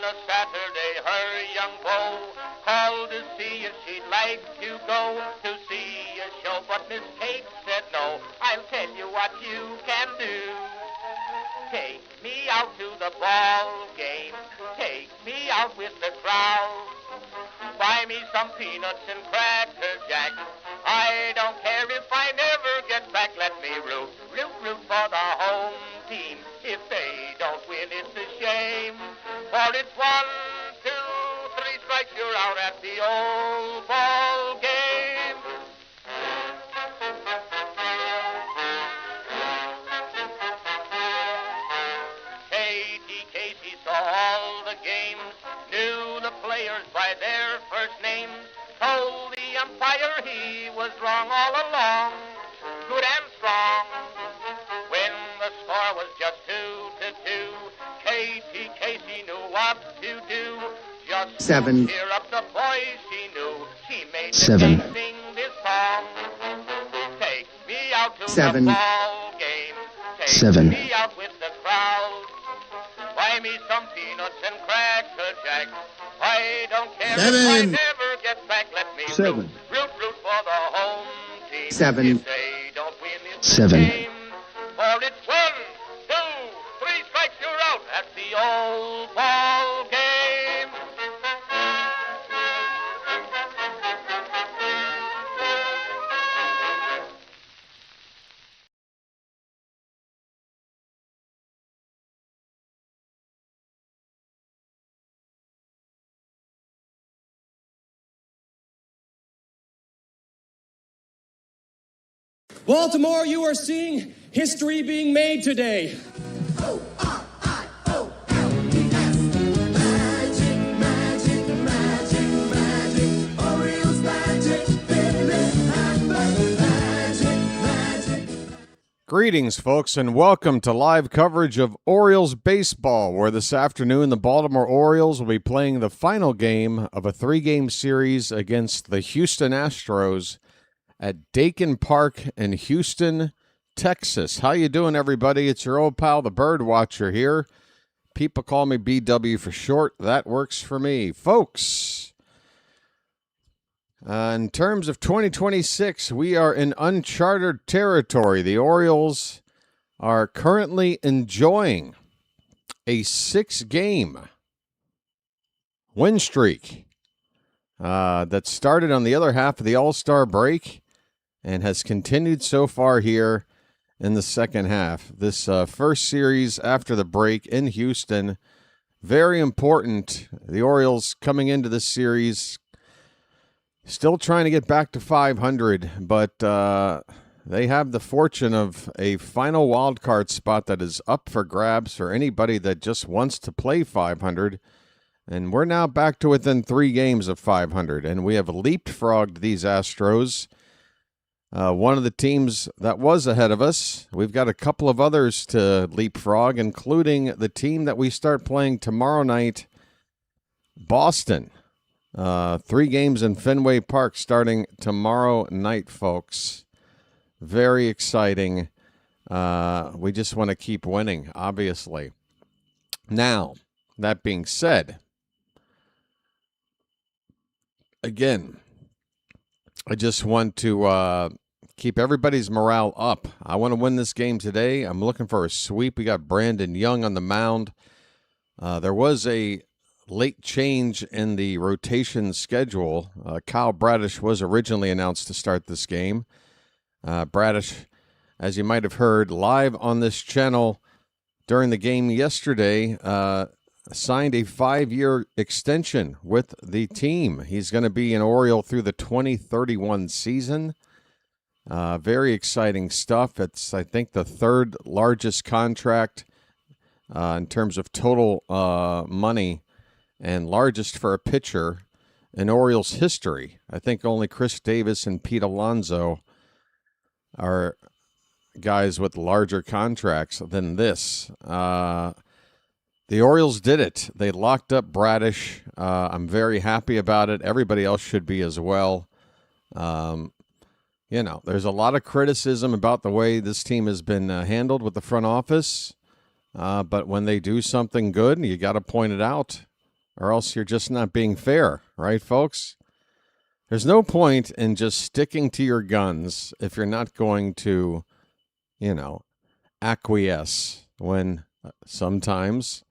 a Saturday, her young beau called to see if she'd like to go to see a show, but Miss Kate said no. I'll tell you what you can do. Take me out to the ball game. Take me out with the crowd. Buy me some peanuts and cracker jack. I don't care if I never get back. Let me root for the home team. If they don't win, it's a shame. For it's 1, 2, 3 strikes, you're out at the old ball game. Katie Casey saw all the games, knew the players by their first names, told the umpire he was wrong all along, good and strong. When the score was just 2-2, Katie Casey knew what to do. Just 7. Cheer up the boys she knew. She made 7. them sing this song. Take me out to 7. the ball game. Take 7. me out with the crowd. Buy me some peanuts and cracker jack. I don't care if I 7. never get back. Let me 7. root for the home team. 7. If they don't win, it's 7. a game. For it's 1, 2, 3 strikes, you're out at the old ball game. Baltimore, you are seeing history being made today. O-R-I-O-L-E-S. Magic, magic, magic, magic. Orioles magic, Philip Hamburg magic. Greetings, folks, and welcome to live coverage of Orioles baseball, where this afternoon the Baltimore Orioles will be playing the final game of a 3-game series against the Houston Astros at Dakin Park in Houston, Texas. How you doing, everybody? It's your old pal, the BirdWatcher here. People call me BW for short. That works for me. Folks, in terms of 2026, we are in uncharted territory. The Orioles are currently enjoying a 6-game win streak that started on the other half of the All-Star break and has continued so far here in the second half. This first series after the break in Houston, very important. The Orioles coming into this series still trying to get back to 500, but they have the fortune of a final wild card spot that is up for grabs for anybody that just wants to play 500. And we're now back to within 3 games of 500, and we have leapfrogged these Astros. One of the teams that was ahead of us. We've got a couple of others to leapfrog, including the team that we start playing tomorrow night, Boston. 3 games in Fenway Park starting tomorrow night, folks. Very exciting. We just want to keep winning, obviously. Now, that being said, again, I just want to keep everybody's morale up. I want to win this game today. I'm looking for a sweep. We got Brandon Young on the mound. There was a late change in the rotation schedule. Kyle Bradish was originally announced to start this game. Bradish, as you might have heard, live on this channel during the game yesterday, signed a 5-year extension with the team. He's going to be an Oriole through the 2031 season. Very exciting stuff. It's, I think, the 3rd largest contract in terms of total money and largest for a pitcher in Orioles history. I think only Chris Davis and Pete Alonso are guys with larger contracts than this. The Orioles did it. They locked up Bradish. I'm very happy about it. Everybody else should be as well. There's a lot of criticism about the way this team has been handled with the front office. But when they do something good, you got to point it out. or else you're just not being fair, right, folks? There's no point in just sticking to your guns if you're not going to, acquiesce when sometimes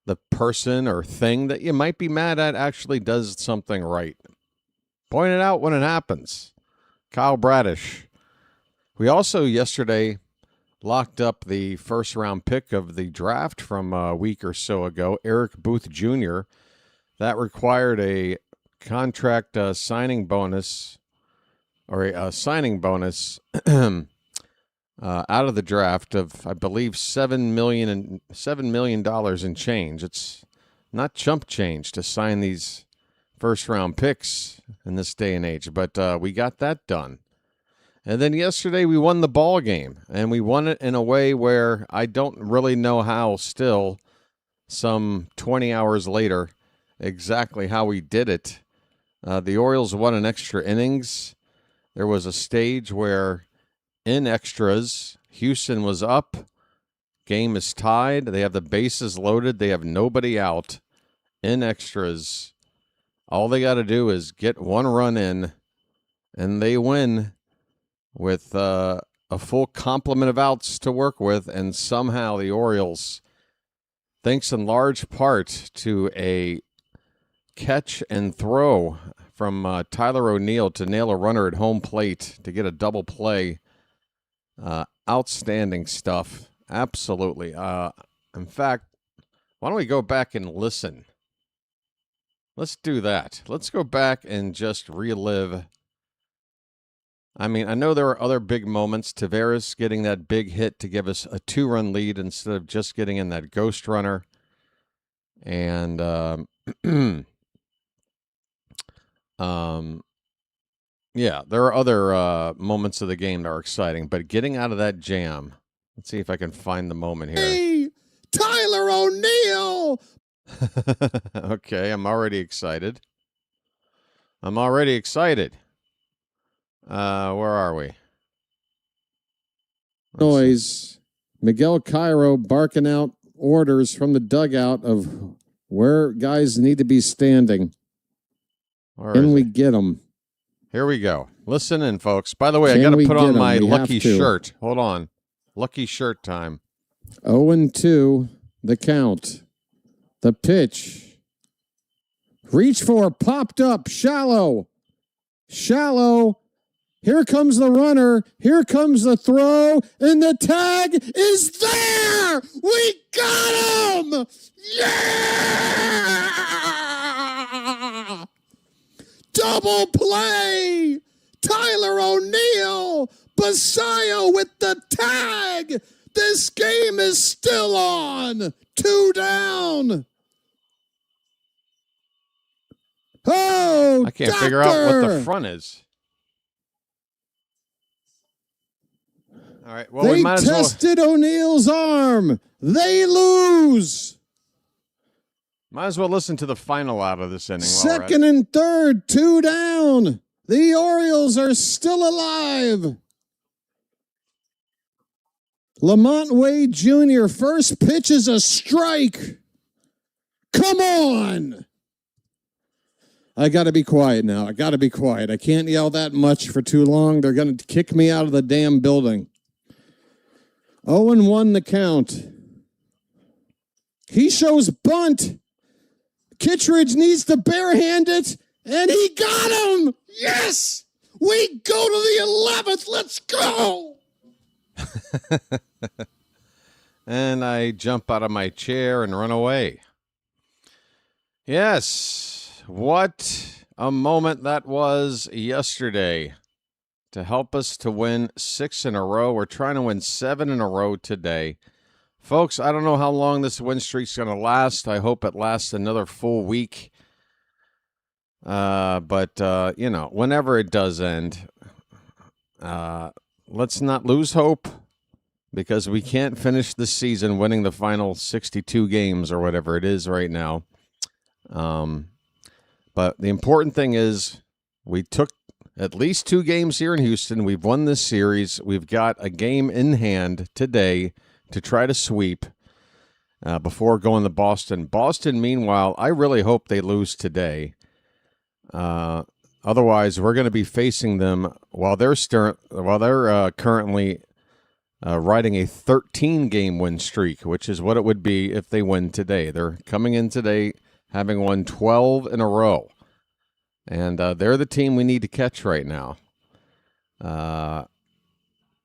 the person or thing that you might be mad at actually does something right. Point it out when it happens. Kyle Bradish. We also yesterday locked up the first-round pick of the draft from a week or so ago, Eric Booth Jr. That required a contract signing bonus, or a signing bonus out of the draft of, I believe, $7 million in change. It's not chump change to sign these first-round picks in this day and age, but we got that done. And then yesterday we won the ball game, and we won it in a way where I don't really know how still, some 20 hours later, exactly how we did it. The Orioles won in extra innings. There was a stage where in extras, Houston was up. Game is tied. They have the bases loaded. They have nobody out. In extras, all they got to do is get one run in, and they win with a full complement of outs to work with. And somehow the Orioles, thanks in large part to a catch and throw from Tyler O'Neill to nail a runner at home plate to get a double play. Outstanding stuff. Absolutely. In fact, why don't we go back and listen? Let's do that. Let's go back and just relive. I mean, I know there were other big moments. Taveras getting that big hit to give us a 2-run lead instead of just getting in that ghost runner. And yeah, there are other moments of the game that are exciting, but getting out of that jam. Let's see if I can find the moment here. Hey, Tyler O'Neill! Okay, I'm already excited. Where are we? Noise. Miguel Cairo barking out orders from the dugout of where guys need to be standing. Can we get them? Here we go. Listen in, folks. By the way, I got to put on my lucky shirt. Hold on. Lucky shirt time. 0-2, the count. The pitch. Reach for, popped up, shallow. Shallow. Here comes the runner. Here comes the throw. And the tag is there. We got him. Yeah! Double play. Tyler O'Neill. Basayo with the tag. This game is still on. 2 down. Oh, I can't figure out what the front is. All right. Well, they we might as well tested O'Neill's arm. They lose. Might as well listen to the final out of this inning. Second and third, 2 down. The Orioles are still alive. Lamont Wade Jr., first pitch is a strike. Come on. I got to be quiet now. I got to be quiet. I can't yell that much for too long. They're going to kick me out of the damn building. 0-1 the count. He shows bunt. Kittredge needs to barehand it, and he got him. Yes! We go to the 11th. Let's go! And I jump out of my chair and run away. Yes, what a moment that was yesterday to help us to win 6 in a row. We're trying to win 7 in a row today. Folks, I don't know how long this win streak's going to last. I hope it lasts another full week. But whenever it does end, let's not lose hope, because we can't finish the season winning the final 62 games or whatever it is right now. But the important thing is we took at least 2 games here in Houston. We've won this series. We've got a game in hand today to try to sweep. before going to Boston. Boston, meanwhile, I really hope they lose today. Otherwise, we're going to be facing them while they're currently riding a 13-game win streak, which is what it would be if they win today. They're coming in today having won 12 in a row, and they're the team we need to catch right now.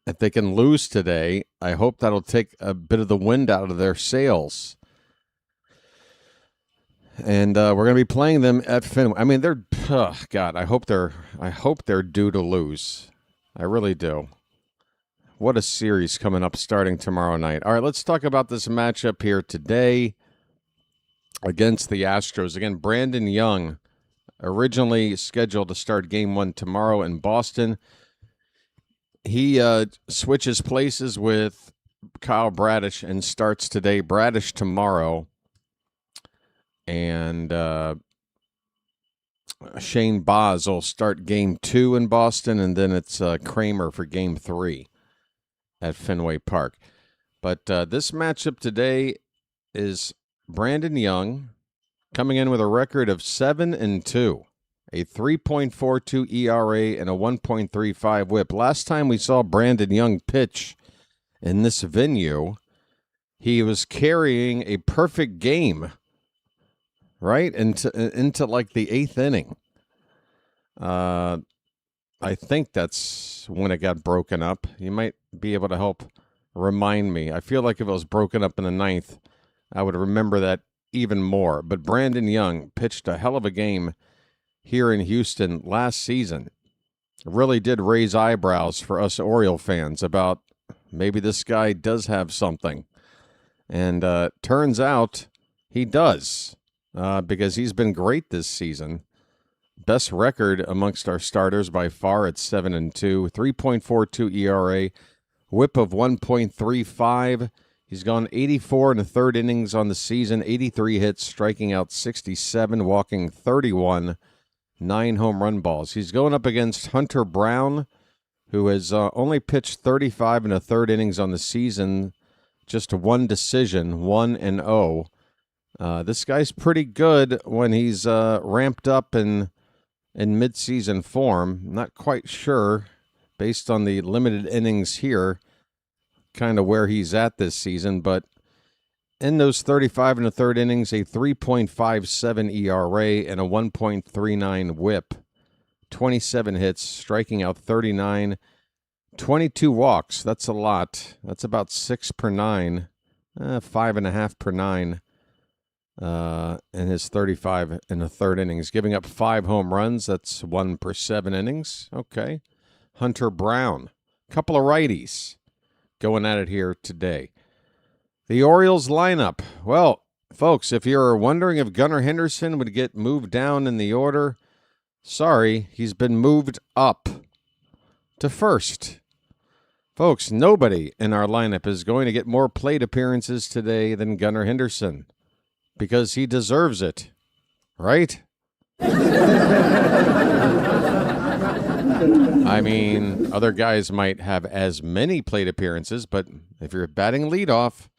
If they can lose today, I hope that'll take a bit of the wind out of their sails. And we're going to be playing them at Fenway. I mean, God, I hope they're due to lose. I really do. What a series coming up starting tomorrow night. All right, let's talk about this matchup here today against the Astros. Again, Brandon Young, originally scheduled to start game 1 tomorrow in Boston. He switches places with Kyle Bradish and starts today. Bradish tomorrow. And Shane Baz will start game 2 in Boston, and then it's Kramer for game 3 at Fenway Park. But this matchup today is Brandon Young coming in with a record of 7-2. A 3.42 ERA and a 1.35 whip. Last time we saw Brandon Young pitch in this venue, he was carrying a perfect game, right? Into like the 8th inning. I think that's when it got broken up. You might be able to help remind me. I feel like if it was broken up in the 9th, I would remember that even more. But Brandon Young pitched a hell of a game here in Houston last season. Really did raise eyebrows for us Oriole fans about maybe this guy does have something. And turns out he does, because he's been great this season. Best record amongst our starters by far at 7-2, 3.42 ERA, whip of 1.35. He's gone 84 in the 3rd innings on the season, 83 hits, striking out 67, walking 31. 9 home run balls. He's going up against Hunter Brown, who has only pitched 35 in the 3rd innings on the season, just 1 decision, 1-0. This guy's pretty good when he's ramped up in midseason form. Not quite sure, based on the limited innings here, kind of where he's at this season, but in those 35 in the 3rd innings, a 3.57 ERA and a 1.39 whip. 27 hits, striking out 39. 22 walks, that's a lot. That's about 6 per 9. 5.5 per 9 in his 35 in the 3rd innings. Giving up 5 home runs, that's 1 per 7 innings. Okay. Hunter Brown, couple of righties going at it here today. The Orioles lineup. Well, folks, if you're wondering if Gunnar Henderson would get moved down in the order, sorry, he's been moved up to 1st. Folks, nobody in our lineup is going to get more plate appearances today than Gunnar Henderson, because he deserves it, right? I mean, other guys might have as many plate appearances, but if you're batting leadoff,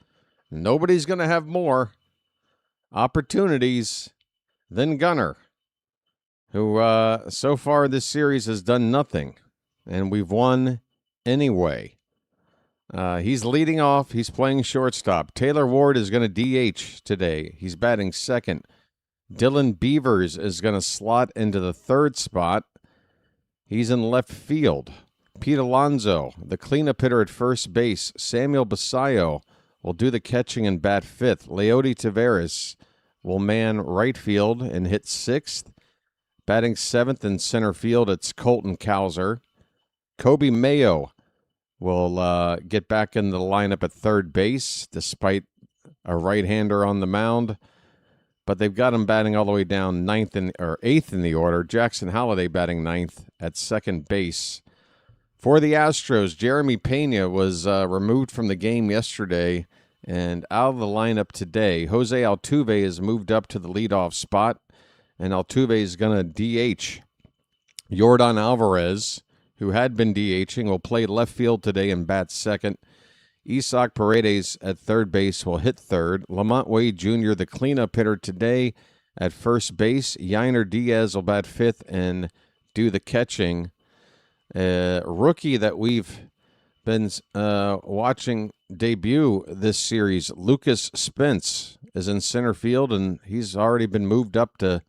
nobody's going to have more opportunities than Gunnar, who so far this series has done nothing, and we've won anyway. He's leading off. He's playing shortstop. Taylor Ward is going to DH today. He's batting 2nd. Dylan Beavers is going to slot into the 3rd spot. He's in left field. Pete Alonso, the cleanup hitter at first base. Samuel Basayo will do the catching and bat 5th. Leody Taveras will man right field and hit 6th. Batting 7th in center field, it's Colton Cowser. Kobe Mayo will get back in the lineup at 3rd base, despite a right-hander on the mound. But they've got him batting all the way down 8th in the order. Jackson Holliday batting 9th at 2nd base. For the Astros, Jeremy Pena was removed from the game yesterday and out of the lineup today. Jose Altuve is moved up to the leadoff spot, and Altuve is going to DH. Yordan Alvarez, who had been DHing, will play left field today and bat 2nd. Isak Paredes at third base will hit third. Lamont Wade Jr., the cleanup hitter today at first base. Yainer Diaz will bat fifth and do the catching. Rookie that we've been watching debut this series, Lucas Spence, is in center field, and he's already been moved up to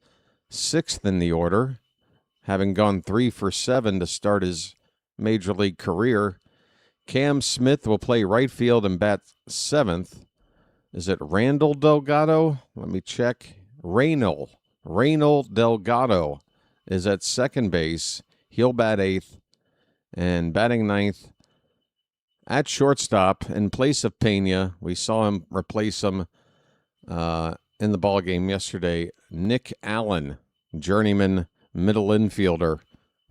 sixth in the order, having gone 3 for 7 to start his major league career. Cam Smith will play right field and bat seventh. Is it Randall Delgado? Let me check. Reynolds Delgado is at second base. He'll bat eighth. And batting ninth at shortstop in place of Pena. We saw him replace him in the ball game yesterday. Nick Allen, journeyman middle infielder,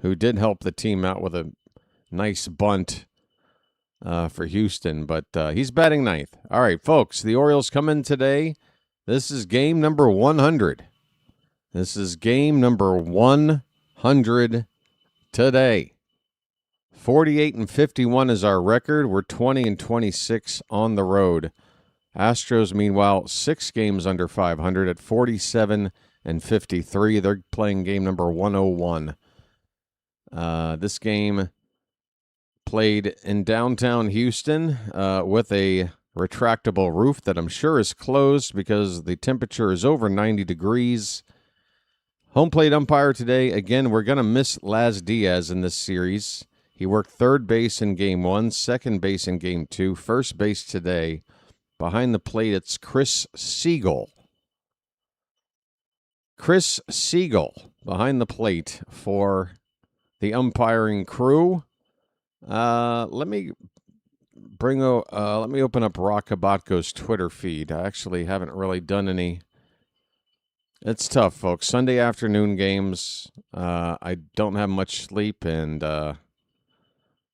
who did help the team out with a nice bunt for Houston, but he's batting ninth. All right, folks, the Orioles come in today. This is game number 100. This is game number 100 today. 48-51 is our record. We're 20-26 on the road. Astros, meanwhile, 6 games under 500 at 47-53. They're playing game number 101. This game played in downtown Houston with a retractable roof that I'm sure is closed because the temperature is over 90 degrees. Home plate umpire today. Again, we're going to miss Laz Diaz in this series. He worked third base in game 1, second base in game 2, first base today. Behind the plate, it's Chris Siegel. Chris Siegel behind the plate for the umpiring crew. Let me open up Rock Kabatko's Twitter feed. I actually haven't really done any. It's tough, folks. Sunday afternoon games. I don't have much sleep, and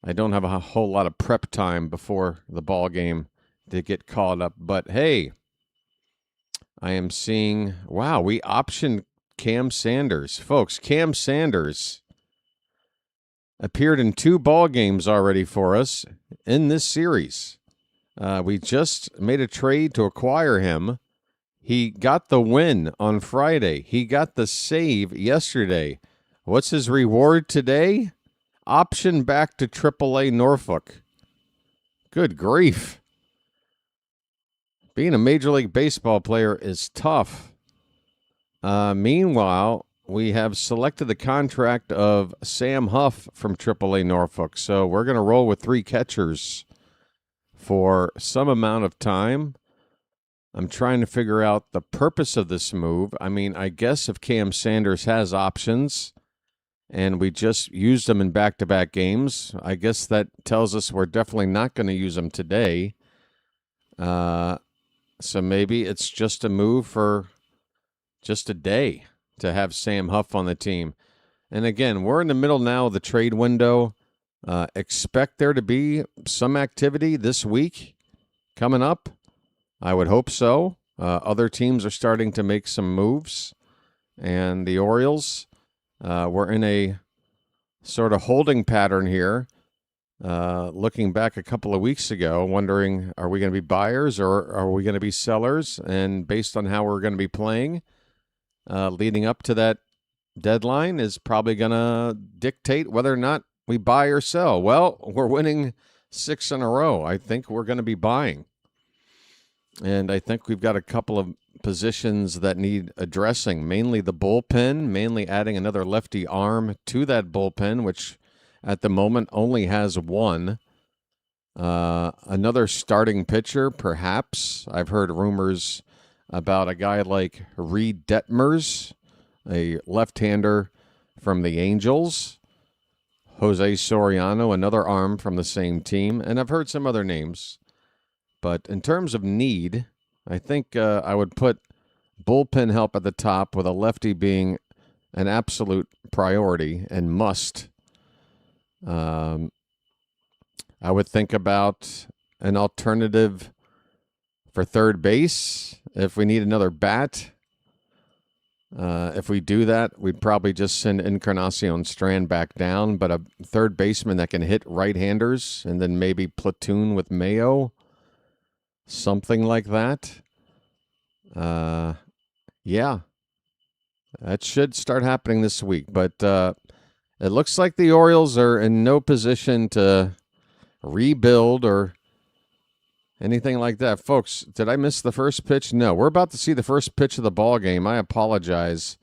I don't have a whole lot of prep time before the ball game to get caught up. But hey, I am seeing. Wow, we optioned Cam Sanders, folks. Cam Sanders appeared in 2 ball games already for us in this series. We just made a trade to acquire him. He got the win on Friday. He got the save yesterday. What's his reward today? Option back to AAA Norfolk. Good grief. Being a Major League Baseball player is tough. Meanwhile, we have selected the contract of Sam Huff from AAA Norfolk. So we're going to roll with 3 catchers for some amount of time. I'm trying to figure out the purpose of this move. I mean, I guess if Cam Sanders has options and we just used them in back-to-back games, I guess that tells us we're definitely not going to use them today. So maybe it's just a move for just a day to have Sam Huff on the team. And again, we're in the middle now of the trade window. Expect there to be some activity this week coming up. I would hope so. Other teams are starting to make some moves. And the Orioles, we're in a sort of holding pattern here. Looking back a couple of weeks ago, wondering, are we going to be buyers or are we going to be sellers? And based on how we're going to be playing, leading up to that deadline is probably going to dictate whether or not we buy or sell. Well, we're winning 6 in a row. I think we're going to be buying. And I think we've got a couple of positions that need addressing, mainly the bullpen, mainly adding another lefty arm to that bullpen, which at the moment only has 1. Another starting pitcher, perhaps. I've heard rumors about a guy like Reed Detmers, a left-hander from the Angels. Jose Soriano, another arm from the same team. And I've heard some other names. But in terms of need, I think I would put bullpen help at the top, with a lefty being an absolute priority and must. I would think about an alternative for third base if we need another bat. If we do that, we'd probably just send Encarnacion Strand back down, but a third baseman that can hit right-handers and then maybe platoon with Mayo something like that. Yeah, that should start happening this week. But it looks like the Orioles are in no position to rebuild or anything like that. Folks, did I miss the first pitch? No, we're about to see the first pitch of the ball game. I apologize.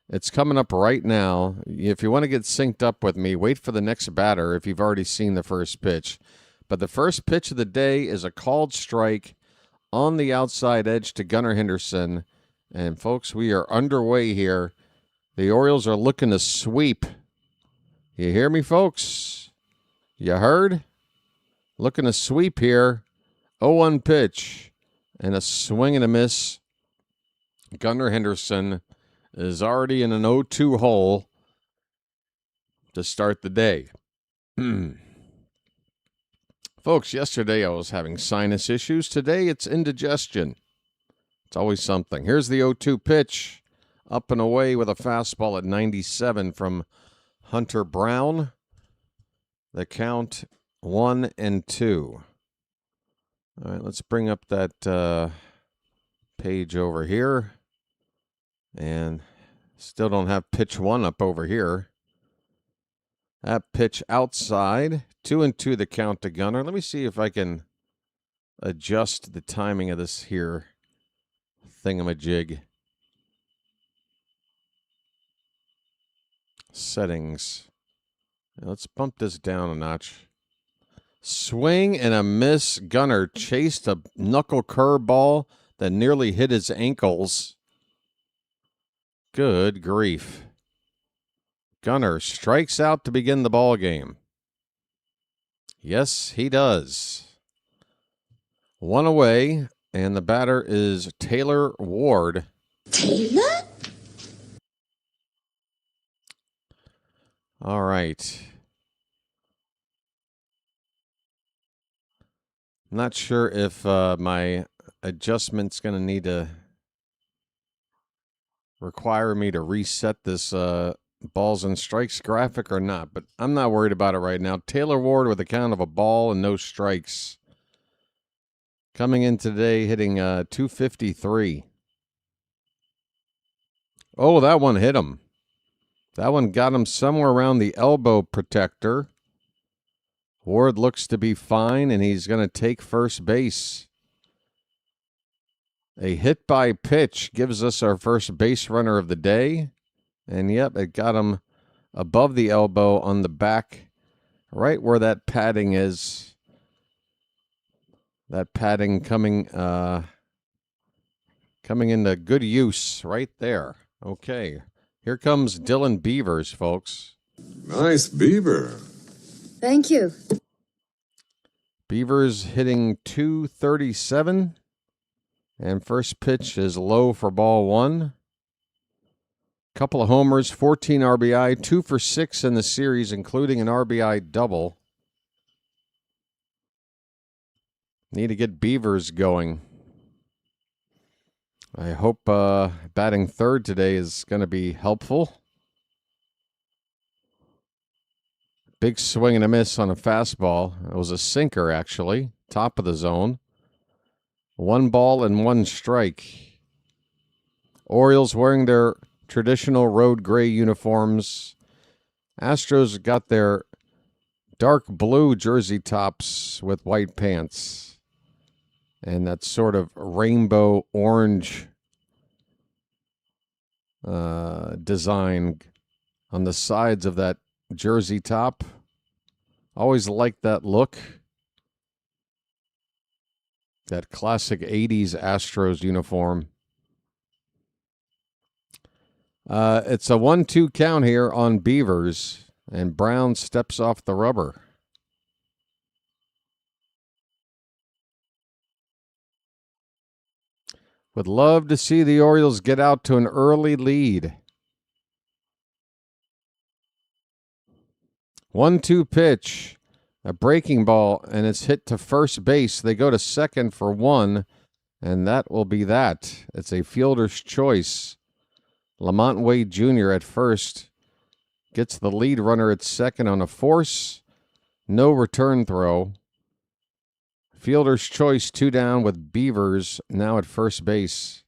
It's coming up right now. If you want to get synced up with me, wait for the next batter if you've already seen the first pitch. But the first pitch of the day is a called strike on the outside edge to Gunnar Henderson. And, folks, we are underway here. The Orioles are looking to sweep. You hear me, folks? You heard? Looking to sweep here. 0-1 pitch and a swing and a miss. Gunnar Henderson is already in an 0-2 hole to start the day. Folks, yesterday I was having sinus issues. Today it's indigestion. It's always something. Here's the 0-2 pitch. Up and away with a fastball at 97 from Hunter Brown. The count 1-2. All right, let's bring up that page over here. And still don't have pitch 1 up over here. That pitch outside. 2-2 the count to Gunnar. Let me see if I can adjust the timing of this here thingamajig. Settings. Let's bump this down a notch. Swing and a miss. Gunnar chased a knuckle curveball that nearly hit his ankles. Good grief. Gunnar strikes out to begin the ball game. Yes, he does. 1 away, and the batter is Taylor Ward. Taylor? All right. Not sure if my adjustment's going to need to require me to reset this balls and strikes graphic or not, but I'm not worried about it right now. Taylor Ward with a count of a ball and no strikes. Coming in today, hitting 253. Oh, that one hit him. That one got him somewhere around the elbow protector. Ward looks to be fine, and he's going to take first base. A hit by pitch gives us our first base runner of the day. And, yep, it got him above the elbow on the back, right where that padding is. That padding coming into good use right there. Okay, here comes Dylan Beavers, folks. Nice beaver. Thank you. Beavers hitting 237. And first pitch is low for ball 1. Couple of homers, 14 RBI, 2 for 6 in the series, including an RBI double. Need to get Beavers going. I hope batting third today is going to be helpful. Big swing and a miss on a fastball. It was a sinker, actually. Top of the zone. 1 ball and 1 strike. Orioles wearing their traditional road gray uniforms. Astros got their dark blue jersey tops with white pants. And that sort of rainbow orange design on the sides of that jersey top. Always liked that look. That classic 80s Astros uniform. It's a 1-2 count here on Beavers, and Brown steps off the rubber. Would love to see the Orioles get out to an early lead. 1-2 pitch, a breaking ball, and it's hit to first base. They go to second for 1, and that will be that. It's a fielder's choice. Lamont Wade Jr. at first gets the lead runner at second on a force. No return throw. Fielder's choice, 2 down with Beavers now at first base.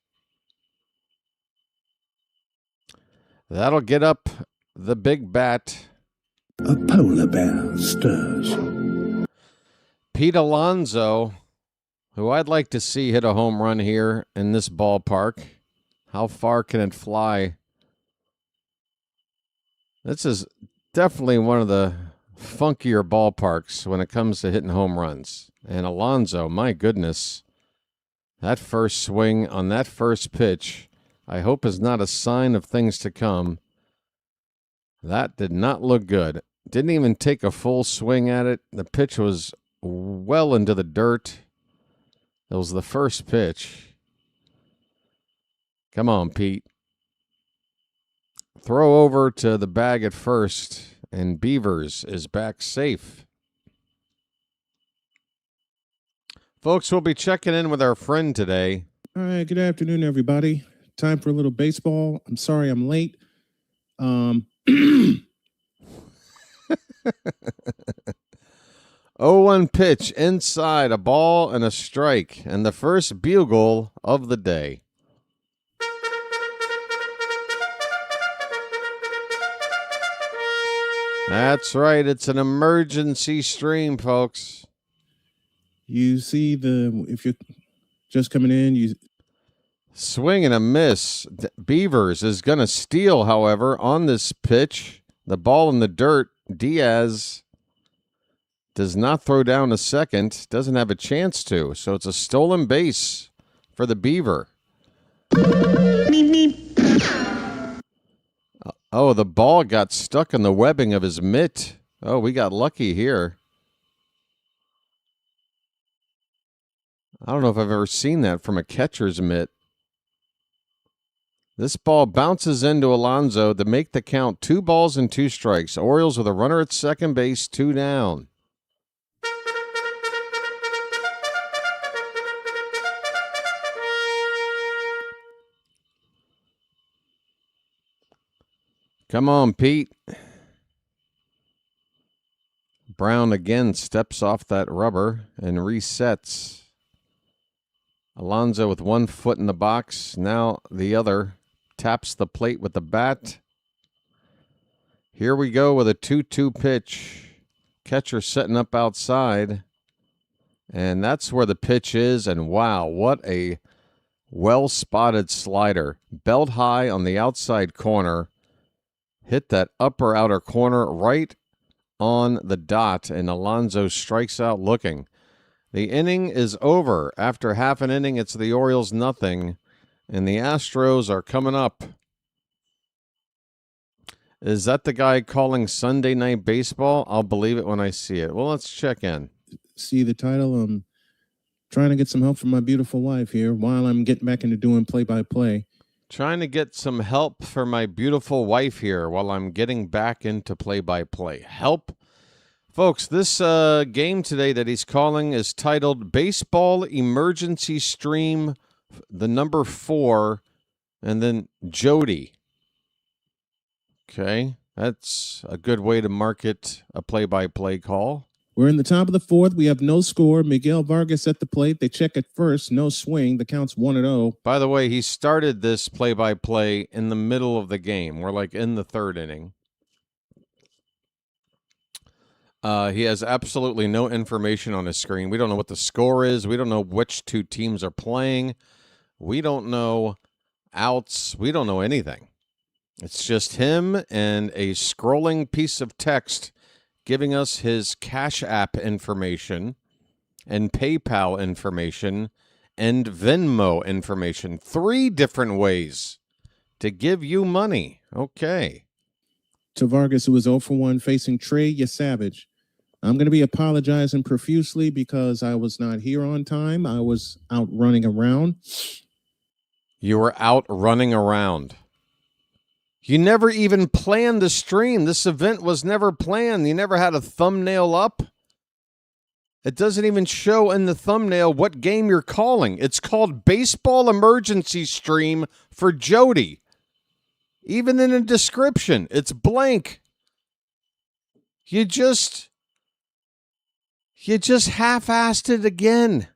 That'll get up the big bat. A polar bear stirs. Pete Alonso, who I'd like to see hit a home run here in this ballpark. How far can it fly? This is definitely one of the funkier ballparks when it comes to hitting home runs. And Alonso, my goodness, that first swing on that first pitch, I hope is not a sign of things to come. That did not look good. Didn't even take a full swing at it. The pitch was well into the dirt. It was the first pitch. Come on, Pete. Throw over to the bag at first, and Beavers is back safe. Folks, we'll be checking in with our friend today. All right, good afternoon, everybody. Time for a little baseball. I'm sorry I'm late. 0-1 pitch inside, a ball and a strike, and the first bugle of the day. That's right, it's an emergency stream, folks. You see if you're just coming in, you Swing and a miss. Beavers is going to steal, however, on this pitch. The ball in the dirt. Diaz does not throw down a second. Doesn't have a chance to. So it's a stolen base for the Beaver. Oh, the ball got stuck in the webbing of his mitt. Oh, we got lucky here. I don't know if I've ever seen that from a catcher's mitt. This ball bounces into Alonso to make the count 2 balls and 2 strikes. Orioles with a runner at second base, 2 down. Come on, Pete. Brown again steps off that rubber and resets. Alonso with 1 foot in the box. Now the other taps the plate with the bat. Here we go with a 2-2 pitch. Catcher setting up outside. And that's where the pitch is. And wow, what a well-spotted slider. Belt high on the outside corner. Hit that upper outer corner right on the dot. And Alonso strikes out looking. The inning is over. After half an inning, it's the Orioles 0, and the Astros are coming up. Is that the guy calling Sunday Night Baseball? I'll believe it when I see it. Well, let's check in. see the title. I'm trying to get some help from my beautiful wife here while I'm getting back into doing play-by-play. Trying to get some help for my beautiful wife here while I'm getting back into play-by-play. Help? Folks, this game today that he's calling is titled Baseball Emergency Stream, the number 4, and then Jody. Okay, that's a good way to market a play-by-play call. We're in the top of the 4th. We have no score. Miguel Vargas at the plate. They check at first. No swing. The count's 1-0. By the way, he started this play-by-play in the middle of the game. We're like in the 3rd inning. He has absolutely no information on his screen. We don't know what the score is. We don't know which 2 teams are playing. We don't know outs. We don't know anything. It's just him and a scrolling piece of text giving us his Cash App information and PayPal information and Venmo information. 3 different ways to give you money. Okay. To Vargas, who was 0 for 1, facing Trey Yesavage. I'm going to be apologizing profusely because I was not here on time. I was out running around. You were out running around. You never even planned the stream. This event was never planned. You never had a thumbnail up. It doesn't even show in the thumbnail what game you're calling. It's called Baseball Emergency Stream for Jody. Even in the description, it's blank. You You just half-assed it again.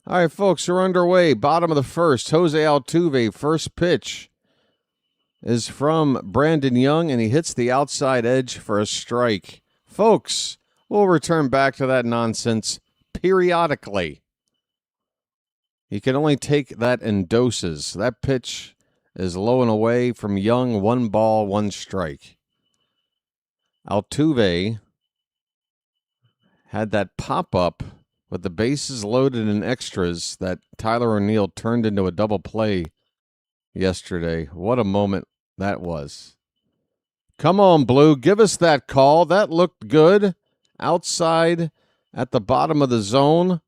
All right, folks, we're underway. Bottom of the first. Jose Altuve, first pitch is from Brandon Young, and he hits the outside edge for a strike. Folks, we'll return back to that nonsense periodically. You can only take that in doses. That pitch is low and away from Young, 1 ball, 1 strike. Altuve had that pop-up with the bases loaded and extras that Tyler O'Neill turned into a double play yesterday. What a moment that was. Come on, Blue, give us that call. That looked good. Outside at the bottom of the zone.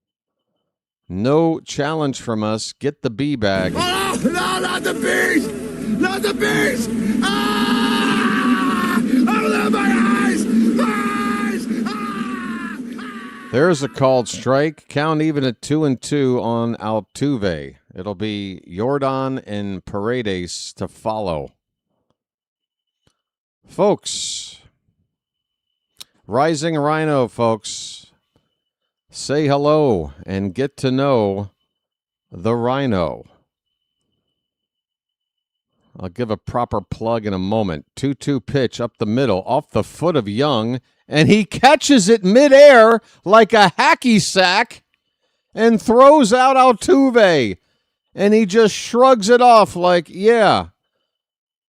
No challenge from us. Get the B bag. Oh, no, not the bees! Not the bees! Ah! Oh, my eyes! Eyes! Ah! There's a called strike. Count even at 2-2 on Altuve. It'll be Jordan and Paredes to follow. Folks, Rising Rhino, folks, say hello and get to know the Rhino. I'll give a proper plug in a moment. 2-2 pitch up the middle, off the foot of Young, and he catches it midair like a hacky sack and throws out Altuve. And he just shrugs it off like, yeah,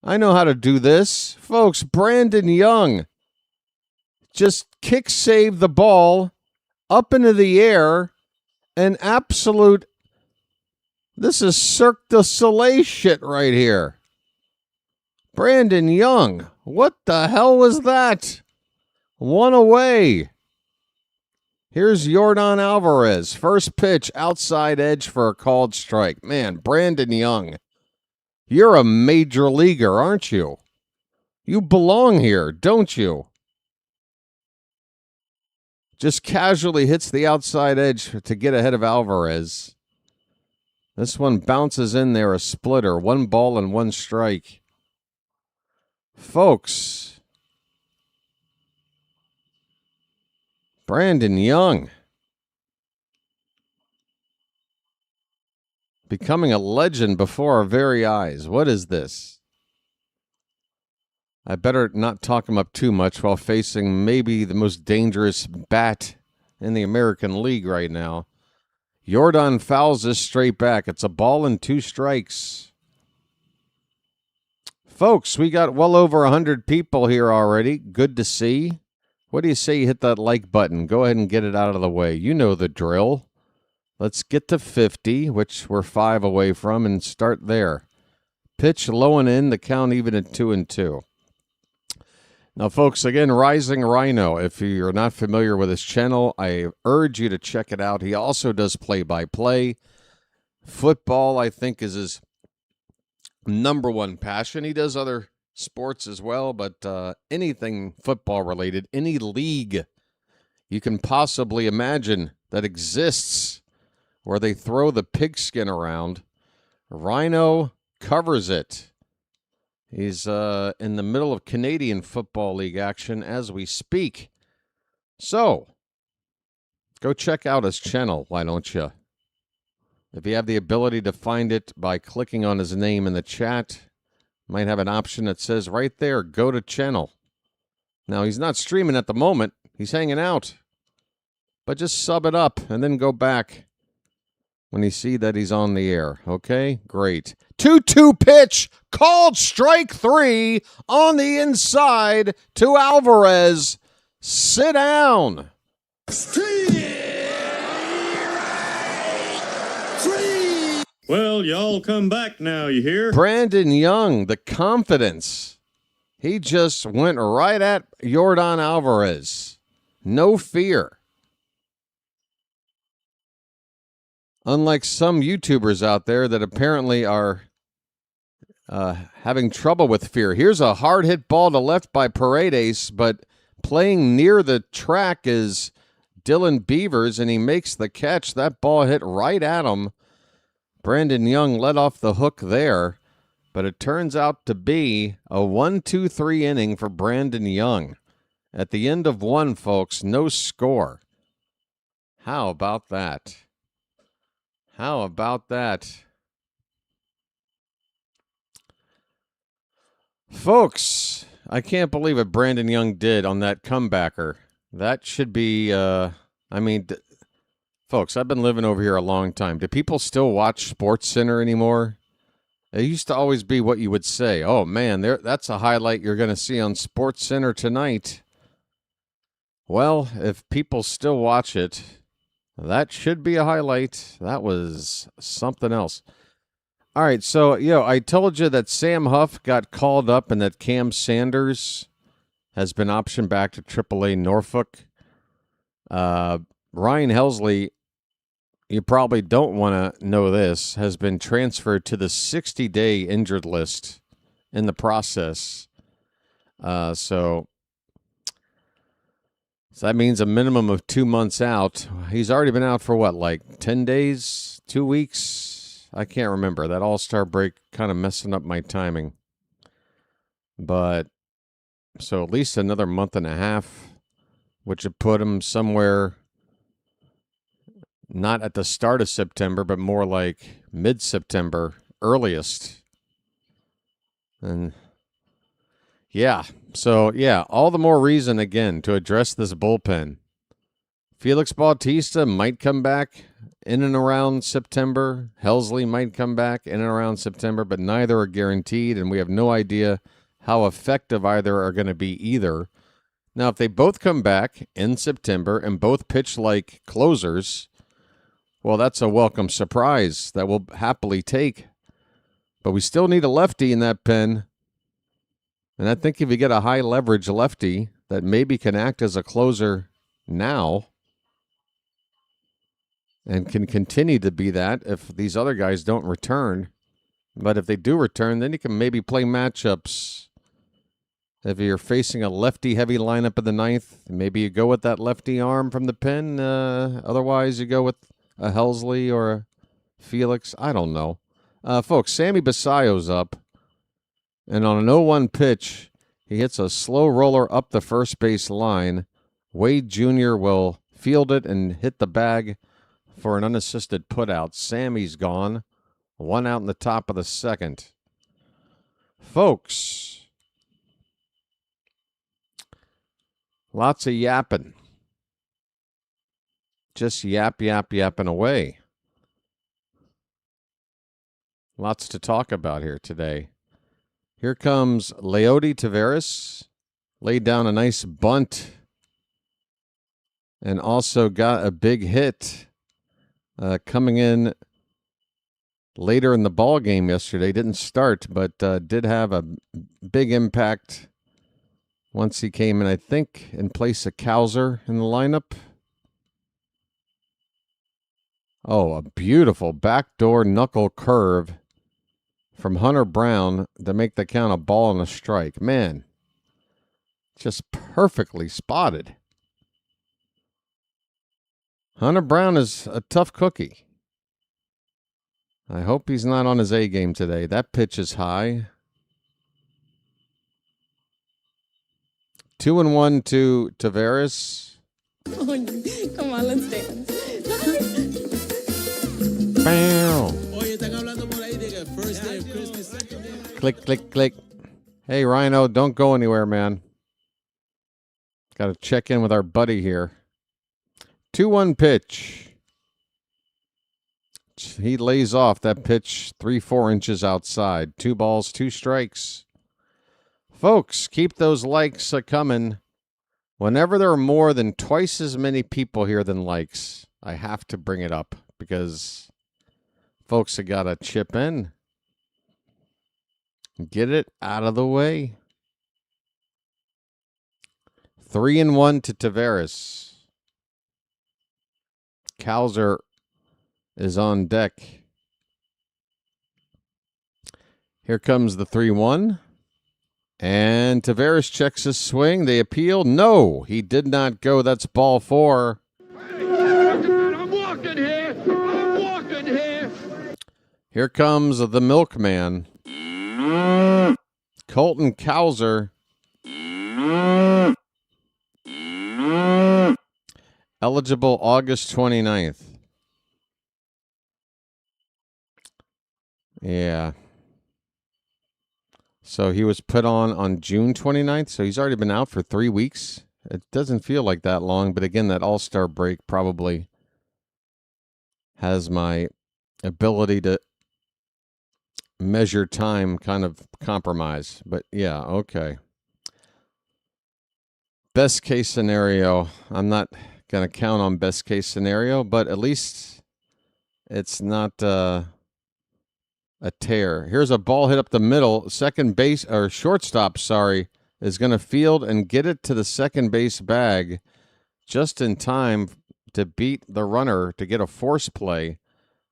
I know how to do this. Folks, Brandon Young just kick saved the ball up into the air. An absolute, this is Cirque du Soleil shit right here. Brandon Young, what the hell was that? 1 away. Here's Yordan Alvarez. First pitch, outside edge for a called strike. Man, Brandon Young, you're a major leaguer, aren't you? You belong here, don't you? Just casually hits the outside edge to get ahead of Alvarez. This one bounces in there, a splitter. 1 ball and 1 strike. Folks, Brandon Young becoming a legend before our very eyes. What is this? I better not talk him up too much while facing maybe the most dangerous bat in the American League right now. Yordan fouls this straight back. It's a ball and 2 strikes. Folks, we got well over 100 people here already. Good to see. What do you say you hit that like button? Go ahead and get it out of the way. You know the drill. Let's get to 50, which we're 5 away from, and start there. Pitch low and in, the count even at 2-2. Now, folks, again, Rising Rhino. If you're not familiar with his channel, I urge you to check it out. He also does play-by-play. Football, I think, is his number one passion. He does other sports as well, but anything football-related, any league you can possibly imagine that exists where they throw the pigskin around, Rhino covers it. He's in the middle of Canadian Football League action as we speak. So, go check out his channel, why don't you? If you have the ability to find it by clicking on his name in the chat, might have an option that says right there, go to channel. Now, he's not streaming at the moment. He's hanging out. But just sub it up and then go back when you see that he's on the air. Okay? Great. 2-2 pitch, called strike 3 on the inside to Alvarez. Sit down. Well, y'all come back now, you hear? Brandon Young, the confidence. He just went right at Yordan Alvarez. No fear. Unlike some YouTubers out there that apparently are having trouble with fear. Here's a hard hit ball to left by Paredes, but playing near the track is Dylan Beavers, and he makes the catch. That ball hit right at him. Brandon Young let off the hook there, but it turns out to be a 1-2-3 inning for Brandon Young. At the end of 1, folks, no score. How about that? How about that? Folks, I can't believe what Brandon Young did on that comebacker. That should be, folks, I've been living over here a long time. Do people still watch Sports Center anymore? It used to always be what you would say. Oh, man, that's a highlight you're going to see on Sports Center tonight. Well, if people still watch it, that should be a highlight. That was something else. All right, so, I told you that Sam Huff got called up and that Cam Sanders has been optioned back to AAA Norfolk. Ryan Helsley, you probably don't want to know this, has been transferred to the 60-day injured list in the process. So that means a minimum of 2 months out. He's already been out for what, like 10 days, 2 weeks? I can't remember. That All-Star break kind of messing up my timing. But so at least another month and a half, which would put him somewhere not at the start of September, but more like mid-September, earliest. And all the more reason, again, to address this bullpen. Felix Bautista might come back in and around September. Helsley might come back in and around September, but neither are guaranteed, and we have no idea how effective either are going to be either. Now, if they both come back in September and both pitch like closers, well, that's a welcome surprise that we'll happily take. But we still need a lefty in that pen. And I think if you get a high leverage lefty that maybe can act as a closer now and can continue to be that if these other guys don't return. But if they do return, then you can maybe play matchups. If you're facing a lefty-heavy lineup in the ninth, maybe you go with that lefty arm from the pen. Otherwise, you go with a Helsley or a Felix. I don't know. Folks, Sammy Basayo's up. And on an 0-1 pitch, he hits a slow roller up the first base line. Wade Jr. will field it and hit the bag for an unassisted putout. Sammy's gone. 1 out in the top of the second. Folks, lots of yapping. Just yapping away. Lots to talk about here today. Here comes Leody Taveras. Laid down a nice bunt. And also got a big hit coming in later in the ball game yesterday. Didn't start, but did have a big impact once he came in, I think, in place of Cowser in the lineup. Oh, a beautiful backdoor knuckle curve from Hunter Brown to make the count a ball and a strike. Man, just perfectly spotted. Hunter Brown is a tough cookie. I hope he's not on his A game today. That pitch is high. 2-1 to Taveras. Come on, let's dance. Bow. Click, click, click. Hey, Rhino, don't go anywhere, man. Got to check in with our buddy here. 2-1 pitch. He lays off that pitch 3-4 inches outside. 2 balls, 2 strikes. Folks, keep those likes coming. Whenever there are more than twice as many people here than likes, I have to bring it up because folks have got to chip in. Get it out of the way. 3-1 to Taveras. Cowser is on deck. Here comes the 3-1. And Taveras checks his swing. They appeal. No, he did not go. That's ball 4. I'm walking here. I'm walking here. Here comes the milkman. Colton Cowser. Eligible August 29th. Yeah. So he was put on June 29th, so he's already been out for 3 weeks. It doesn't feel like that long, but again, that All-Star break probably has my ability to measure time kind of compromised. But yeah, okay. Best case scenario, I'm not going to count on best case scenario, but at least it's not a tear. Here's a ball hit up the middle. Second base or shortstop, is going to field and get it to the second base bag just in time to beat the runner to get a force play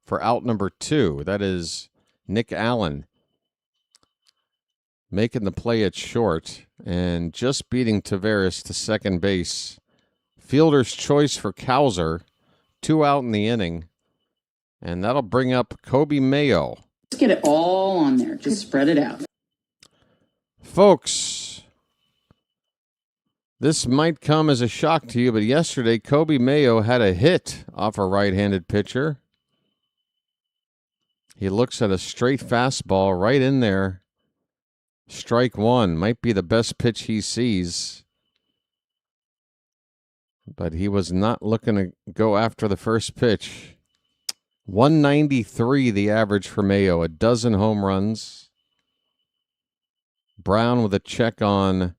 for out number 2. That is Nick Allen making the play at short and just beating Taveras to second base. Fielder's choice for Cowser, 2 out in the inning, and that'll bring up Kobe Mayo. Let's get it all on there. Just spread it out. Folks, this might come as a shock to you, but yesterday Kobe Mayo had a hit off a right-handed pitcher. He looks at a straight fastball right in there. Strike 1 might be the best pitch he sees. But he was not looking to go after the first pitch. 193 the average for Mayo, a dozen home runs. Brown with a check on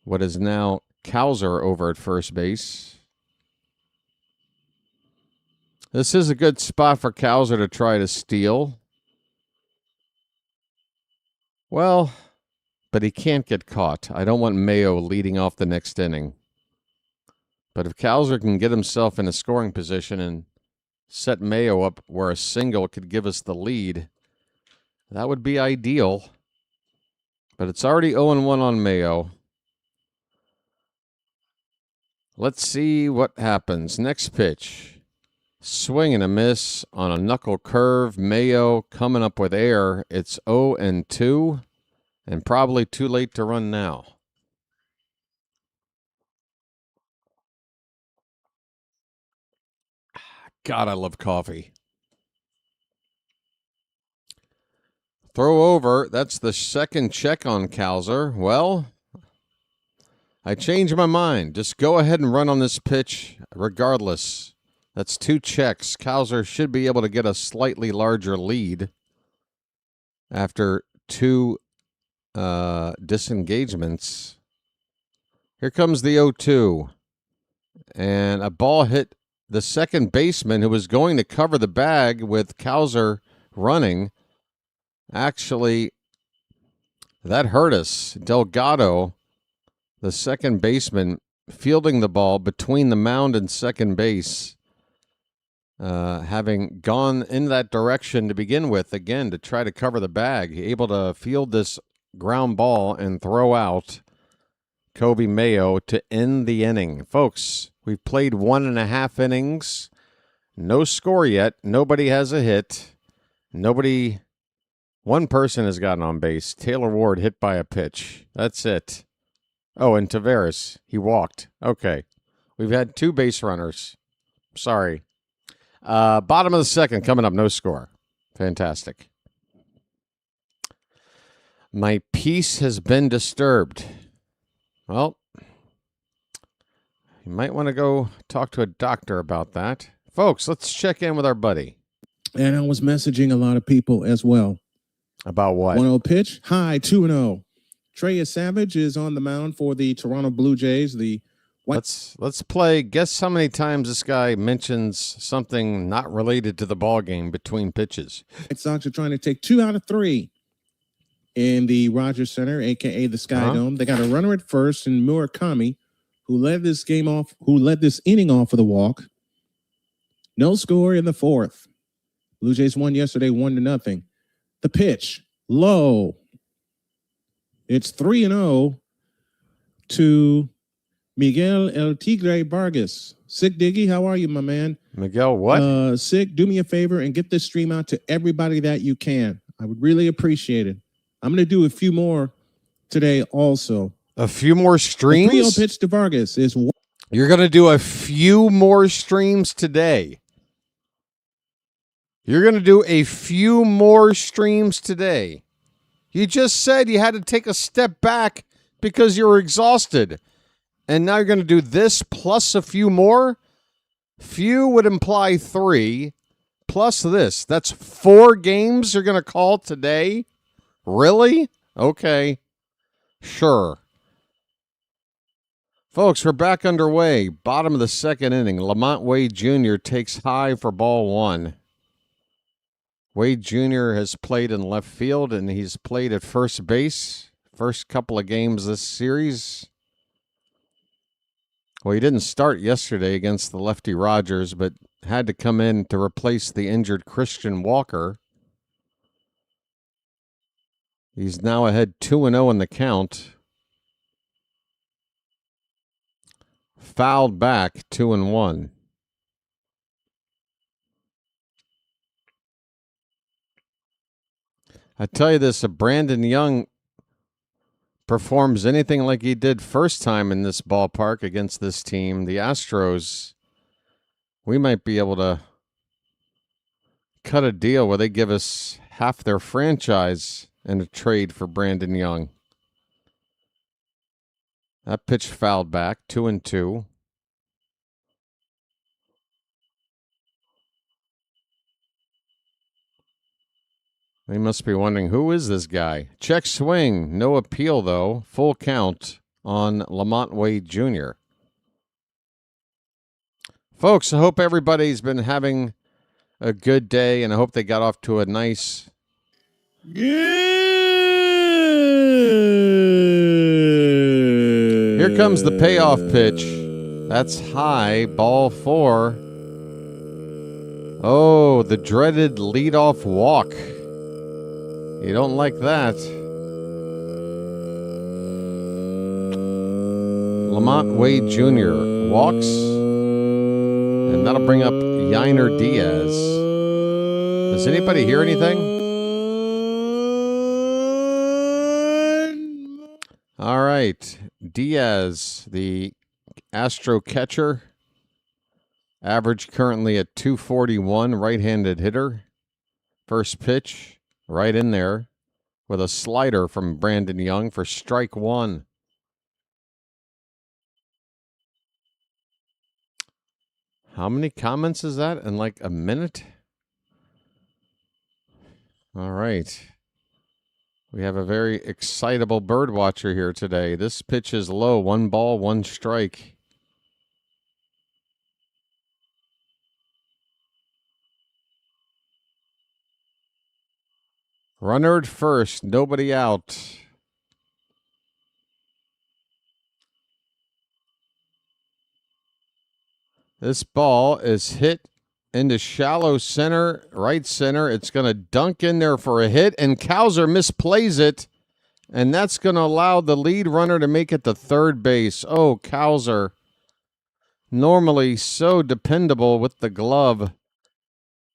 what is now Cowser over at first base. This is a good spot for Cowser to try to steal. Well, but he can't get caught. I don't want Mayo leading off the next inning. But if Cowser can get himself in a scoring position and set Mayo up where a single could give us the lead, that would be ideal. But it's already 0-1 on Mayo. Let's see what happens. Next pitch. Swing and a miss on a knuckle curve. Mayo coming up with air. It's 0-2 and probably too late to run now. God, I love coffee. Throw over. That's the second check on Cowser. Well, I changed my mind. Just go ahead and run on this pitch regardless. That's 2 checks. Cowser should be able to get a slightly larger lead after 2 disengagements. Here comes the 0-2. And a ball hit the second baseman who was going to cover the bag with Cowser running. Actually, that hurt us. Delgado, the second baseman, fielding the ball between the mound and second base, having gone in that direction to begin with, again, to try to cover the bag, able to field this ground ball and throw out Kobe Mayo to end the inning. Folks, we've played 1.5 innings. No score yet. Nobody has a hit. One person has gotten on base. Taylor Ward hit by a pitch. That's it. Oh, and Taveras, he walked. Okay. We've had 2 base runners. Sorry. Bottom of the second coming up, no score. Fantastic. My peace has been disturbed. Well, you might want to go talk to a doctor about that. Folks, let's check in with our buddy. And I was messaging a lot of people as well. About what? 1-0 pitch. Hi, 2-0. Trey Savage is on the mound for the Toronto Blue Jays. Let's play. Guess how many times this guy mentions something not related to the ball game between pitches. White Sox are trying to take 2 out of 3 in the Rogers Center, a.k.a. the Sky Dome. They got a runner at first in Murakami, who led this inning off with a walk. No score in the 4th. Blue Jays won yesterday 1-0. The pitch, low. It's 3-0 to Miguel El Tigre Vargas. Sick Diggy, how are you, my man? Miguel what? Sick, do me a favor and get this stream out to everybody that you can. I would really appreciate it. I'm going to do a few more today also. A few more streams? The 3-0 pitch to Vargas is... You're going to do a few more streams today. You're going to do a few more streams today. You just said you had to take a step back because you were exhausted. And now you're going to do this plus a few more? Few would imply 3 plus this. That's 4 games you're going to call today? Really? Okay. Sure. Folks, we're back underway. Bottom of the second inning. Lamont Wade Jr. takes high for ball 1. Wade Jr. has played in left field, and he's played at first base. First couple of games this series. Well, he didn't start yesterday against the lefty Rogers, but had to come in to replace the injured Christian Walker. He's now ahead 2-0 in the count. Fouled back 2-1. I tell you this, if Brandon Young performs anything like he did first time in this ballpark against this team, the Astros, we might be able to cut a deal where they give us half their franchise in a trade for Brandon Young. That pitch fouled back, 2-2. They must be wondering, who is this guy? Check swing. No appeal, though. Full count on Lamont Wade Jr. Folks, I hope everybody's been having a good day, and I hope they got off to a nice... Here comes the payoff pitch. That's high, ball 4. Oh, the dreaded leadoff walk. You don't like that. Lamont Wade Jr. walks, and that'll bring up Yainer Diaz. Does anybody hear anything? All right. Diaz, the Astro catcher, average currently at 241, right-handed hitter. First pitch. Right in there with a slider from Brandon Young for strike 1. How many comments is that in like a minute? All right. We have a very excitable bird watcher here today. This pitch is low. 1 ball, 1 strike. Runner at first, nobody out. This ball is hit into shallow center, right center. It's going to dunk in there for a hit, and Cowser misplays it, and that's going to allow the lead runner to make it to third base. Oh, Cowser, normally so dependable with the glove.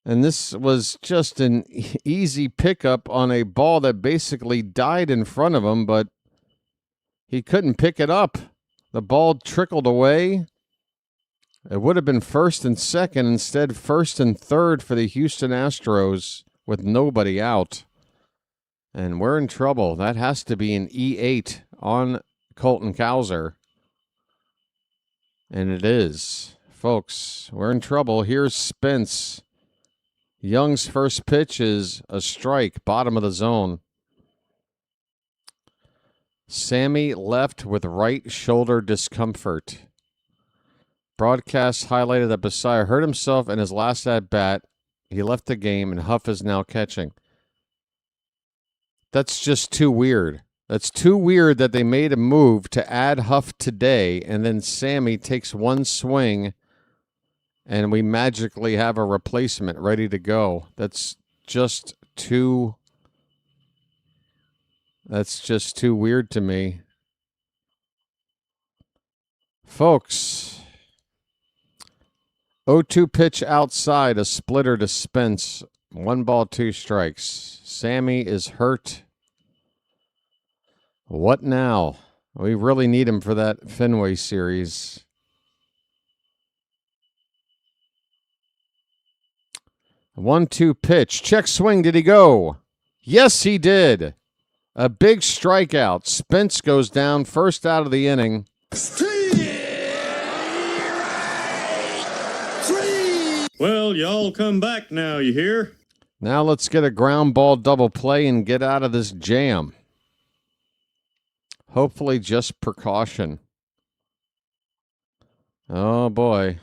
And this was just an easy pickup on a ball that basically died in front of him, but he couldn't pick it up. The ball trickled away. It would have been first and second, instead first and third for the Houston Astros with nobody out. And we're in trouble. That has to be an E8 on Colton Cowser. And it is. Folks, we're in trouble. Here's Spence. Young's first pitch is a strike, bottom of the zone. Sammy left with right shoulder discomfort. Broadcast highlighted that Bassiah hurt himself in his last at-bat. He left the game, and Huff is now catching. That's just too weird. That's too weird that they made a move to add Huff today, and then Sammy takes one swing and we magically have a replacement ready to go. That's just too weird to me. Folks, 0-2 pitch outside, a splitter to Spence. 1 ball, 2 strikes. Sammy is hurt. What now? We really need him for that Fenway series. 1-2 pitch. Check swing. Did he go? Yes, he did. A big strikeout. Spence goes down, first out of the inning. Well, y'all come back now, you hear? Now let's get a ground ball double play and get out of this jam. Hopefully just precaution. Oh, boy.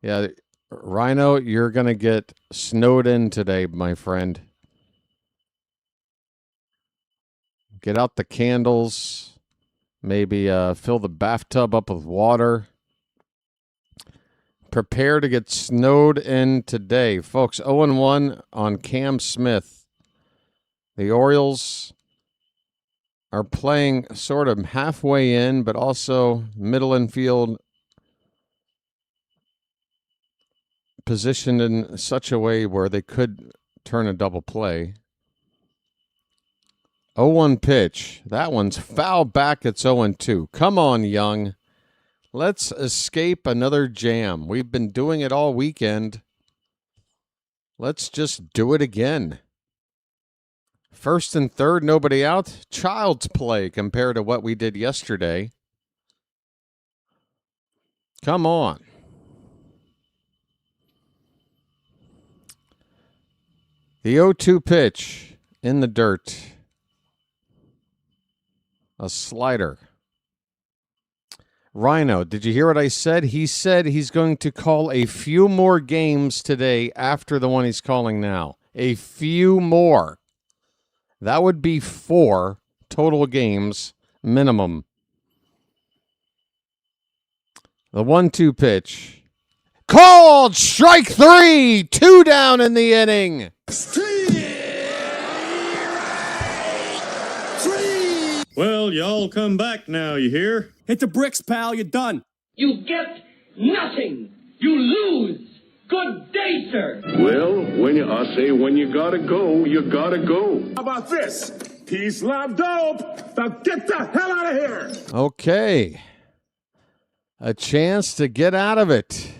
Yeah, Rhino, you're going to get snowed in today, my friend. Get out the candles. Maybe fill the bathtub up with water. Prepare to get snowed in today. Folks, 0-1 on Cam Smith. The Orioles are playing sort of halfway in, but also middle infield, positioned in such a way where they could turn a double play. 0-1 pitch. That one's foul back. It's 0-2. Come on, Young. Let's escape another jam. We've been doing it all weekend. Let's just do it again. First and third, nobody out. Child's play compared to what we did yesterday. Come on. The 0-2 pitch in the dirt. A slider. Rhino, did you hear what I said? He said he's going to call a few more games today after the one he's calling now. A few more. That would be 4 total games minimum. The 1-2 pitch. Called! Strike 3! 2 down in the inning. Well, y'all come back now, you hear? Hit the bricks, pal. You're done. You get nothing. You lose. Good day, sir. Well, when you gotta go, you gotta go. How about this? Peace, love, dope. Now get the hell out of here. Okay. A chance to get out of it.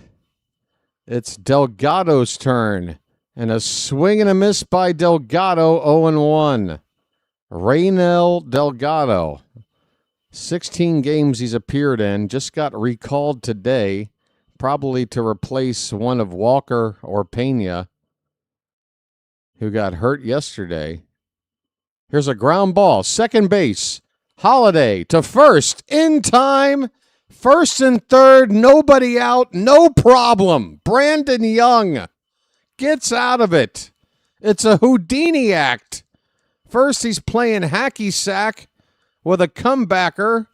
It's Delgado's turn. And a swing and a miss by Delgado, 0-1. Raynel Delgado. 16 games he's appeared in. Just got recalled today, probably to replace one of Walker or Pena, who got hurt yesterday. Here's a ground ball. Second base. Holiday to first. In time. First and third. Nobody out. No problem. Brandon Young gets out of it. It's a Houdini act. First, he's playing hacky sack with a comebacker,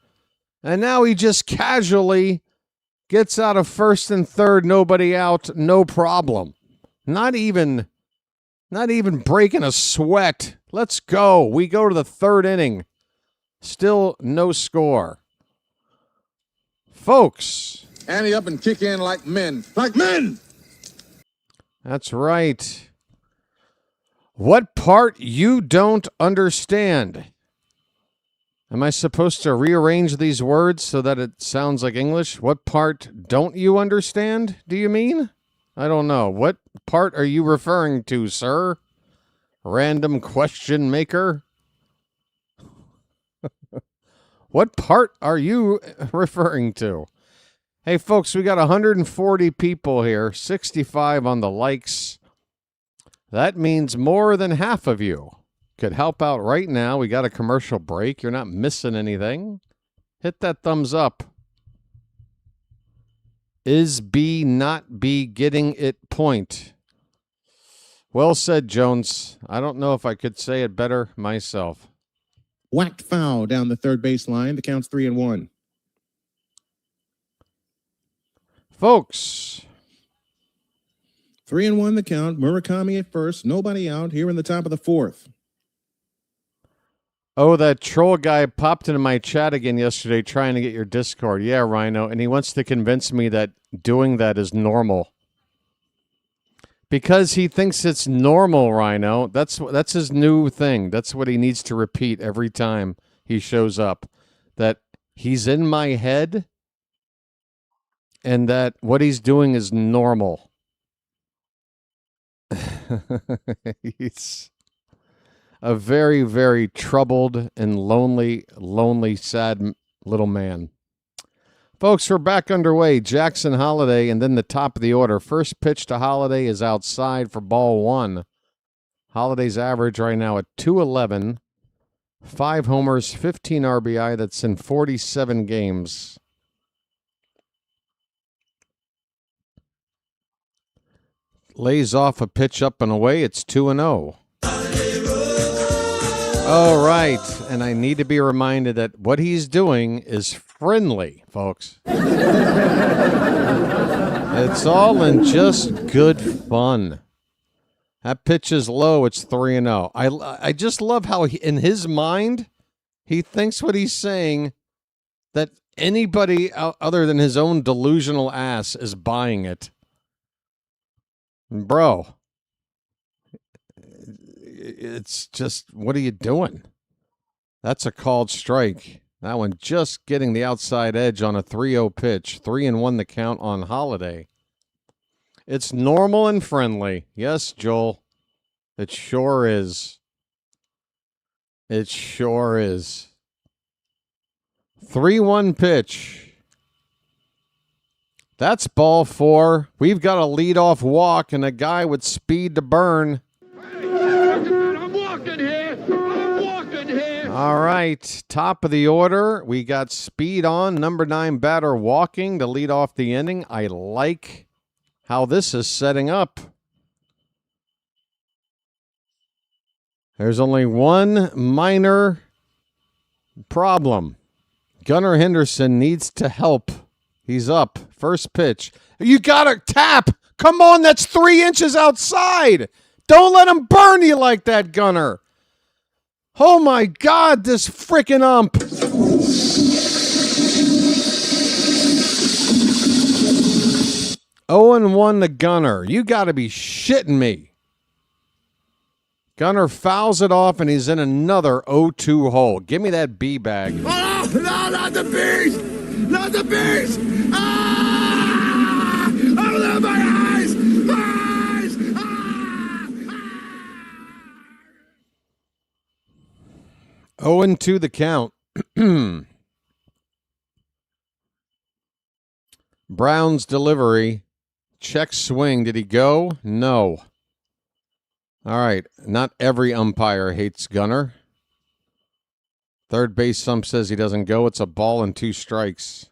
and now he just casually gets out of first and third, nobody out, no problem. Not even breaking a sweat. Let's go. We go to the third inning. Still no score. Folks. Ante up and kick in like men. Like men! That's right. What part you don't understand? Am I supposed to rearrange these words so that it sounds like English? What part don't you understand, do you mean? I don't know. What part are you referring to, sir? Random question maker? What part are you referring to? Hey, folks, we got 140 people here, 65 on the likes. That means more than half of you could help out right now. We got a commercial break. You're not missing anything. Hit that thumbs up. Is B not B getting it point? Well said, Jones. I don't know if I could say it better myself. Whacked foul down the third base line. The count's 3-1. Folks. 3-1 the count. Murakami at first. Nobody out here in the top of the fourth. Oh, that troll guy popped into my chat again yesterday trying to get your Discord. Yeah, Rhino. And he wants to convince me that doing that is normal. Because he thinks it's normal, Rhino. That's his new thing. That's what he needs to repeat every time he shows up. That he's in my head and that what he's doing is normal. He's a very, very troubled and lonely, sad little man. Folks, we're back underway. Jackson Holiday, and then the top of the order. First pitch to Holiday is outside for ball one. Holiday's average right now at 211. 5 homers, 15 RBI. That's in 47 games. Lays off a pitch up and away. It's 2-0. All right. And I need to be reminded that what he's doing is friendly, folks. It's all in just good fun. That pitch is low. It's 3-0. I just love how in his mind, he thinks what he's saying that anybody other than his own delusional ass is buying it. Bro, it's just, what are you doing? That's a called strike. That one just getting the outside edge on a 3-0 pitch. 3-1 the count on Holiday. It's normal and friendly. Yes, Joel. It sure is. It sure is. 3-1 pitch. That's ball 4. We've got a leadoff walk and a guy with speed to burn. I'm walking here. I'm walking here. All right. Top of the order. We got speed on. Number 9 batter walking to lead off the inning. I like how this is setting up. There's only one minor problem. Gunnar Henderson needs to help. He's up. First pitch. You got to tap. Come on, that's 3 inches outside. Don't let him burn you like that, Gunnar. Oh, my God, this frickin' ump. Oh, and 1 to Gunnar. You got to be shitting me. Gunnar fouls it off, and he's in another 0-2 hole. Give me that B bag. Oh, no, not the bees! Not the bees! Ah! Oh, my eyes! My eyes! Ah! 0-2 the count. Brown's delivery. Check swing. Did he go? No. All right. Not every umpire hates Gunnar. Third base ump says he doesn't go. It's a ball and 2 strikes.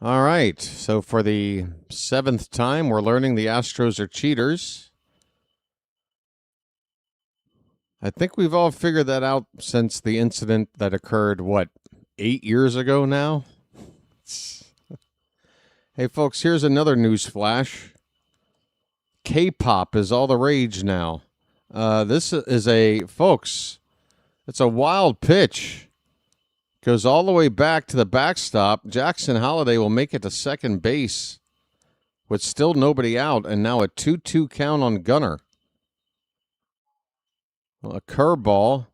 All right. So for the 7th time, we're learning the Astros are cheaters. I think we've all figured that out since the incident that occurred, 8 years ago now? Hey, folks, here's another news flash. K-pop is all the rage now. This is folks, it's a wild pitch. Goes all the way back to the backstop. Jackson Holiday will make it to second base with still nobody out, and now a 2-2 count on Gunnar. Well, a curveball,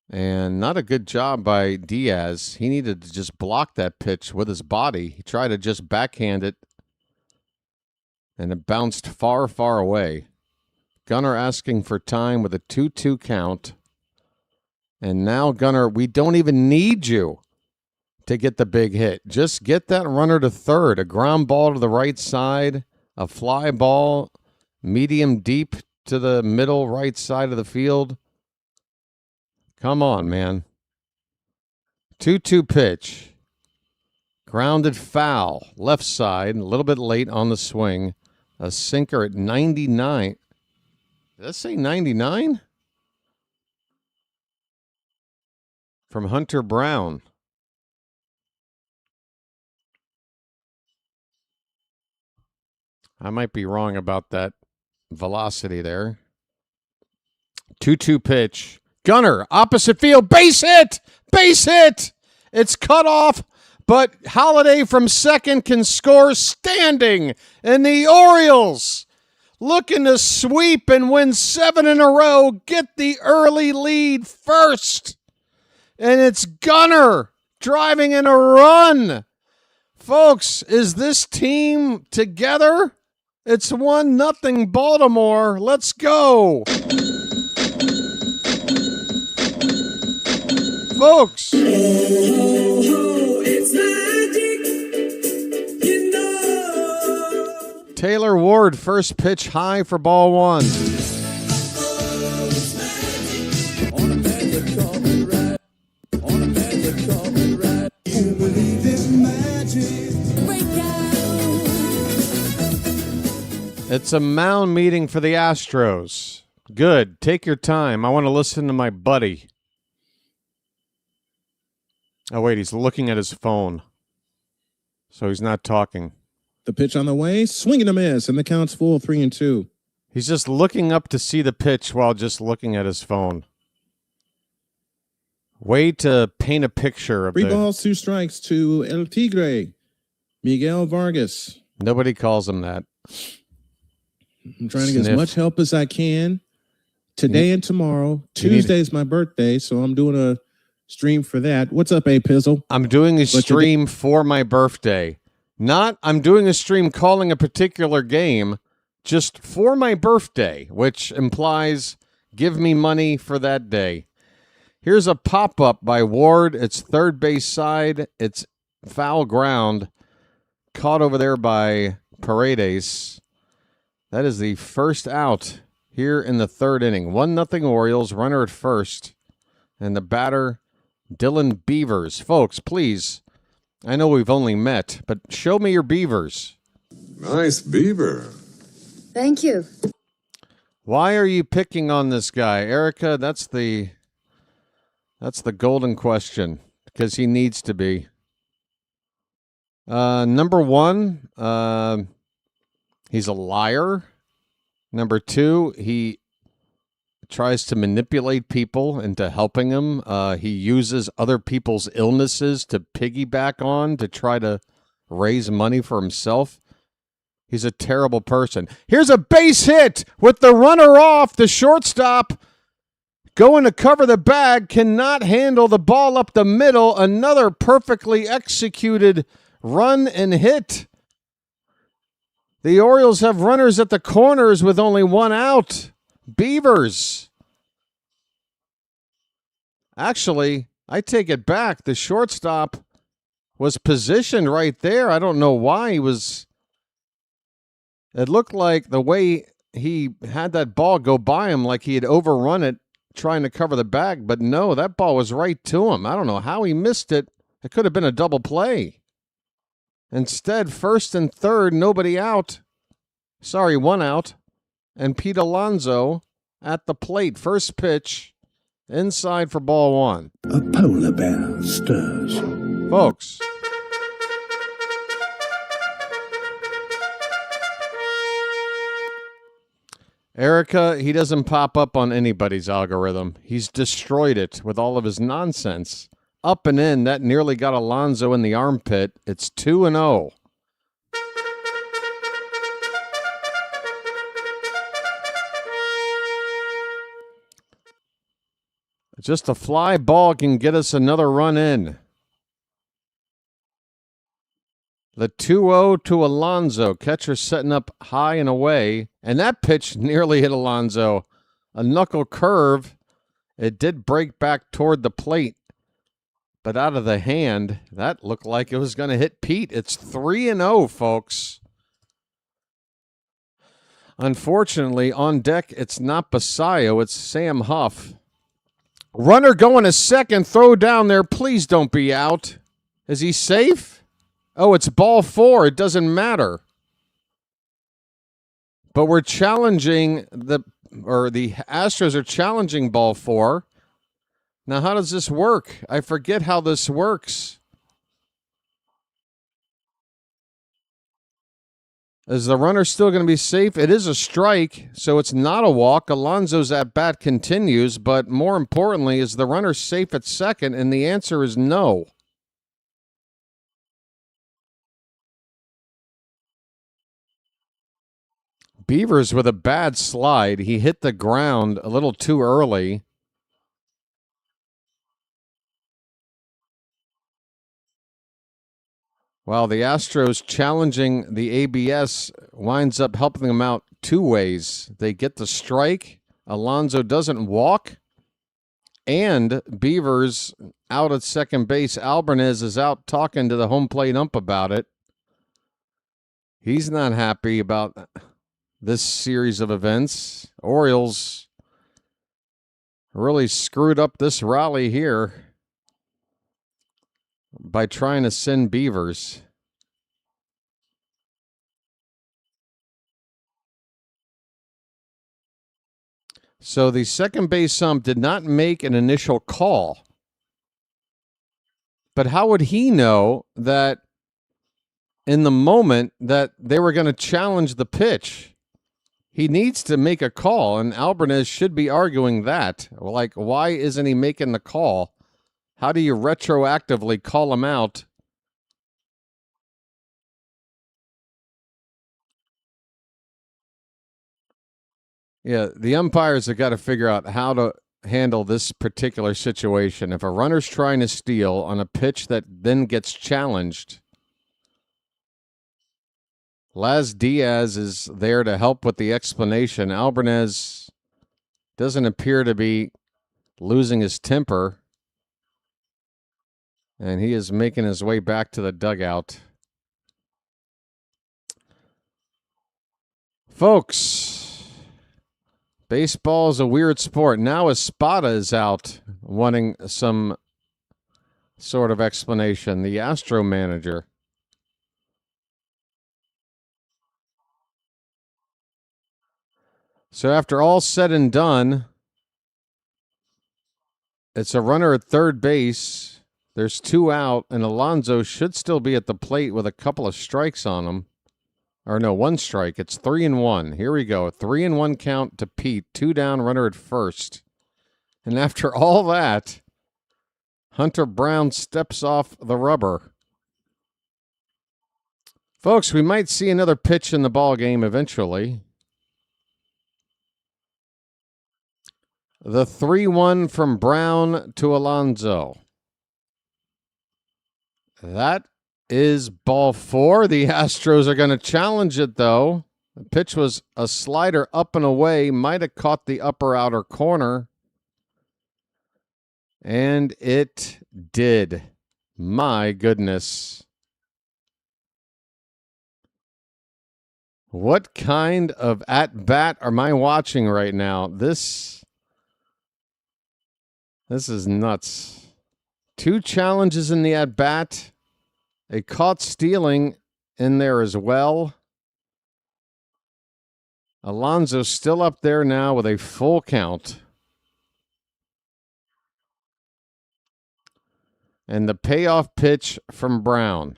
and not a good job by Diaz. He needed to just block that pitch with his body. He tried to just backhand it, and it bounced far, far away. Gunnar asking for time with a 2-2 count. And now, Gunnar, we don't even need you to get the big hit. Just get that runner to third. A ground ball to the right side, a fly ball, medium deep to the middle right side of the field. Come on, man. 2-2 pitch. Grounded foul. Left side. A little bit late on the swing. A sinker at 99. Did that say 99? From Hunter Brown. I might be wrong about that velocity there. 2-2 pitch. Gunnar, opposite field, base hit! Base hit! It's cut off, but Holiday from second can score standing. And the Orioles, looking to sweep and win 7 in a row, get the early lead first. And it's Gunnar driving in a run. Folks, is this team together? It's 1-0 Baltimore. Let's go. Folks. It's magic. You know. Taylor Ward, first pitch high for ball one. It's a mound meeting for the Astros. Good. Take your time. I want to listen to my buddy. Oh, wait. He's looking at his phone. So he's not talking. The pitch on the way. Swing and a miss. And the count's full 3-2. He's just looking up to see the pitch while just looking at his phone. Way to paint a picture of 3 balls, 2 strikes to El Tigre. Miguel Vargas. Nobody calls him that. I'm trying to get as much help as I can today and tomorrow. Tuesday is my birthday, so I'm doing a stream for that. What's up, A-Pizzle? I'm doing a stream for my birthday. I'm doing a stream calling a particular game just for my birthday, which implies give me money for that day. Here's a pop-up by Ward. It's third base side. It's foul ground. Caught over there by Paredes. That is the first out here in the third inning. 1-0 Orioles, runner at first. And the batter, Dylan Beavers. Folks, please, I know we've only met, but show me your Beavers. Nice beaver. Thank you. Why are you picking on this guy? Erica, that's the golden question, because he needs to be. Number one, he's a liar. Number two, he tries to manipulate people into helping him. He uses other people's illnesses to piggyback on to try to raise money for himself. He's a terrible person. Here's a base hit with the runner off. The shortstop going to cover the bag, cannot handle the ball up the middle. Another perfectly executed run and hit. The Orioles have runners at the corners with only 1 out. Beavers. Actually, I take it back. The shortstop was positioned right there. I don't know why he was. It looked like the way he had that ball go by him, like he had overrun it trying to cover the bag. But no, that ball was right to him. I don't know how he missed it. It could have been a double play. Instead, first and third, nobody out. Sorry, 1 out. And Pete Alonso at the plate. First pitch, inside for ball 1. A polar bear stirs. Folks. Erica, he doesn't pop up on anybody's algorithm. He's destroyed it with all of his nonsense. Up and in, that nearly got Alonso in the armpit. It's 2-0. Just a fly ball can get us another run in. The 2-0 to Alonso. Catcher setting up high and away. And that pitch nearly hit Alonso. A knuckle curve. It did break back toward the plate. But out of the hand, that looked like it was going to hit Pete. It's 3-0, folks. Unfortunately, on deck, it's not Basayo. It's Sam Huff. Runner going to second. Throw down there. Please don't be out. Is he safe? Oh, it's ball 4. It doesn't matter. But we're challenging the Astros are challenging ball 4. Now, how does this work? I forget how this works. Is the runner still going to be safe? It is a strike, so it's not a walk. Alonso's at bat continues, but more importantly, is the runner safe at second? And the answer is no. Beavers with a bad slide. He hit the ground a little too early. While the Astros challenging the ABS winds up helping them out two ways. They get the strike. Alonso doesn't walk. And Beavers out at second base. Alvarez is out talking to the home plate ump about it. He's not happy about this series of events. Orioles really screwed up this rally here by trying to send Beavers. So the second base ump did not make an initial call. But how would he know that in the moment that they were going to challenge the pitch? He needs to make a call, and Alvarez should be arguing that. Like, why isn't he making the call? How do you retroactively call him out? Yeah, the umpires have got to figure out how to handle this particular situation. If a runner's trying to steal on a pitch that then gets challenged, Laz Diaz is there to help with the explanation. Alvarez doesn't appear to be losing his temper, and he is making his way back to the dugout. Folks, baseball is a weird sport. Now Espada is out wanting some sort of explanation, the Astro manager. So after all said and done, it's a runner at third base. There's two out, and Alonso should still be at the plate with a couple of strikes on him. Or no, one strike. It's 3-1. Here we go. 3-1 count to Pete. Two down, runner at first. And after all that, Hunter Brown steps off the rubber. Folks, we might see another pitch in the ball game eventually. The 3-1 from Brown to Alonso. That is ball four. The Astros are going to challenge it, though. The pitch was a slider up and away. Might have caught the upper outer corner. And it did. My goodness. What kind of at-bat am I watching right now? This is nuts. Two challenges in the at-bat. A caught stealing in there as well. Alonso's still up there now with a full count. And the payoff pitch from Brown.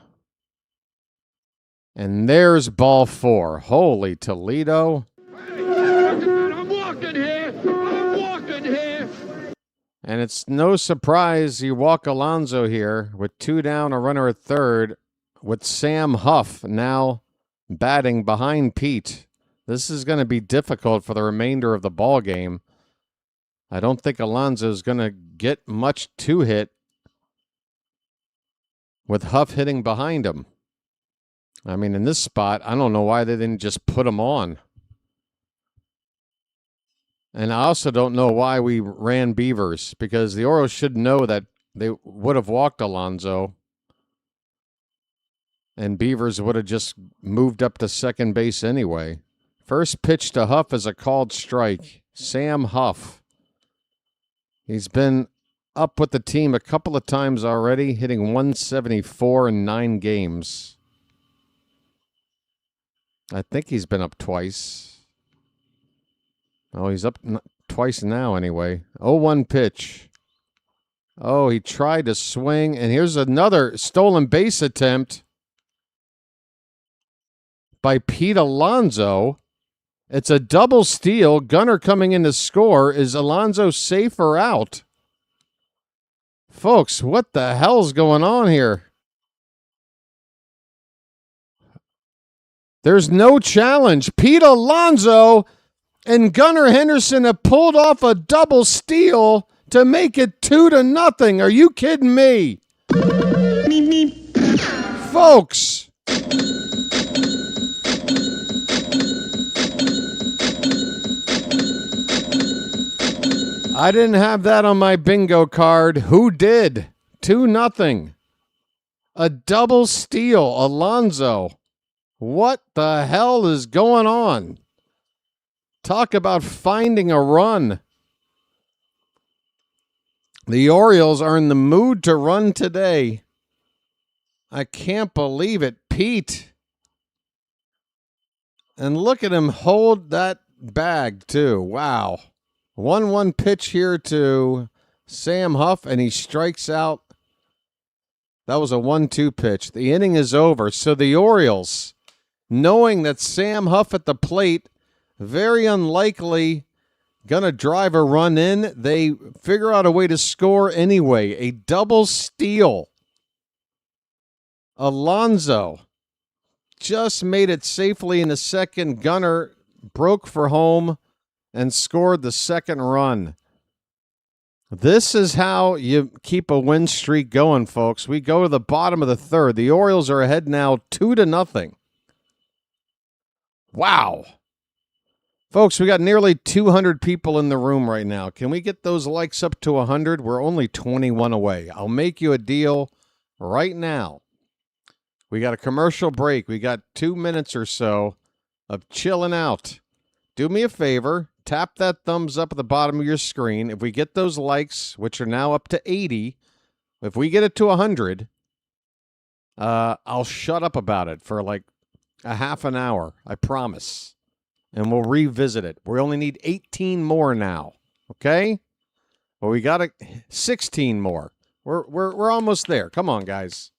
And there's ball four. Holy Toledo. I'm walking here. And it's no surprise you walk Alonso here with two down, a runner at third, with Sam Huff now batting behind Pete. This is going to be difficult for the remainder of the ball game. I don't think Alonso is going to get much to hit with Huff hitting behind him. I mean, in this spot, I don't know why they didn't just put him on. And I also don't know why we ran Beavers, because the Orioles should know that they would have walked Alonso, and Beavers would have just moved up to second base anyway. First pitch to Huff is a called strike. Sam Huff. He's been up with the team a couple of times already, hitting 174 in 9 games. I think he's been up twice. Oh, he's up twice now anyway. 0-1 pitch. Oh, he tried to swing, and here's another stolen base attempt by Pete Alonso. It's a double steal. Gunnar coming in to score. Is Alonso safe or out? Folks, what the hell's going on here? There's no challenge. Pete Alonso and Gunnar Henderson have pulled off a double steal to make it 2-0. Are you kidding me? Folks. I didn't have that on my bingo card. Who did? 2-0. A double steal. Alonso. What the hell is going on? Talk about finding a run. The Orioles are in the mood to run today. I can't believe it. Pete. And look at him hold that bag, too. Wow. 1-1 pitch here to Sam Huff, and he strikes out. That was a 1-2 pitch. The inning is over. So the Orioles, knowing that Sam Huff at the plate, very unlikely going to drive a run in, they figure out a way to score anyway. A double steal. Alonso just made it safely in the second. Gunnar broke for home and scored the second run. This is how you keep a win streak going, folks. We go to the bottom of the third. The Orioles are ahead now 2-0. Wow. Folks, we got nearly 200 people in the room right now. Can we get those likes up to 100? We're only 21 away. I'll make you a deal right now. We got a commercial break. We got 2 minutes or so of chilling out. Do me a favor. Tap that thumbs up at the bottom of your screen. If we get those likes, which are now up to 80, if we get it to 100, I'll shut up about it for like a half an hour. I promise. And we'll revisit it. We only need 18 more now. Okay? Well, we got 16 more. We're almost there. Come on, guys.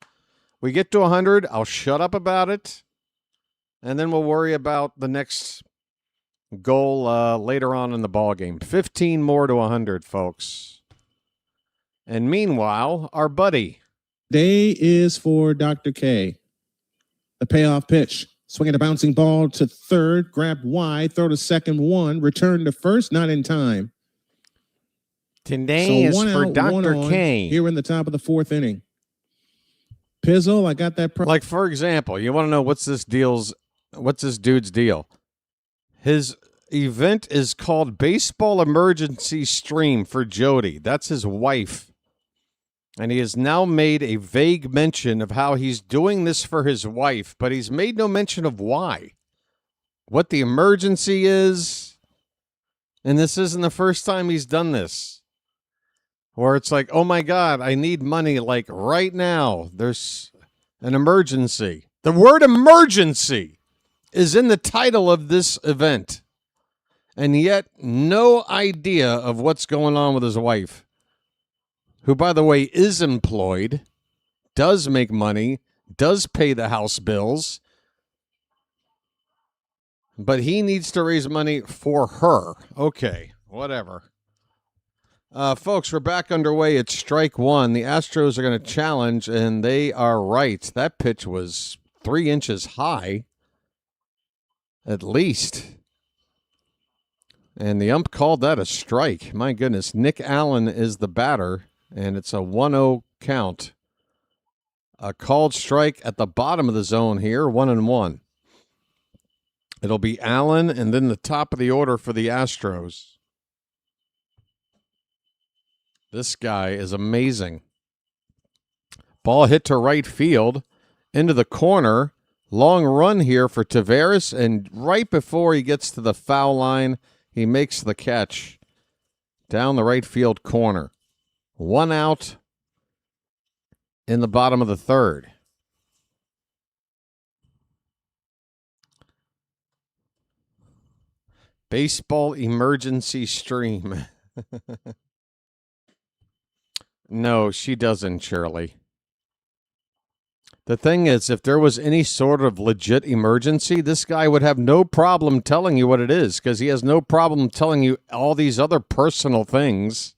We get to 100, I'll shut up about it. And then we'll worry about the next goal later on in the ballgame. 15 more to 100, folks. And meanwhile, our buddy. Day is for Dr. K. The payoff pitch. Swinging a bouncing ball to third, grab wide, throw to second one, return to first, not in time. Today is for Dr. K. Here in the top of the fourth inning. Pizzle, I got that. Like, for example, you want to know what's this dude's deal? His event is called Baseball Emergency Stream for Jody. That's his wife. And he has now made a vague mention of how he's doing this for his wife, but he's made no mention of why. What the emergency is. And this isn't the first time he's done this. Where it's like, oh my God, I need money like right now. There's an emergency. The word emergency is in the title of this event. And yet, no idea of what's going on with his wife. Who, by the way, is employed, does make money, does pay the house bills, but he needs to raise money for her. Okay, whatever. Folks, we're back underway. It's strike one. The Astros are going to challenge, and they are right. That pitch was 3 inches high, at least. And the ump called that a strike. My goodness, Nick Allen is the batter. And it's a 1-0 count. A called strike at the bottom of the zone here, 1-1. It'll be Allen and then the top of the order for the Astros. This guy is amazing. Ball hit to right field, into the corner. Long run here for Taveras, and right before he gets to the foul line, he makes the catch down the right field corner. 1 out in the bottom of the third. Baseball emergency stream. No, she doesn't, Shirley. The thing is, if there was any sort of legit emergency, this guy would have no problem telling you what it is, because he has no problem telling you all these other personal things.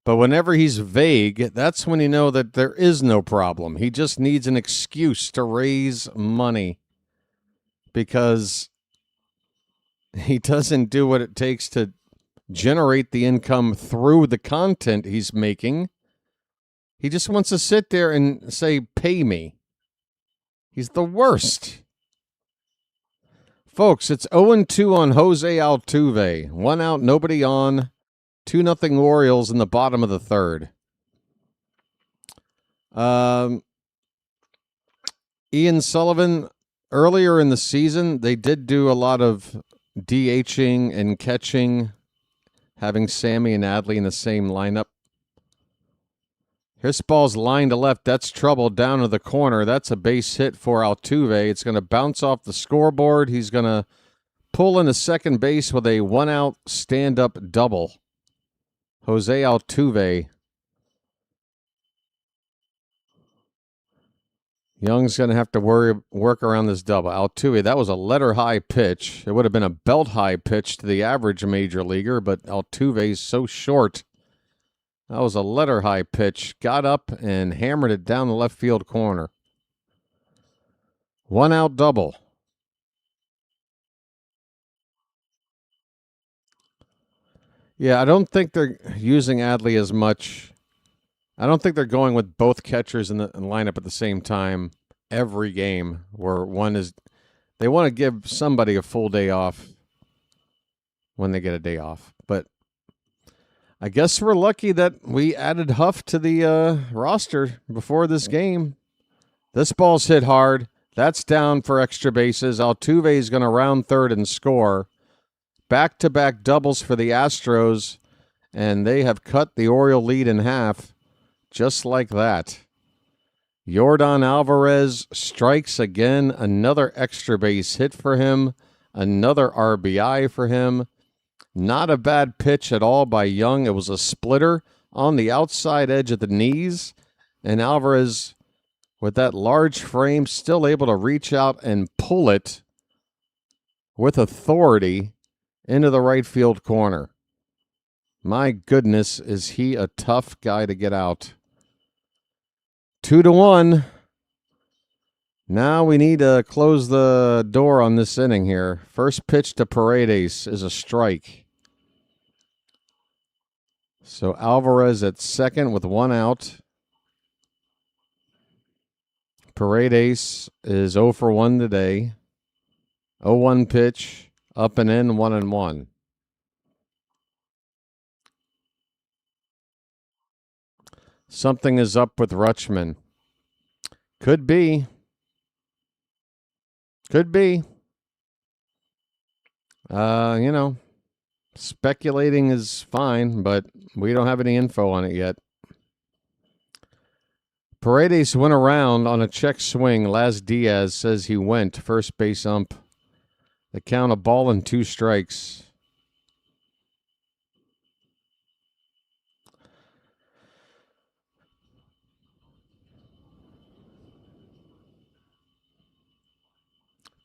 But whenever he's vague, that's when you know that there is no problem. He just needs an excuse to raise money because he doesn't do what it takes to generate the income through the content he's making. He just wants to sit there and say, pay me. He's the worst. Folks, it's 0-2 on Jose Altuve. 1 out, nobody on. 2-0 Orioles in the bottom of the third. Ian Sullivan, earlier in the season, they did do a lot of DHing and catching, having Sammy and Adley in the same lineup. His ball's line to left. That's trouble down to the corner. That's a base hit for Altuve. It's going to bounce off the scoreboard. He's going to pull into second base with a 1-out stand-up double. Jose Altuve. Young's going to have to work around this double. Altuve, that was a letter-high pitch. It would have been a belt-high pitch to the average major leaguer, but Altuve's so short. That was a letter-high pitch. Got up and hammered it down the left field corner. 1-out double. Yeah, I don't think they're using Adley as much. I don't think they're going with both catchers in the lineup at the same time every game, where one is. They want to give somebody a full day off when they get a day off. But I guess we're lucky that we added Huff to the roster before this game. This ball's hit hard. That's down for extra bases. Altuve is going to round third and score. Back-to-back doubles for the Astros, and they have cut the Oriole lead in half just like that. Yordan Alvarez strikes again. Another extra base hit for him. Another RBI for him. Not a bad pitch at all by Young. It was a splitter on the outside edge of the knees. And Alvarez, with that large frame, still able to reach out and pull it with authority into the right field corner. My goodness, is he a tough guy to get out. 2-1. Now we need to close the door on this inning here. First pitch to Paredes is a strike. So Alvarez at second with 1 out. Paredes is 0 for 1 today. 0-1 pitch, up and in, 1-1. Something is up with Rutschman. Could be. Could be. Speculating is fine, but we don't have any info on it yet. Paredes went around on a check swing. Laz Diaz says he went. First base ump. The count, a ball and 2 strikes.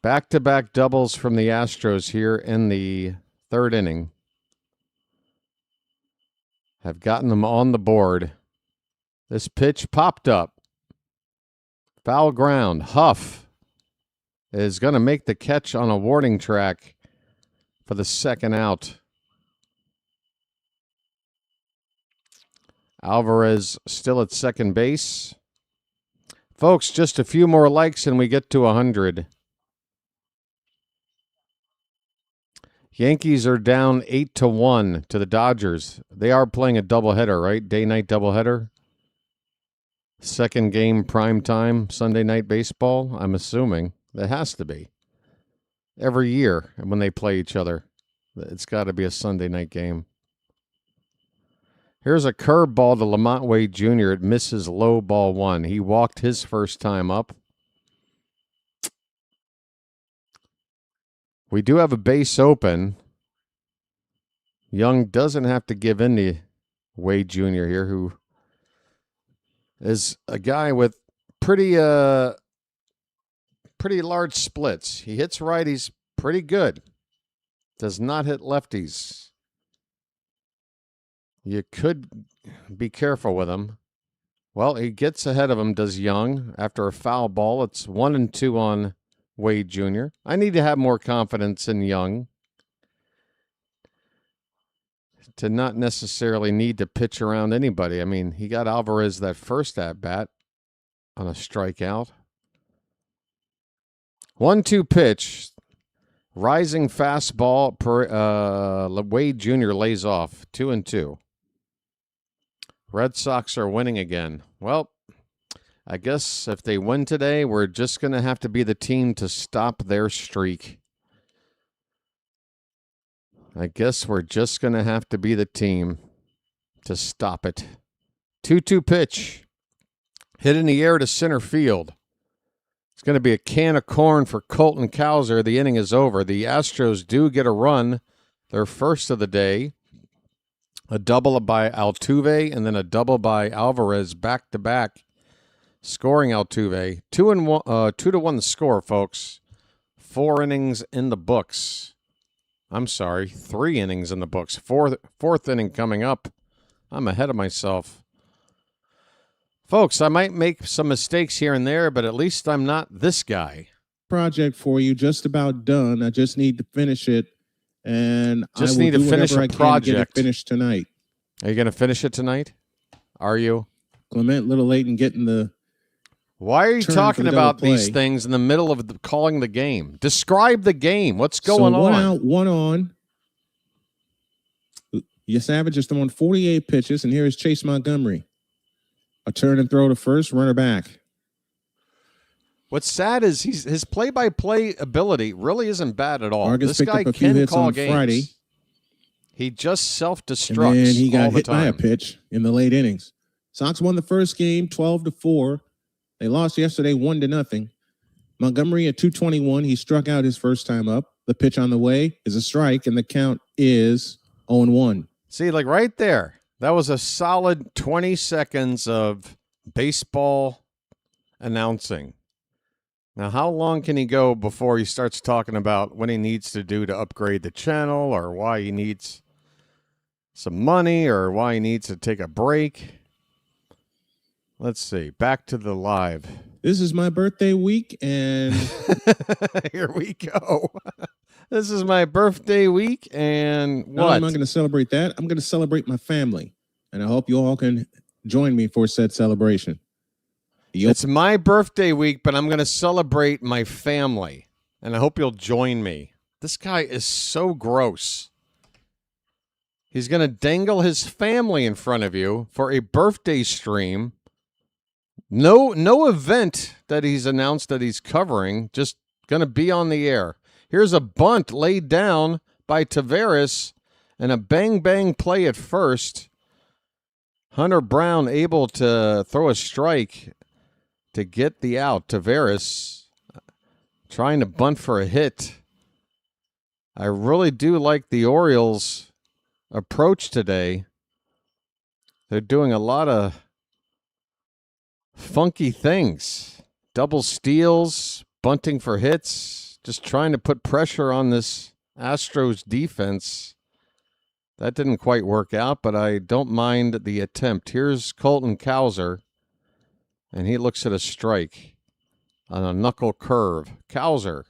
Back-to-back doubles from the Astros here in the third inning have gotten them on the board. This pitch popped up. Foul ground. Huff is going to make the catch on a warning track for the second out. Alvarez still at second base. Folks, just a few more likes and we get to 100. Yankees are down 8-1 to the Dodgers. They are playing a doubleheader, right? Day-night doubleheader. Second game, prime time, Sunday night baseball, I'm assuming. That has to be. Every year when they play each other, it's got to be a Sunday night game. Here's a curveball to Lamont Wade Jr. It misses low, ball 1. He walked his first time up. We do have a base open. Young doesn't have to give in to Wade Jr. here, who is a guy with pretty large splits. He hits righties pretty good. Does not hit lefties. You could be careful with him. Well, he gets ahead of him, does Young. After a foul ball, it's 1-2 on Wade Jr. I need to have more confidence in Young. to not necessarily need to pitch around anybody. I mean, he got Alvarez that first at-bat on a strikeout. 1-2 pitch. Rising fastball. Wade Jr. lays off. 2-2. Red Sox are winning again. Well, I guess if they win today, we're just going to have to be the team to stop their streak. I guess we're just going to have to be the team to stop it. 2-2 pitch. Hit in the air to center field. It's going to be a can of corn for Colton Cowser. The inning is over. The Astros do get a run, their first of the day. A double by Altuve and then a double by Alvarez back-to-back, scoring Altuve. 2-1 the score, folks. 4 innings in the books. I'm sorry, 3 innings in the books. Fourth inning coming up. I'm ahead of myself. Folks, I might make some mistakes here and there, but at least I'm not this guy. Project for you, just about done. I just need to finish it, and just I will need to do finish whatever a I project. can to get it finished tonight. Are you going to finish it tonight? Are you? Clement, a little late in getting the. Why are you talking about these play. things in the middle of calling the game? Describe the game. What's going so on? 1 out, 1 on. Your Savage is throwing 48 pitches, and here is Chase Montgomery. A turn and throw to first, runner back. What's sad is his play-by-play ability really isn't bad at all. Vargas this picked guy up a few can hits call on games. Friday. He just self-destructs And then he got all the hit by a time. pitch in the late innings. Sox won the first game 12-4. They lost yesterday 1-0. Montgomery at 221. He struck out his first time up. The pitch on the way is a strike, and the count is 0-1. See, like right there, that was a solid 20 seconds of baseball announcing. Now, how long can he go before he starts talking about what he needs to do to upgrade the channel, or why he needs some money, or why he needs to take a break? Let's see. Back to the live. This is my birthday week, and here we go. This is my birthday week, and what? I'm not going to celebrate that. I'm going to celebrate my family, and I hope you all can join me for said celebration. It's my birthday week, but I'm going to celebrate my family, and I hope you'll join me. This guy is so gross. He's going to dangle his family in front of you for a birthday stream. No event that he's announced that he's covering, just going to be on the air. Here's a bunt laid down by Taveras and a bang-bang play at first. Hunter Brown able to throw a strike to get the out. Taveras trying to bunt for a hit. I really do like the Orioles' approach today. They're doing a lot of funky things. Double steals, bunting for hits, just trying to put pressure on this Astros defense. That didn't quite work out, but I don't mind the attempt. Here's Colton Cowser, and he looks at a strike on a knuckle curve. Cowser.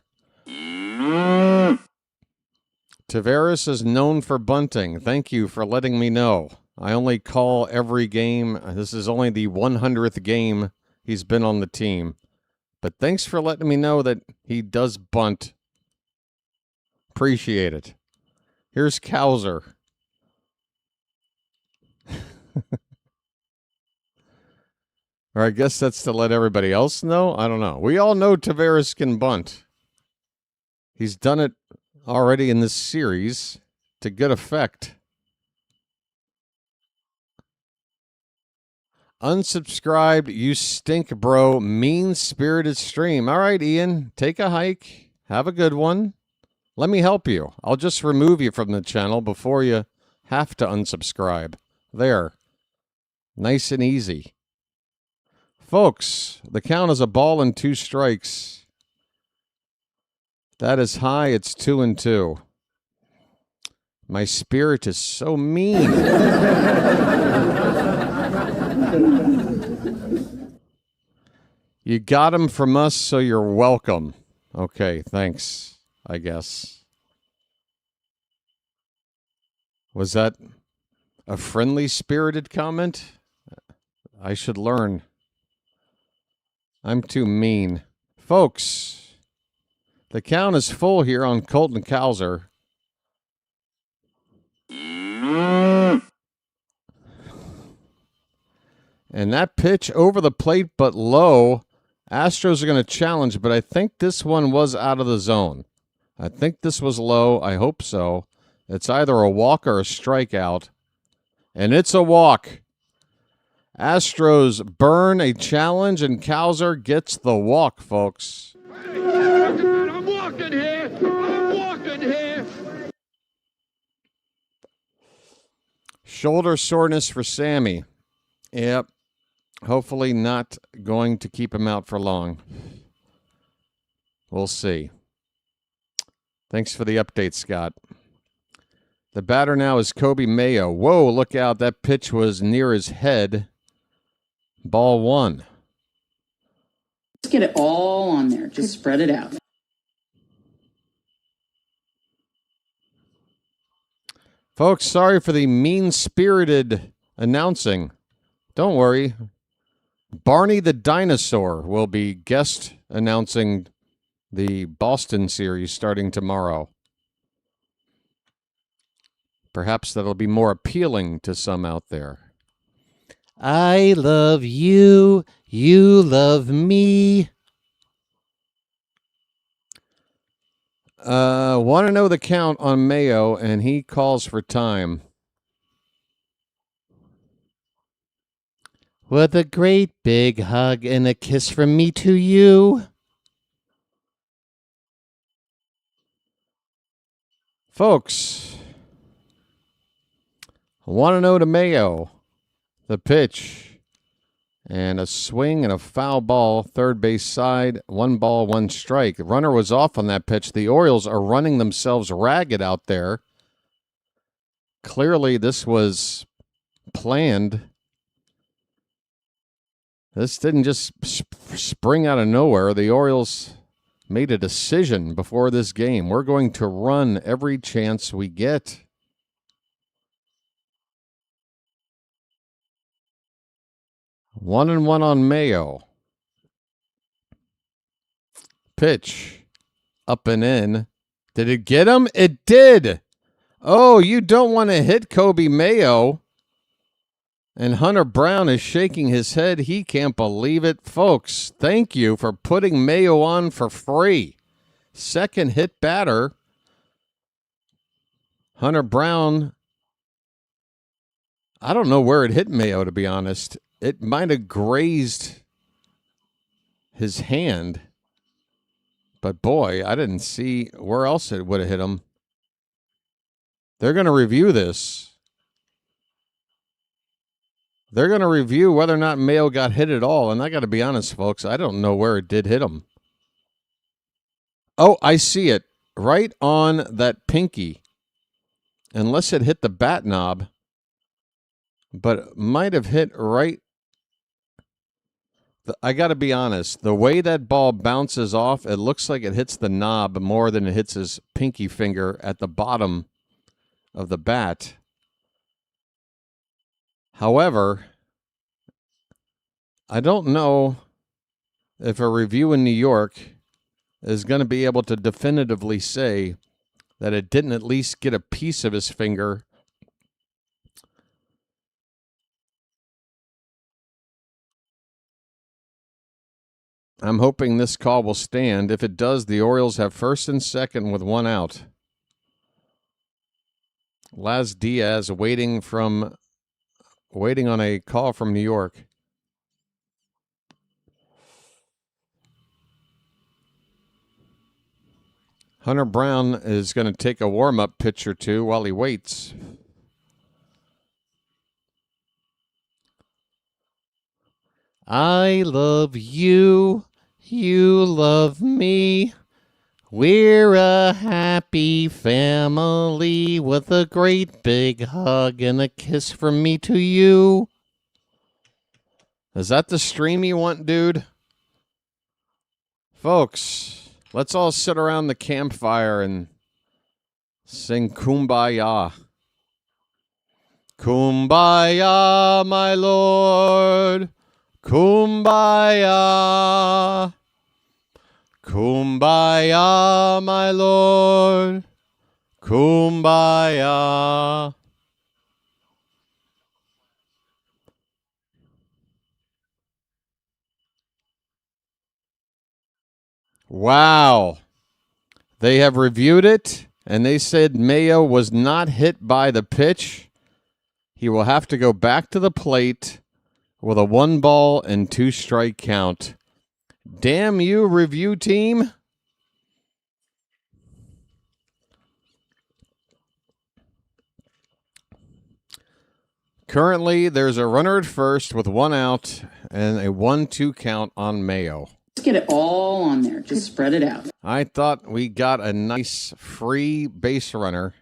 Taveras is known for bunting. Thank you for letting me know. I only call every game. This is only the 100th game he's been on the team. But thanks for letting me know that he does bunt. Appreciate it. Here's Cowser. Or I guess that's to let everybody else know. I don't know. We all know Taveras can bunt. He's done it already in this series to good effect. Unsubscribed, you stink, bro. Mean-spirited stream. All right, Ian, take a hike. Have a good one. Let me help you. I'll just remove you from the channel before you have to unsubscribe. There. Nice and easy. Folks, the count is a ball and 2 strikes. That is high. It's 2-2. My spirit is so mean. You got him from us, so you're welcome. Okay, thanks, I guess. Was that A friendly spirited comment? I should learn. I'm too mean. Folks, the count is full here on Colton Cowser. And that pitch over the plate but low. Astros are going to challenge, but I think this one was out of the zone. I think this was low. I hope so. It's either a walk or a strikeout. And it's a walk. Astros burn a challenge, and Cowser gets the walk, folks. I'm walking here. I'm walking here. Shoulder soreness for Sammy. Yep. Hopefully not going to keep him out for long. We'll see. Thanks for the update, Scott. The batter now is Kobe Mayo. Whoa, look out. That pitch was near his head. Ball 1. Just get it all on there. Just spread it out. Folks, sorry for the mean-spirited announcing. Don't worry. Barney the Dinosaur will be guest announcing the Boston series starting tomorrow. Perhaps that'll be more appealing to some out there. I love you. You love me. Want to know the count on Mayo, and he calls for time. With a great big hug and a kiss from me to you. Folks, want to know to Mayo. The pitch. And a swing and a foul ball, third base side, 1 ball, 1 strike. The runner was off on that pitch. The Orioles are running themselves ragged out there. Clearly, this was planned. This didn't just spring out of nowhere. The Orioles made a decision before this game. We're going to run every chance we get. One and one on Mayo. Pitch. Up and in. Did it get him? It did. Oh, you don't want to hit Kobe Mayo. And Hunter Brown is shaking his head. He can't believe it. Folks, thank you for putting Mayo on for free. Second hit batter. Hunter Brown. I don't know where it hit Mayo, to be honest. It might have grazed his hand. But boy, I didn't see where else it would have hit him. They're going to review this. They're going to review whether or not Mayo got hit at all. And I got to be honest, folks, I don't know where it did hit him. Oh, I see it. Right on that pinky. Unless it hit the bat knob. But it might have hit right. I got to be honest. The way that ball bounces off, it looks like it hits the knob more than it hits his pinky finger at the bottom of the bat. However, I don't know if a review in New York is going to be able to definitively say that it didn't at least get a piece of his finger. I'm hoping this call will stand. If it does, the Orioles have first and second with 1 out. Laz Diaz waiting on a call from New York. Hunter Brown is going to take a warm-up pitch or two while he waits. I love you. You love me. We're a happy family with a great big hug and a kiss from me to you. Is that the stream you want, dude? Folks, let's all sit around the campfire and sing Kumbaya. Kumbaya, my lord. Kumbaya. Kumbaya, my lord. Kumbaya. Wow. They have reviewed it, and they said Mayo was not hit by the pitch. He will have to go back to the plate with a 1-ball-and-2-strike count. Damn you, review team. Currently, there's a runner at first with 1 out and a 1-2 count on Mayo. Let's get it all on there. Just spread it out. I thought we got a nice free base runner.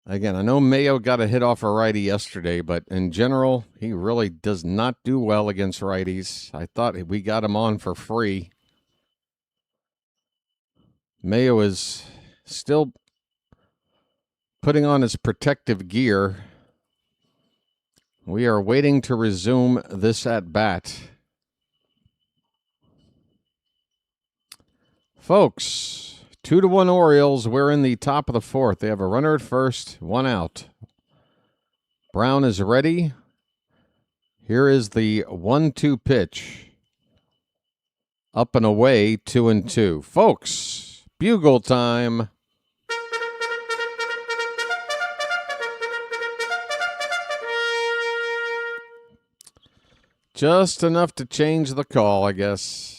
Again, I know Mayo got a hit off a righty yesterday, but in general, he really does not do well against righties. I thought we got him on for free. Mayo is still putting on his protective gear. We are waiting to resume this at bat. Folks, 2-1 Orioles. We're in the top of the 4th. They have a runner at first, 1 out. Brown is ready. Here is the 1-2 pitch. Up and away, 2-2. Folks, bugle time. Just enough to change the call, I guess.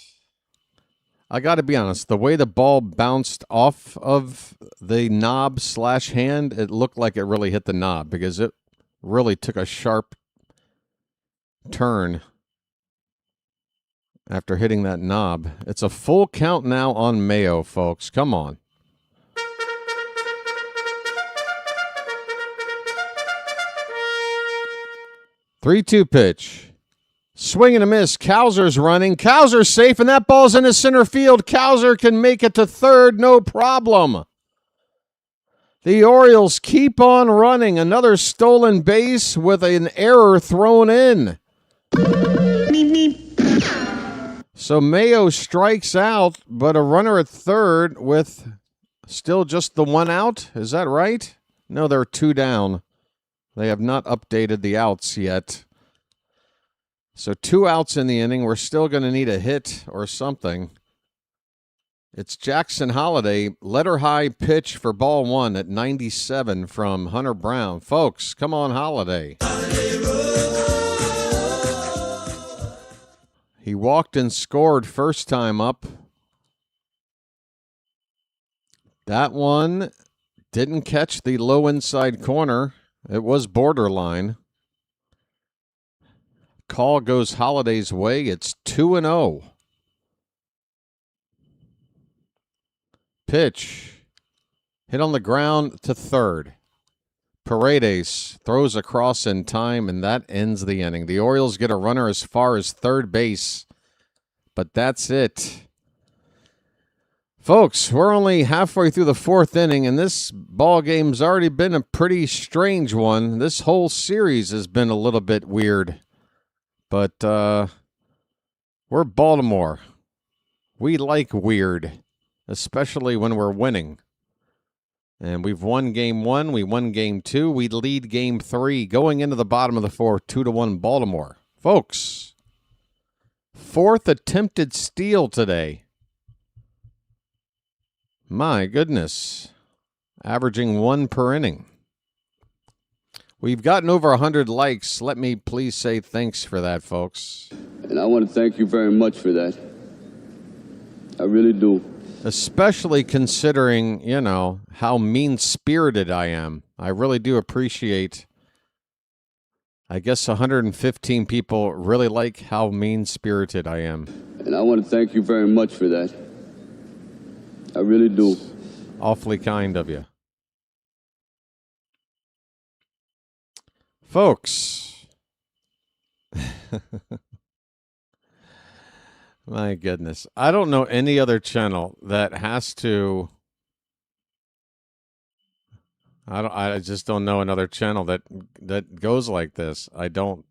I got to be honest, the way the ball bounced off of the knob/hand, it looked like it really hit the knob because it really took a sharp turn after hitting that knob. It's a full count now on Mayo, folks. Come on. Three-two pitch. Swing and a miss. Cowser's running. Cowser's safe, and that ball's in his center field. Cowser can make it to third, no problem. The Orioles keep on running. Another stolen base with an error thrown in. So Mayo strikes out, but a runner at third with still just the 1 out. Is that right? No, they're 2 down. They have not updated the outs yet. So 2 outs in the inning. We're still going to need a hit or something. It's Jackson Holliday, letter high pitch for ball 1 at 97 from Hunter Brown. Folks, come on, Holliday. He walked and scored first time up. That one didn't catch the low inside corner. It was borderline. Call goes Holliday's way. It's 2-0. Pitch. Hit on the ground to third. Paredes throws across in time, and that ends the inning. The Orioles get a runner as far as third base, but that's it. Folks, we're only halfway through the 4th inning, and this ball game's already been a pretty strange one. This whole series has been a little bit weird. But we're Baltimore. We like weird, especially when we're winning. And we've won game 1. We won game 2. We lead game 3 going into the bottom of the 4th, 2-1 Baltimore. Folks, 4th attempted steal today. My goodness. Averaging 1 per inning. We've gotten over 100 likes. Let me please say thanks for that, folks. And I want to thank you very much for that. I really do. Especially considering, how mean-spirited I am. I really do appreciate, I guess 115 people really like how mean-spirited I am. And I want to thank you very much for that. I really do. Awfully kind of you. Folks, my goodness. I don't know any other channel that has to I just don't know another channel that goes like this. I don't.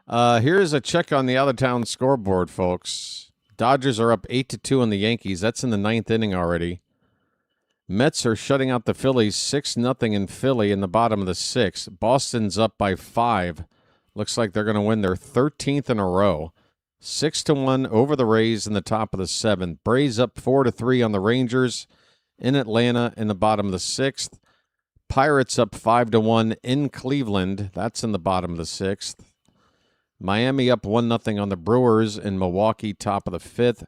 Here's a check on the out-of-town scoreboard, folks. Dodgers are up 8-2 on the Yankees. That's in the 9th inning already. Mets are shutting out the Phillies 6-0 in Philly in the bottom of the 6th. Boston's up by 5. Looks like they're going to win their 13th in a row. 6-1 over the Rays in the top of the 7th. Braves up 4-3 on the Rangers in Atlanta in the bottom of the 6th. Pirates up 5-1 in Cleveland. That's in the bottom of the 6th. Miami up 1-0 on the Brewers in Milwaukee, top of the 5th.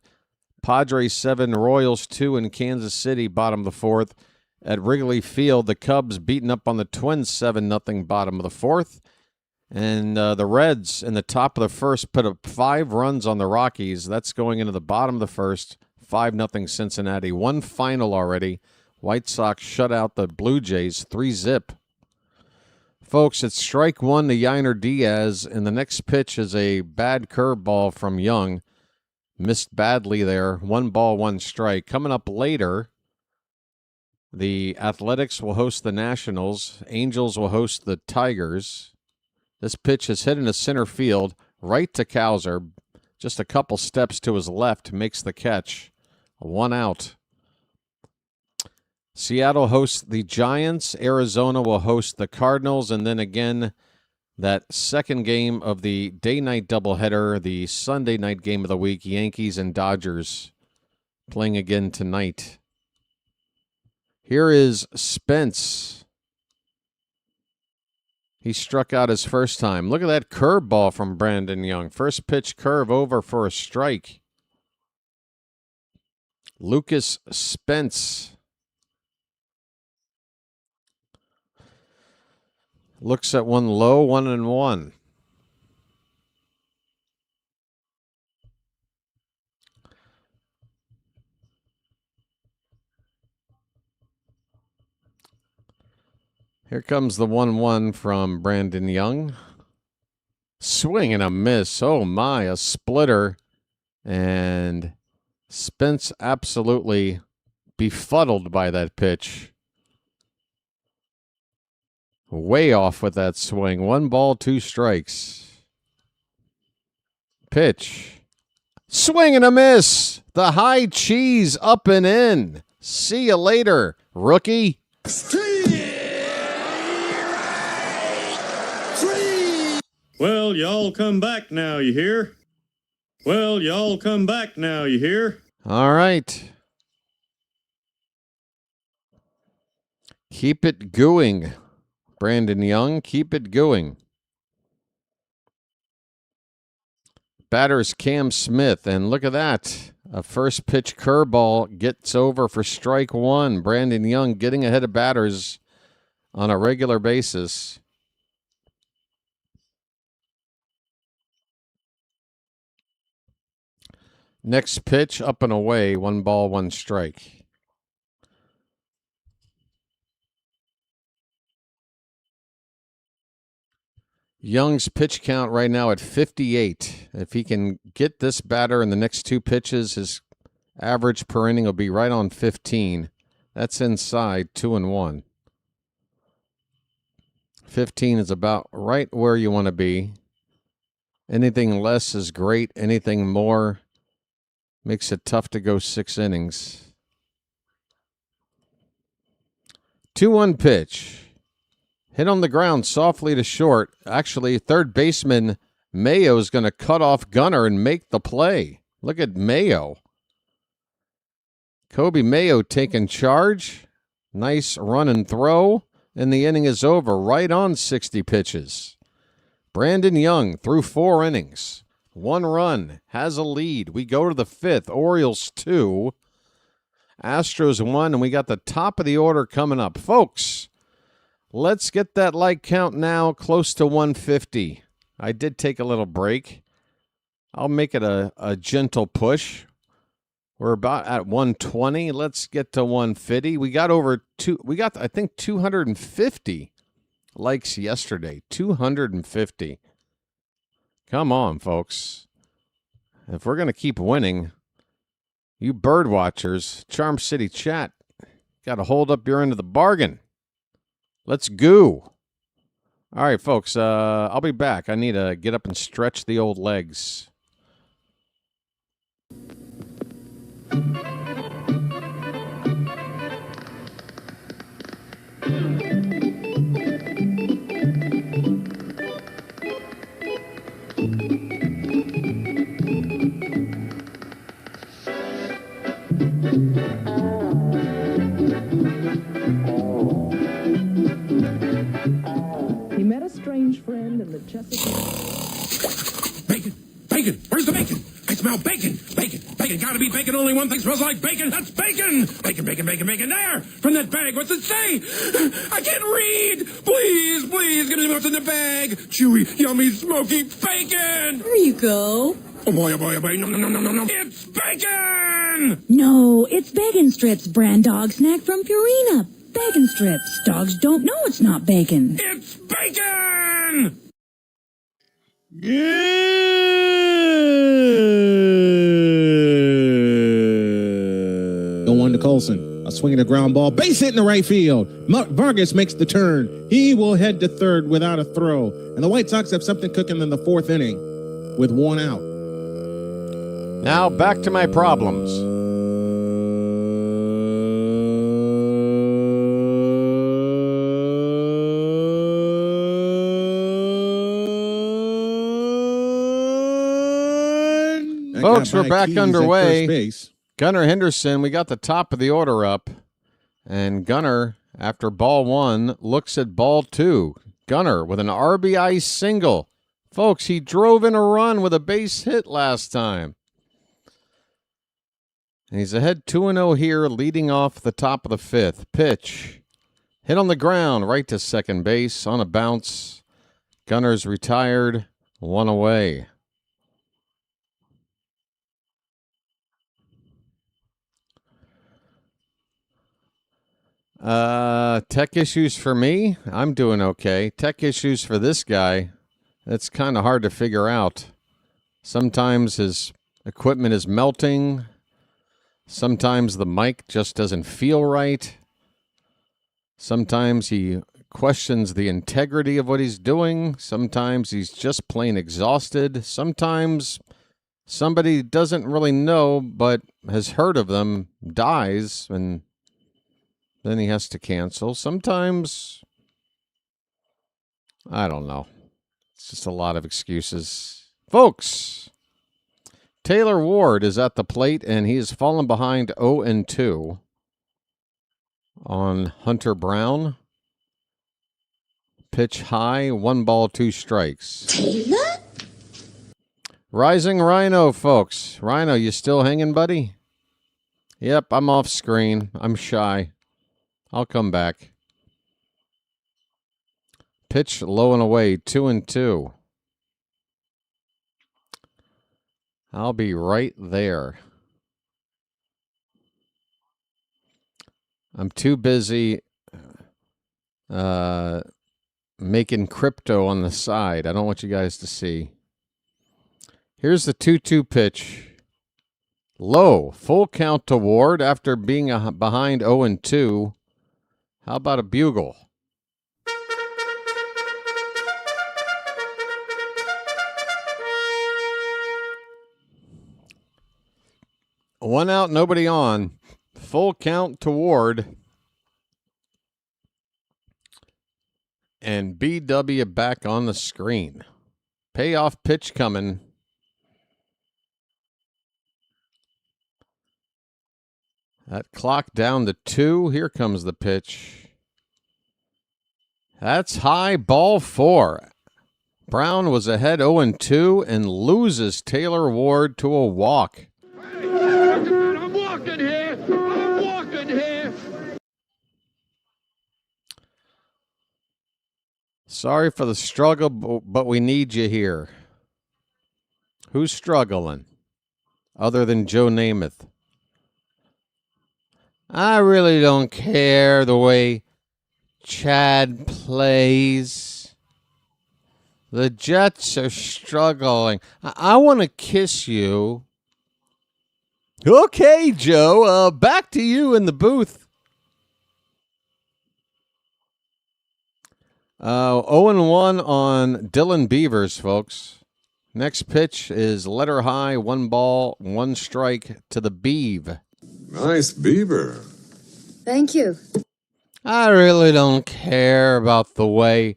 Padres 7, Royals 2 in Kansas City, bottom of the 4th. At Wrigley Field, the Cubs beating up on the Twins 7-0, bottom of the 4th. And the Reds in the top of the 1st put up 5 runs on the Rockies. That's going into the bottom of the 1st, 5-0 Cincinnati. One final already. White Sox shut out the Blue Jays 3-0. Folks, it's strike 1 to Yainer Diaz, and the next pitch is a bad curveball from Young. Missed badly there. 1 ball, 1 strike. Coming up later, the Athletics will host the Nationals. Angels will host the Tigers. This pitch is hit into center field, right to Cowser. Just a couple steps to his left, makes the catch. 1 out. Seattle hosts the Giants. Arizona will host the Cardinals. And then again, that second game of the day-night doubleheader, the Sunday night game of the week, Yankees and Dodgers playing again tonight. Here is Spence. He struck out his first time. Look at that curveball from Brandon Young. First pitch curve over for a strike. Lucas Spence looks at one low, 1-1. Here comes the 1-1 from Brandon Young. Swing and a miss. Oh my, a splitter. And Spence absolutely befuddled by that pitch. Way off with that swing. 1 ball, 2 strikes. Pitch. Swing and a miss. The high cheese up and in. See you later, rookie. Well, y'all come back now, you hear? Well, y'all come back now, you hear? All right. Keep it going, Brandon Young. Keep it going. Batter's Cam Smith, and look at that. A first pitch curveball gets over for strike 1. Brandon Young getting ahead of batters on a regular basis. Next pitch, up and away, 1 ball, 1 strike. Young's pitch count right now at 58. If he can get this batter in the next 2 pitches, his average per inning will be right on 15. That's inside 2-1. 15 is about right where you want to be. Anything less is great. Anything more makes it tough to go 6 innings. 2-1 pitch. Hit on the ground softly to short. Actually, third baseman Mayo is going to cut off Gunnar and make the play. Look at Mayo. Kobe Mayo taking charge. Nice run and throw. And the inning is over right on 60 pitches. Brandon Young threw 4 innings. 1 run, has a lead. We go to the 5th. Orioles 2. Astros 1, and we got the top of the order coming up. Folks, let's get that like count now close to 150. I did take a little break. I'll make it a gentle push. We're about at 120. Let's get to 150. We got I think 250 likes yesterday. 250. Come on, folks. If we're going to keep winning, you bird watchers, Charm City chat, got to hold up your end of the bargain. Let's go. All right, folks, I'll be back. I need to get up and stretch the old legs. He met a strange friend in the Chesapeake. Bacon! Bacon! Where's the bacon? I smell bacon! Bacon! Bacon! Gotta be bacon! Only one thing smells like bacon! That's bacon! Bacon! Bacon! Bacon! Bacon! There! From that bag! What's it say? I can't read! Please! Please! Give me what's in the bag! Chewy, yummy, smoky bacon! There you go. Oh boy! Oh boy! Oh boy! No! No! No! No! No! No! It's bacon! No, it's Bacon Strips, brand dog snack from Purina. Bacon Strips. Dogs don't know it's not bacon. It's bacon! The one to Colson. A swing and a ground ball. Base hit in the right field. Vargas makes the turn. He will head to third without a throw. And the White Sox have something cooking in the fourth inning with one out. Now back to my problems. Folks, we're back underway. Gunnar Henderson, we got the top of the order up. And Gunnar, after ball one, looks at ball two. Gunnar with an RBI single. Folks, he drove in a run with a base hit last time. And he's ahead 2-0 here, leading off the top of the fifth. Pitch. Hit on the ground, right to second base on a bounce. Gunnar's retired, one away. Tech issues for me? I'm doing okay. Tech issues for this guy? It's kind of hard to figure out. Sometimes his equipment is melting. Sometimes the mic just doesn't feel right. Sometimes he questions the integrity of what he's doing. Sometimes he's just plain exhausted. Sometimes somebody doesn't really know but has heard of them dies and then he has to cancel. Sometimes, I don't know. It's just a lot of excuses. Folks, Taylor Ward is at the plate, and he has fallen behind 0-2 on Hunter Brown. Pitch high, 1 ball, 2 strikes. Taylor? Rising Rhino, folks. Rhino, you still hanging, buddy? Yep, I'm off screen. I'm shy. I'll come back. Pitch low and away, 2-2. I'll be right there. I'm too busy making crypto on the side. I don't want you guys to see. Here's the 2-2 pitch. Low, full count to Ward after being behind 0-2. How about a bugle? One out, nobody on. Full count to Ward. And BW back on the screen. Payoff pitch coming. That clock down to 2. Here comes the pitch. That's high, ball 4. Brown was ahead 0-2 and loses Taylor Ward to a walk. I'm walking here. I'm walking here. Sorry for the struggle, but we need you here. Who's struggling? Other than Joe Namath. I really don't care the way Chad plays. The Jets are struggling. I want to kiss you. Okay, Joe. Back to you in the booth. 0-1 on Dylan Beavers, folks. Next pitch is letter high, 1 ball, 1 strike to the Beeve. Nice beaver. Thank you. I really don't care about the way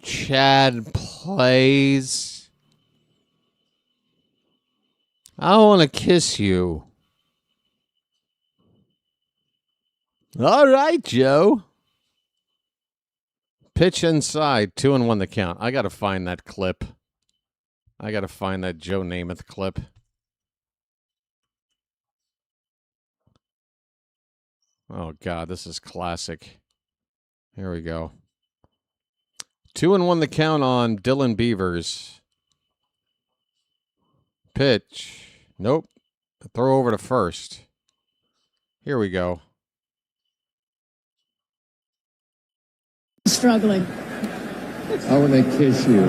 Chad plays. I want to kiss you. All right, Joe. Pitch inside, 2-1 the count. I got to find that clip. I got to find that Joe Namath clip. Oh, God, this is classic. Here we go. 2-1 the count on Dylan Beavers. Pitch. Nope. Throw over to first. Here we go. Struggling. I want to kiss you.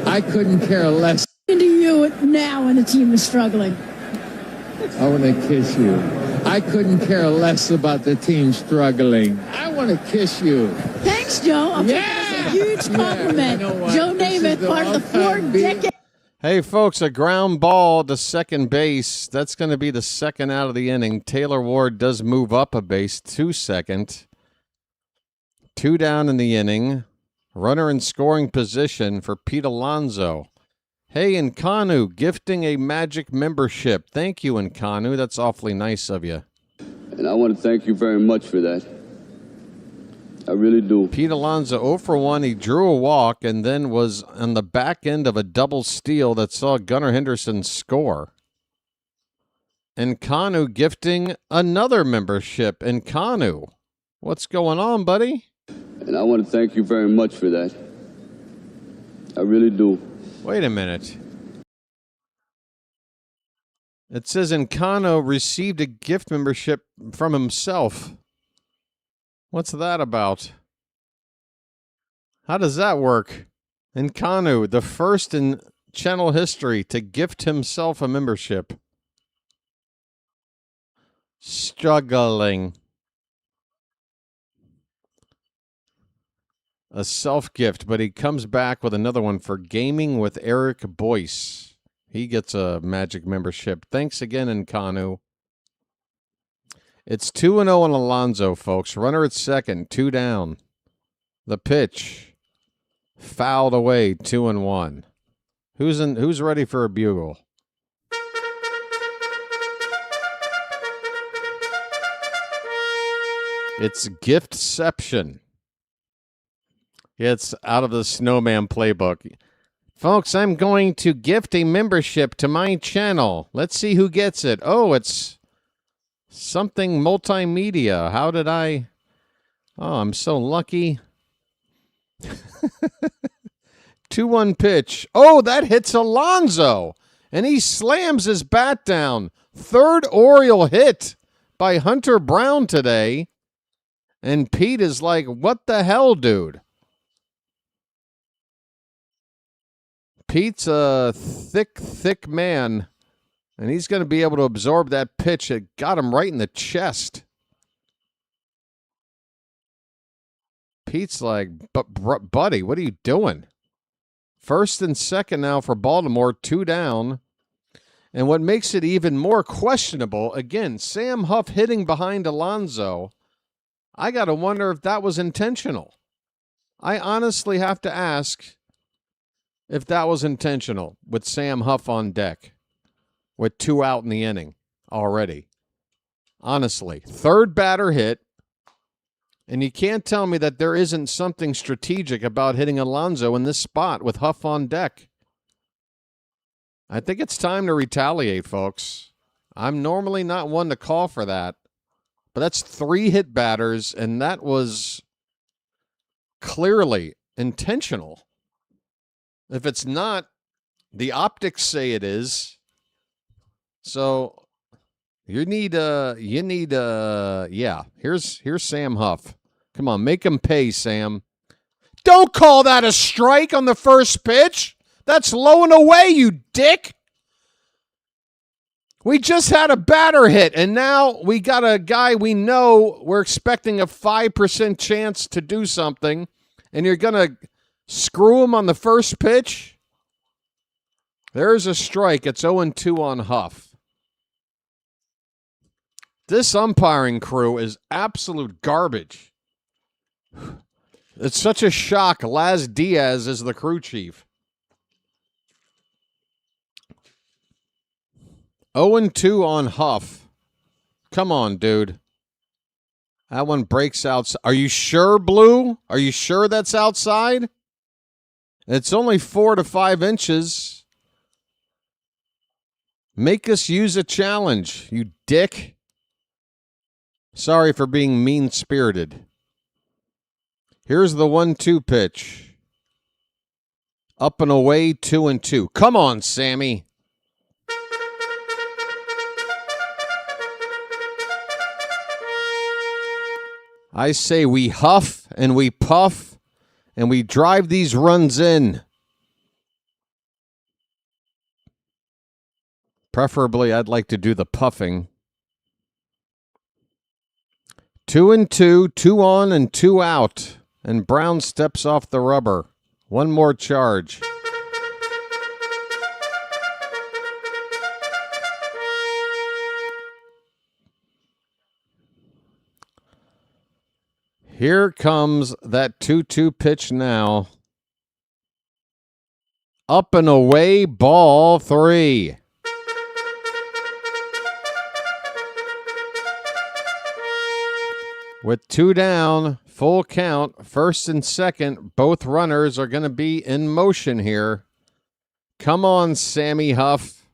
I couldn't care less. Into you now when the team is struggling. I want to kiss you. I couldn't care less about the team struggling. I want to kiss you. Thanks, Joe. I'll take it as a huge compliment. You know what? Joe Namath, part of the 4 decades. Hey, folks, a ground ball to second base. That's going to be the second out of the inning. Taylor Ward does move up a base to second. 2 down in the inning. Runner in scoring position for Pete Alonso. Hey, Nkanu, gifting a Magic membership. Thank you, Nkanu. That's awfully nice of you. And I want to thank you very much for that. I really do. Pete Alonso 0 for 1. He drew a walk and then was on the back end of a double steal that saw Gunnar Henderson score. Nkanu gifting another membership. Nkanu, what's going on, buddy? And I want to thank you very much for that. I really do. Wait a minute. It says Nkanu received a gift membership from himself. What's that about? How does that work? Nkanu, the first in channel history to gift himself a membership. Struggling. A self-gift, but he comes back with another one for Gaming with Eric Boyce. He gets a Magic membership. Thanks again, Nkanu. It's 2-0 on Alonso, folks. Runner at second, 2 down. The pitch. Fouled away, 2-1. Who's ready for a bugle? It's Giftception. It's out of the Snowman playbook. Folks, I'm going to gift a membership to my channel. Let's see who gets it. Oh, it's something multimedia. How did I? Oh, I'm so lucky. 2-1 pitch. Oh, that hits Alonso. And he slams his bat down. 3rd Oriole hit by Hunter Brown today. And Pete is like, what the hell, dude? Pete's a thick man, and he's going to be able to absorb that pitch. It got him right in the chest. Pete's like, buddy, what are you doing? First and second now for Baltimore, 2 down. And what makes it even more questionable, again, Sam Huff hitting behind Alonso. I got to wonder if that was intentional. I honestly have to ask if that was intentional with Sam Huff on deck with 2 out in the inning already. Honestly, 3rd batter hit, and you can't tell me that there isn't something strategic about hitting Alonso in this spot with Huff on deck. I think it's time to retaliate, folks. I'm normally not one to call for that, but that's 3 hit batters, and that was clearly intentional. If it's not, the optics say it is. So you need yeah. Here's Sam Huff. Come on, make him pay, Sam. Don't call that a strike on the first pitch. That's low and away, you dick. We just had a batter hit, and now we got a guy we know we're expecting a 5% chance to do something, and you're going to Screw him on the first pitch. There's a strike. It's 0-2 on Huff. This umpiring crew is absolute garbage. It's such a shock. Laz Diaz is the crew chief. 0-2 on Huff. Come on, dude. That one breaks out. Are you sure, Blue? Are you sure that's outside? It's only 4 to 5 inches. Make us use a challenge, you dick. Sorry for being mean-spirited. Here's the 1-2 pitch. Up and away, 2-2. Come on, Sammy. I say we huff and we puff and we drive these runs in. Preferably, I'd like to do the puffing. 2-2, 2 on and 2 out. And Brown steps off the rubber. One more charge. Here comes that 2-2 pitch now. Up and away, ball 3. With 2 down, full count, first and second, both runners are going to be in motion here. Come on, Sammy Huff.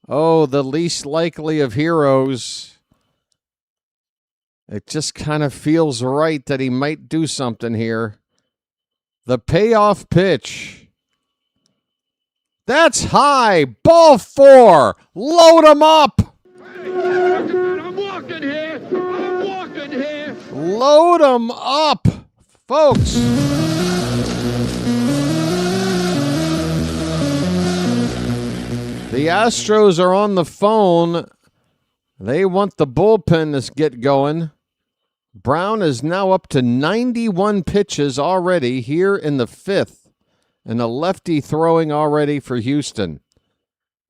Oh, the least likely of heroes. It just kind of feels right that he might do something here. The payoff pitch. That's high. Ball 4. Load him up. I'm walking here. I'm walking here. Load him up, folks. The Astros are on the phone. They want the bullpen to get going. Brown is now up to 91 pitches already here in the 5th. And a lefty throwing already for Houston.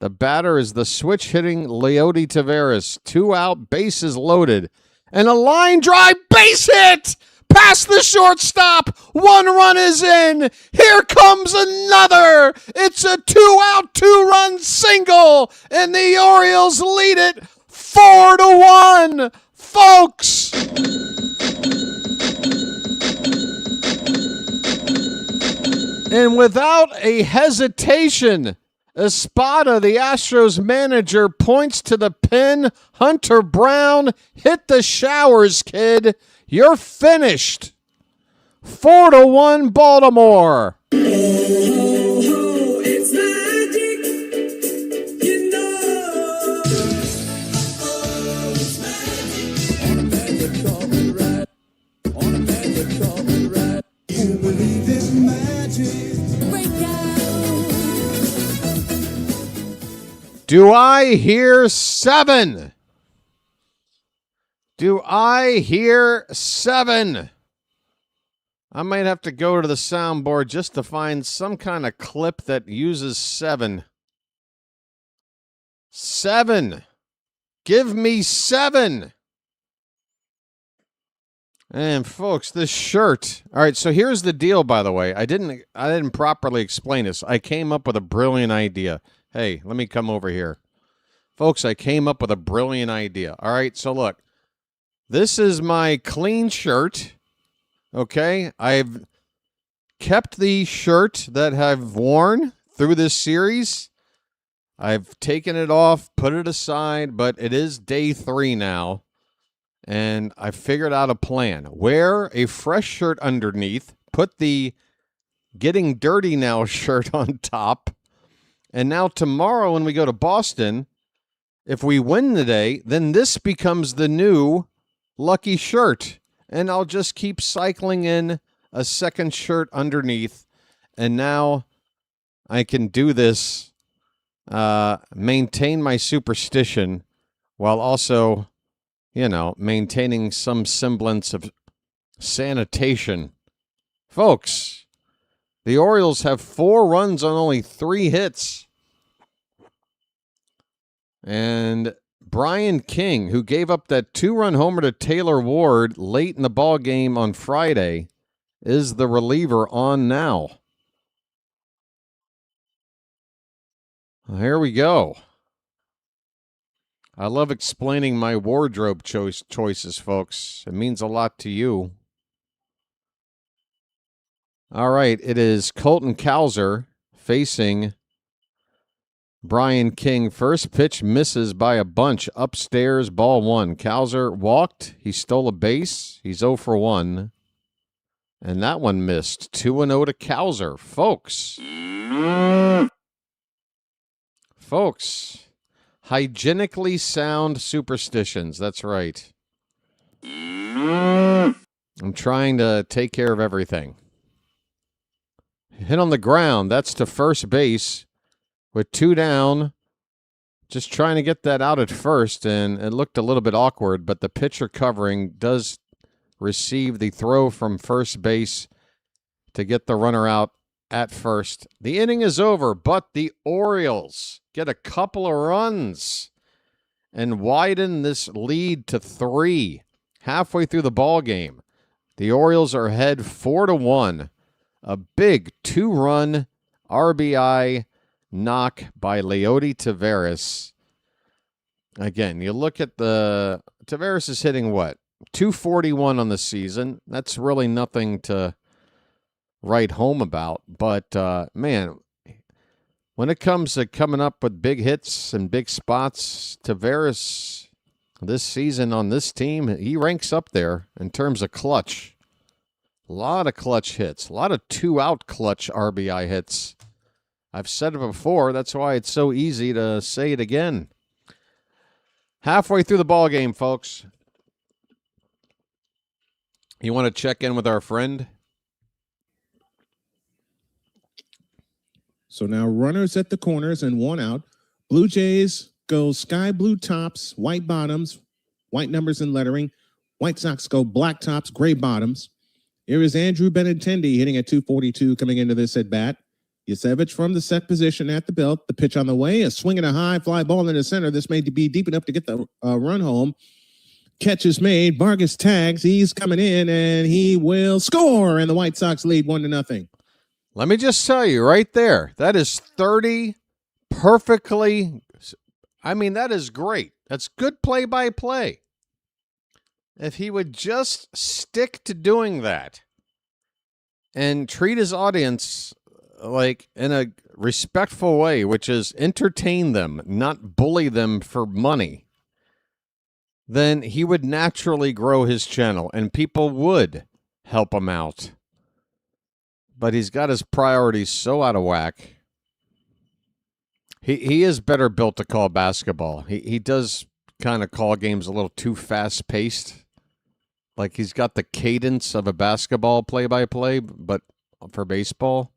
The batter is the switch-hitting Leody Taveras. 2 out, bases loaded. And a line drive base hit! Past the shortstop! 1 run is in! Here comes another! It's a 2-out, 2-run single! And the Orioles lead it 4-1! Folks! And without a hesitation, Espada, the Astros manager, points to the pin. Hunter Brown, hit the showers, kid. You're finished. 4-1 Baltimore. It's magic, you know. It's magic. On a magic carpet ride. On a magic carpet ride. You believe in magic. Do I hear 7? Do I hear 7? I might have to go to the soundboard just to find some kind of clip that uses 7. 7. Give me 7. And folks, this shirt. All right, so here's the deal, by the way. I didn't properly explain this. I came up with a brilliant idea. Hey, let me come over here. Folks, I came up with a brilliant idea. All right, so look. This is my clean shirt. Okay? I've kept the shirt that I've worn through this series. I've taken it off, put it aside, but it is day 3 now. And I figured out a plan. Wear a fresh shirt underneath. Put the Getting Dirty Now shirt on top. And now tomorrow when we go to Boston, if we win today, then this becomes the new lucky shirt. And I'll just keep cycling in a second shirt underneath. And now I can do this, maintain my superstition while also, maintaining some semblance of sanitation. Folks, The Orioles have 4 runs on only 3 hits. And Brian King, who gave up that 2-run homer to Taylor Ward late in the ball game on Friday, is the reliever on now. Here we go. I love explaining my wardrobe choices, folks. It means a lot to you. All right, it is Colton Cowser facing Brian King. First pitch misses by a bunch. Upstairs, ball 1. Cowser walked. He stole a base. He's 0 for 1. And that one missed. 2-0 to Cowser. Folks, hygienically sound superstitions. That's right. I'm trying to take care of everything. Hit on the ground. That's to first base with 2 down. Just trying to get that out at first, and it looked a little bit awkward, but the pitcher covering does receive the throw from first base to get the runner out at first. The inning is over, but the Orioles get a couple of runs and widen this lead to 3 halfway through the ball game. The Orioles are ahead 4-1. A big 2-run RBI knock by Leody Taveras. Again, you look at the Taveras is hitting what? 241 on the season. That's really nothing to write home about. But, man, when it comes to coming up with big hits and big spots, Taveras this season on this team, he ranks up there in terms of clutch. A lot of clutch hits. A lot of 2-out clutch RBI hits. I've said it before. That's why it's so easy to say it again. Halfway through the ball game, folks. You want to check in with our friend? So now runners at the corners and 1 out. Blue Jays go sky blue tops, white bottoms, white numbers and lettering. White Sox go black tops, gray bottoms. Here is Andrew Benintendi hitting at 242 coming into this at bat. Yasevich from the set position at the belt. The pitch on the way, a swing and a high fly ball in the center. This may be deep enough to get the run home. Catch is made. Vargas tags. He's coming in, and he will score. And the White Sox lead 1-0. Let me just tell you right there, that is 30 perfectly. I mean, that is great. That's good play-by-play. If he would just stick to doing that and treat his audience like in a respectful way, which is entertain them, not bully them for money, then he would naturally grow his channel and people would help him out. But he's got his priorities so out of whack. He is better built to call basketball. He does kind of call games a little too fast-paced. Like he's got the cadence of a basketball play-by-play, but for baseball.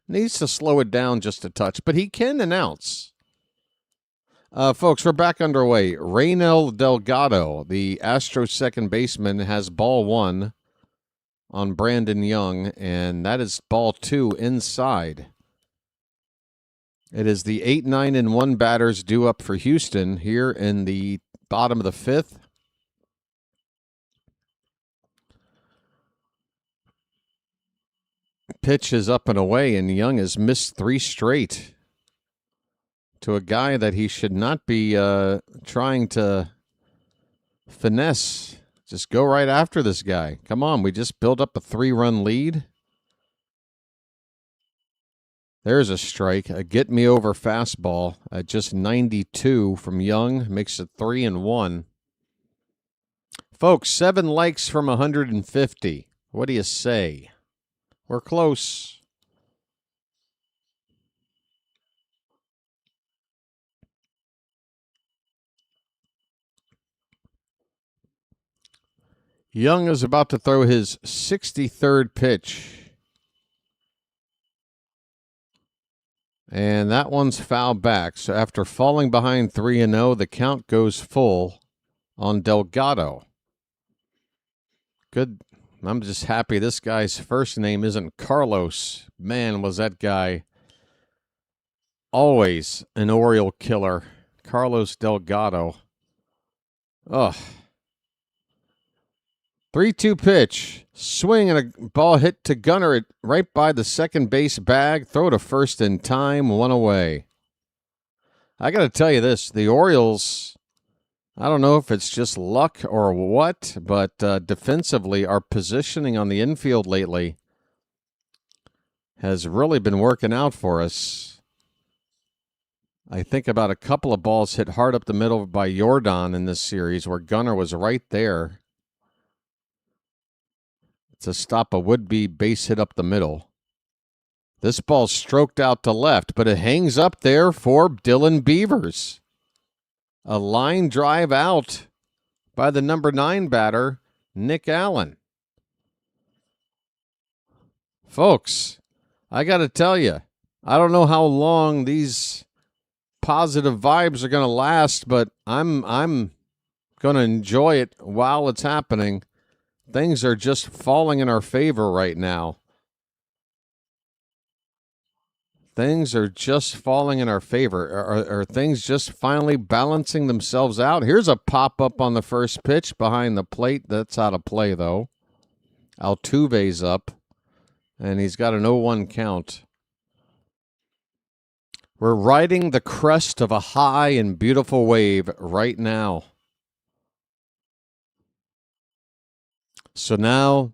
Needs to slow it down just a touch, but he can announce. Folks, we're back underway. Raynel Delgado, the Astros second baseman, has ball 1 on Brandon Young, and that is ball 2 inside. It is the 8-9-1 batters due up for Houston here in the bottom of the 5th. Pitch is up and away, and Young has missed 3 straight to a guy that he should not be trying to finesse. Just go right after this guy. Come on, we just built up a 3-run lead. There's a strike, a get-me-over fastball at just 92 from Young. Makes it 3-1. Folks, 7 likes from 150. What do you say? We're close. Young is about to throw his 63rd pitch. And that one's fouled back. So after falling behind 3-0, the count goes full on Delgado. Good I'm just happy this guy's first name isn't Carlos. Man, was that guy always an Oriole killer. Carlos Delgado. Ugh. 3-2 pitch. Swing and a ball hit to Gunnar it right by the second base bag. Throw to first in time. 1 away. I got to tell you this. The Orioles, I don't know if it's just luck or what, but defensively, our positioning on the infield lately has really been working out for us. I think about a couple of balls hit hard up the middle by Jordan in this series where Gunnar was right there to stop a would-be base hit up the middle. This ball's stroked out to left, but it hangs up there for Dylan Beavers. A line drive out by the number 9 batter, Nick Allen. Folks, I got to tell you, I don't know how long these positive vibes are going to last, but I'm going to enjoy it while it's happening. Things are just falling in our favor right now. Things are just falling in our favor. Are things just finally balancing themselves out? Here's a pop-up on the first pitch behind the plate. That's out of play, though. Altuve's up, and he's got an 0-1 count. We're riding the crest of a high and beautiful wave right now. So now,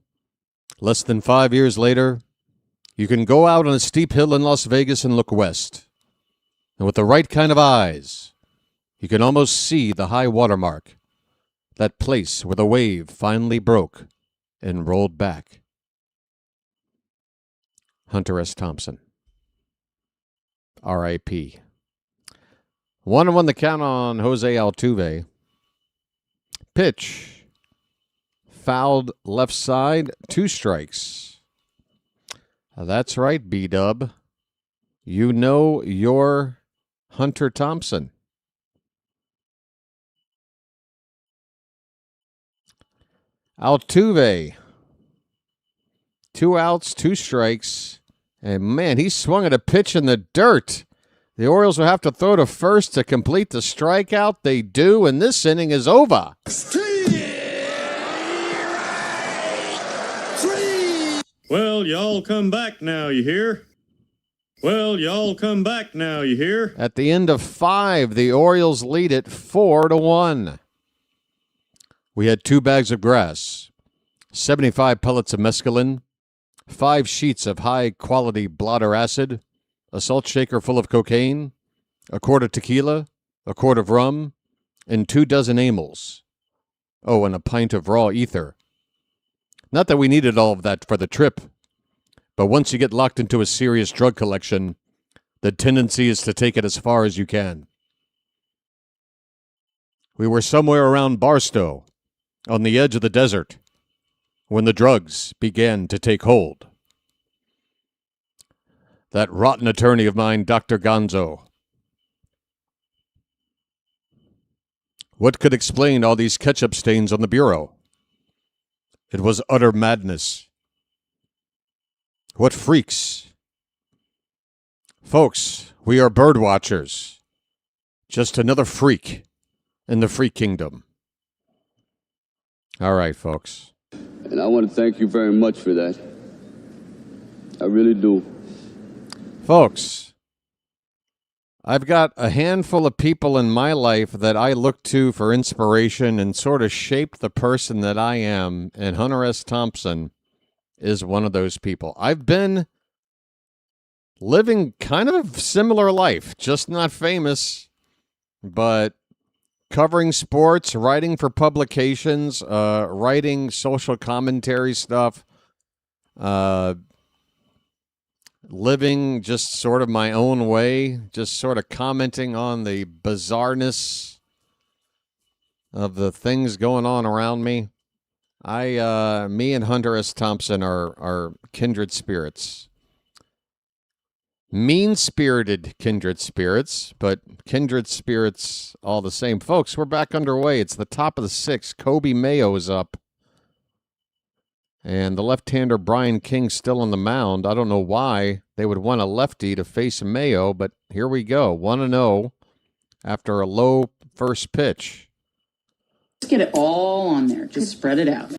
less than 5 years later, you can go out on a steep hill in Las Vegas and look west. And with the right kind of eyes, you can almost see the high water mark, that place where the wave finally broke and rolled back. Hunter S. Thompson. R.I.P. 1-1 the count on Jose Altuve. Pitch. Fouled left side, 2 strikes. That's right, B-Dub. You know your Hunter Thompson. Altuve. 2 outs, 2 strikes. And, man, he swung at a pitch in the dirt. The Orioles will have to throw to first to complete the strikeout. They do, and this inning is over. Well, y'all come back now, you hear? Well, y'all come back now, you hear? At the end of 5, the Orioles lead it 4-1. We had 2 bags of grass, 75 pellets of mescaline, 5 sheets of high-quality blotter acid, a salt shaker full of cocaine, a quart of tequila, a quart of rum, and 2 dozen amyls. Oh, and a pint of raw ether. Not that we needed all of that for the trip, but once you get locked into a serious drug collection, the tendency is to take it as far as you can. We were somewhere around Barstow, on the edge of the desert, when the drugs began to take hold. That rotten attorney of mine, Dr. Gonzo. What could explain all these ketchup stains on the bureau? It was utter madness. What freaks. Folks, we are bird watchers. Just another freak in the freak kingdom. All right, folks. And I want to thank you very much for that. I really do. Folks, I've got a handful of people in my life that I look to for inspiration and sort of shaped the person that I am, and Hunter S. Thompson is one of those people. I've been living kind of a similar life, just not famous, but covering sports, writing for publications, writing social commentary stuff, living just sort of my own way, just sort of commenting on the bizarreness of the things going on around me. Me and Hunter S. Thompson are kindred spirits. Mean-spirited kindred spirits, but kindred spirits all the same. Folks, we're back underway. It's the top of the 6th. Kobe Mayo is up. And the left-hander Brian King still on the mound. I don't know why they would want a lefty to face Mayo, but here we go. 1-0 after a low first pitch. Let's get it all on there. Just spread it out.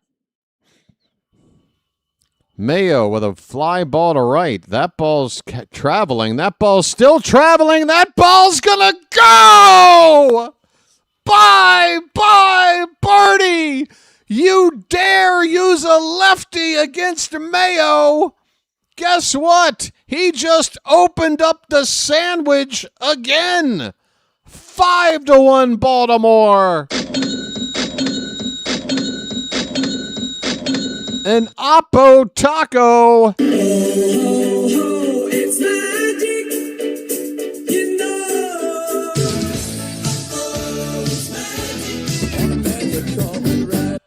Mayo with a fly ball to right. That ball's traveling. That ball's still traveling. That ball's going to go! Bye, Birdie! You dare use a lefty against Mayo? Guess what? He just opened up the sandwich again. 5-1 Baltimore. An Oppo Taco. It's magic, you know. It's magic. On a magic carpet ride.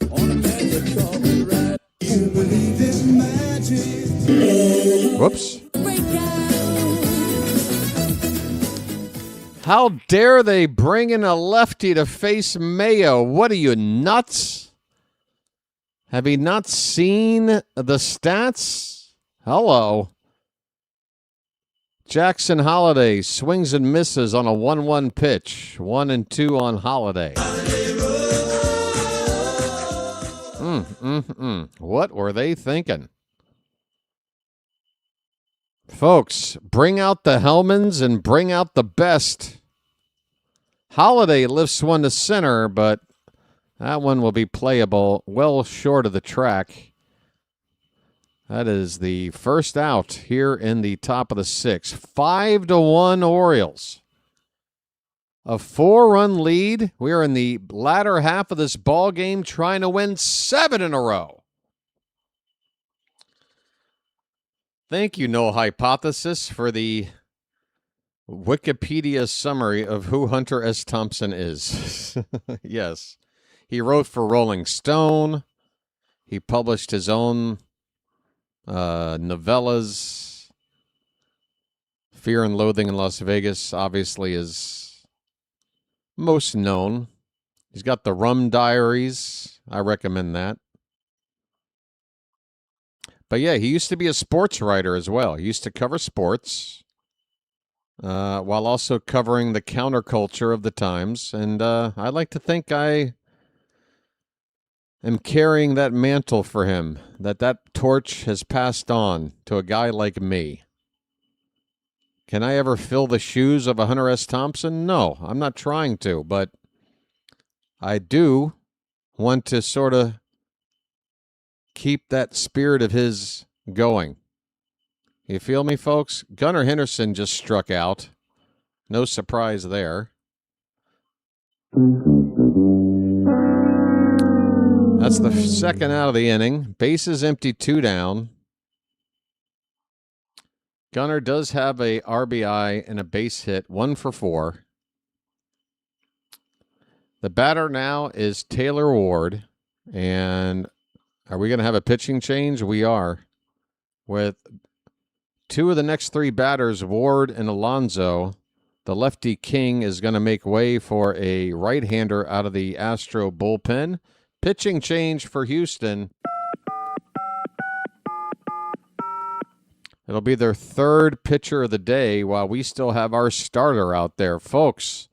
On a magic carpet ride. You believe in magic. Whoops. How dare they bring in a lefty to face Mayo? What are you, nuts? Have you not seen the stats? Hello. Jackson Holiday swings and misses on a 1-1 pitch. 1-2 on Holiday. What were they thinking? Folks, bring out the Hellmans and bring out the best. Holiday lifts one to center, but that one will be playable well short of the track. That is the first out here in the top of the sixth. 5-1 Orioles. A 4-run lead. We are in the latter half of this ball game trying to win 7 in a row. Thank you, No Hypothesis, for the Wikipedia summary of who Hunter S. Thompson is. Yes. He wrote for Rolling Stone. He published his own novellas. Fear and Loathing in Las Vegas, obviously, is most known. He's got the Rum Diaries. I recommend that. But yeah, he used to be a sports writer as well. He used to cover sports while also covering the counterculture of the times. And I like to think I am carrying that mantle for him, that torch has passed on to a guy like me. Can I ever fill the shoes of a Hunter S. Thompson? No, I'm not trying to, but I do want to sort of keep that spirit of his going. You feel me, folks? Gunnar Henderson just struck out. No surprise there. That's the second out of the inning. Bases empty, 2 down. Gunnar does have a RBI and a base hit, 1 for 4. The batter now is Taylor Ward. And are we going to have a pitching change? We are. With 2 of the next 3 batters, Ward and Alonso, the lefty King is going to make way for a right-hander out of the Astro bullpen. Pitching change for Houston. It'll be their 3rd pitcher of the day while we still have our starter out there. Folks,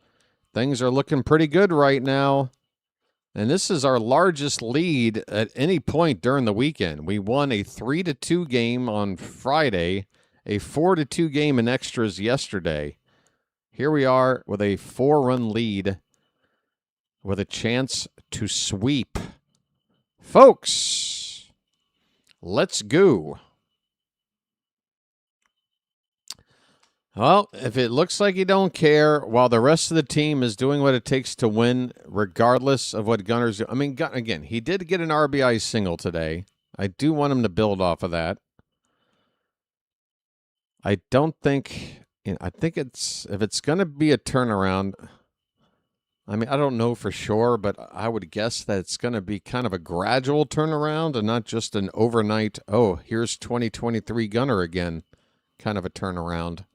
things are looking pretty good right now. And this is our largest lead at any point during the weekend. We won a 3-2 game on Friday, a 4-2 game in extras yesterday. Here we are with a 4-run lead with a chance to sweep. Folks, let's go. Well, if it looks like you don't care, while the rest of the team is doing what it takes to win, regardless of what Gunner's doing. I mean, again, he did get an RBI single today. I do want him to build off of that. I don't think, I think if it's going to be a turnaround, I mean, I don't know for sure, but I would guess that it's going to be kind of a gradual turnaround and not just an overnight, oh, here's 2023 Gunner again, kind of a turnaround.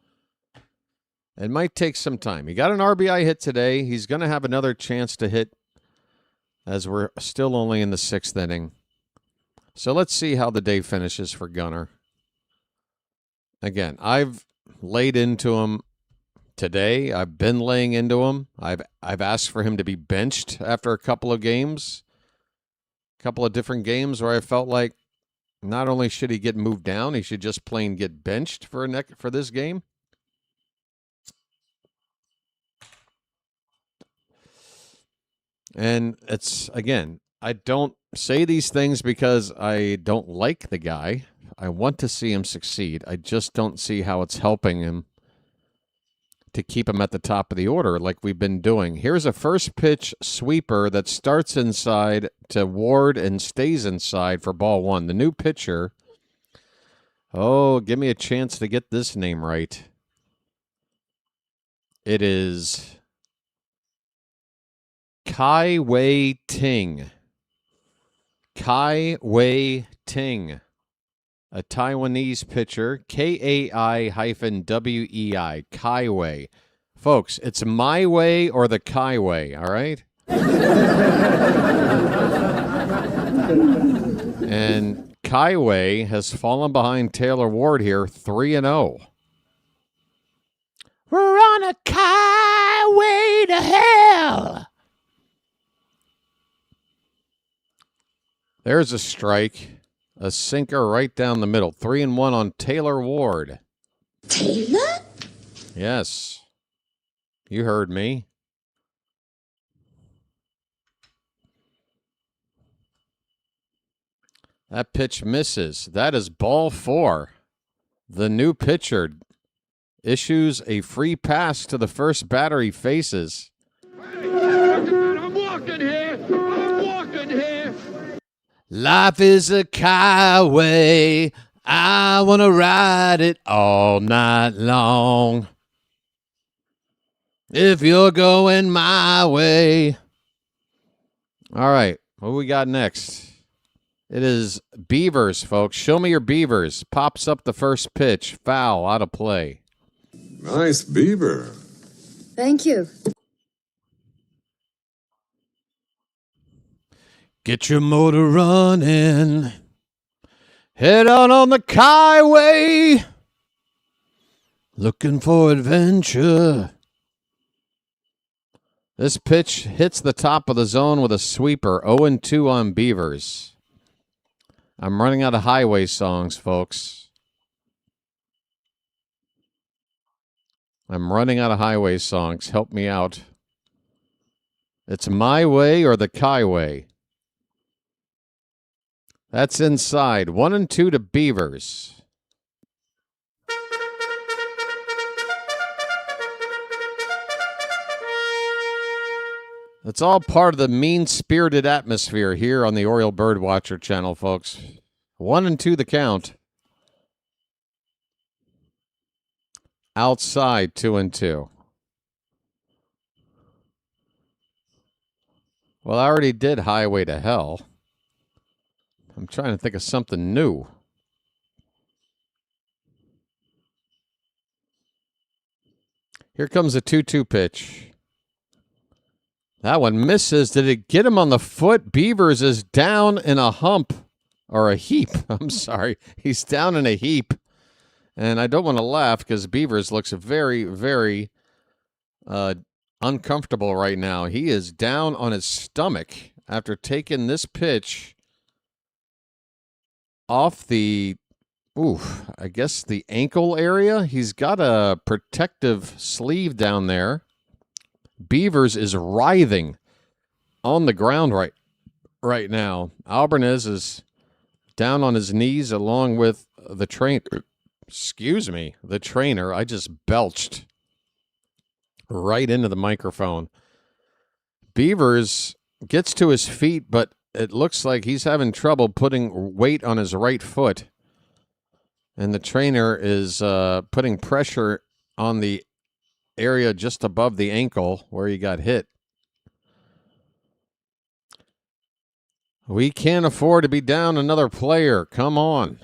It might take some time. He got an RBI hit today. He's going to have another chance to hit as we're still only in the 6th inning. So let's see how the day finishes for Gunnar. Again, I've laid into him today. I've been laying into him. I've asked for him to be benched after a couple of games. A couple of different games where I felt like not only should he get moved down, he should just plain get benched for this game. And it's, again, I don't say these things because I don't like the guy. I want to see him succeed. I just don't see how it's helping him to keep him at the top of the order like we've been doing. Here's a first pitch sweeper that starts inside to Ward and stays inside for ball one. The new pitcher. Oh, give me a chance to get this name right. It is Kai Wei Ting. Kai Wei Ting. A Taiwanese pitcher, Kai-Wei. Kai Wei. Folks, it's my way or the Kai Wei, all right? And Kai Wei has fallen behind Taylor Ward here, 3-0. We're on a Kai Wei to hell. There's a strike. A sinker right down the middle. 3-1 on Taylor Ward. Taylor? Yes. You heard me. That pitch misses. That is ball four. The new pitcher issues a free pass to the first batter he faces. I'm walking here. I'm walking here. Life is a highway. I want to ride it all night long. If you're going my way. All right. What we got next? It is Beavers, folks. Show me your Beavers. Pops up the first pitch. Foul. Out of play. Nice beaver. Thank you. Get your motor running. Head on the highway. Looking for adventure. This pitch hits the top of the zone with a sweeper. 0-2 on Beavers. I'm running out of highway songs, folks. I'm running out of highway songs. Help me out. It's my way or the Kai Way. That's inside. 1-2 to Beavers. It's all part of the mean-spirited atmosphere here on the Oriole BirdWatcher Channel, folks. 1-2 the count. Outside, 2-2. Well, I already did Highway to Hell. I'm trying to think of something new. Here comes a 2-2 pitch. That one misses. Did it get him on the foot? Beavers is down in a hump. Or a heap. I'm sorry. He's down in a heap. And I don't want to laugh because Beavers looks very, very uncomfortable right now. He is down on his stomach after taking this pitch off the, I guess the ankle area. He's got a protective sleeve down there. Beavers is writhing on the ground right now. Albanese is down on his knees along with the trainer. Excuse me, the trainer. I just belched right into the microphone. Beavers gets to his feet, but it looks like he's having trouble putting weight on his right foot. And the trainer is putting pressure on the area just above the ankle where he got hit. We can't afford to be down another player. Come on.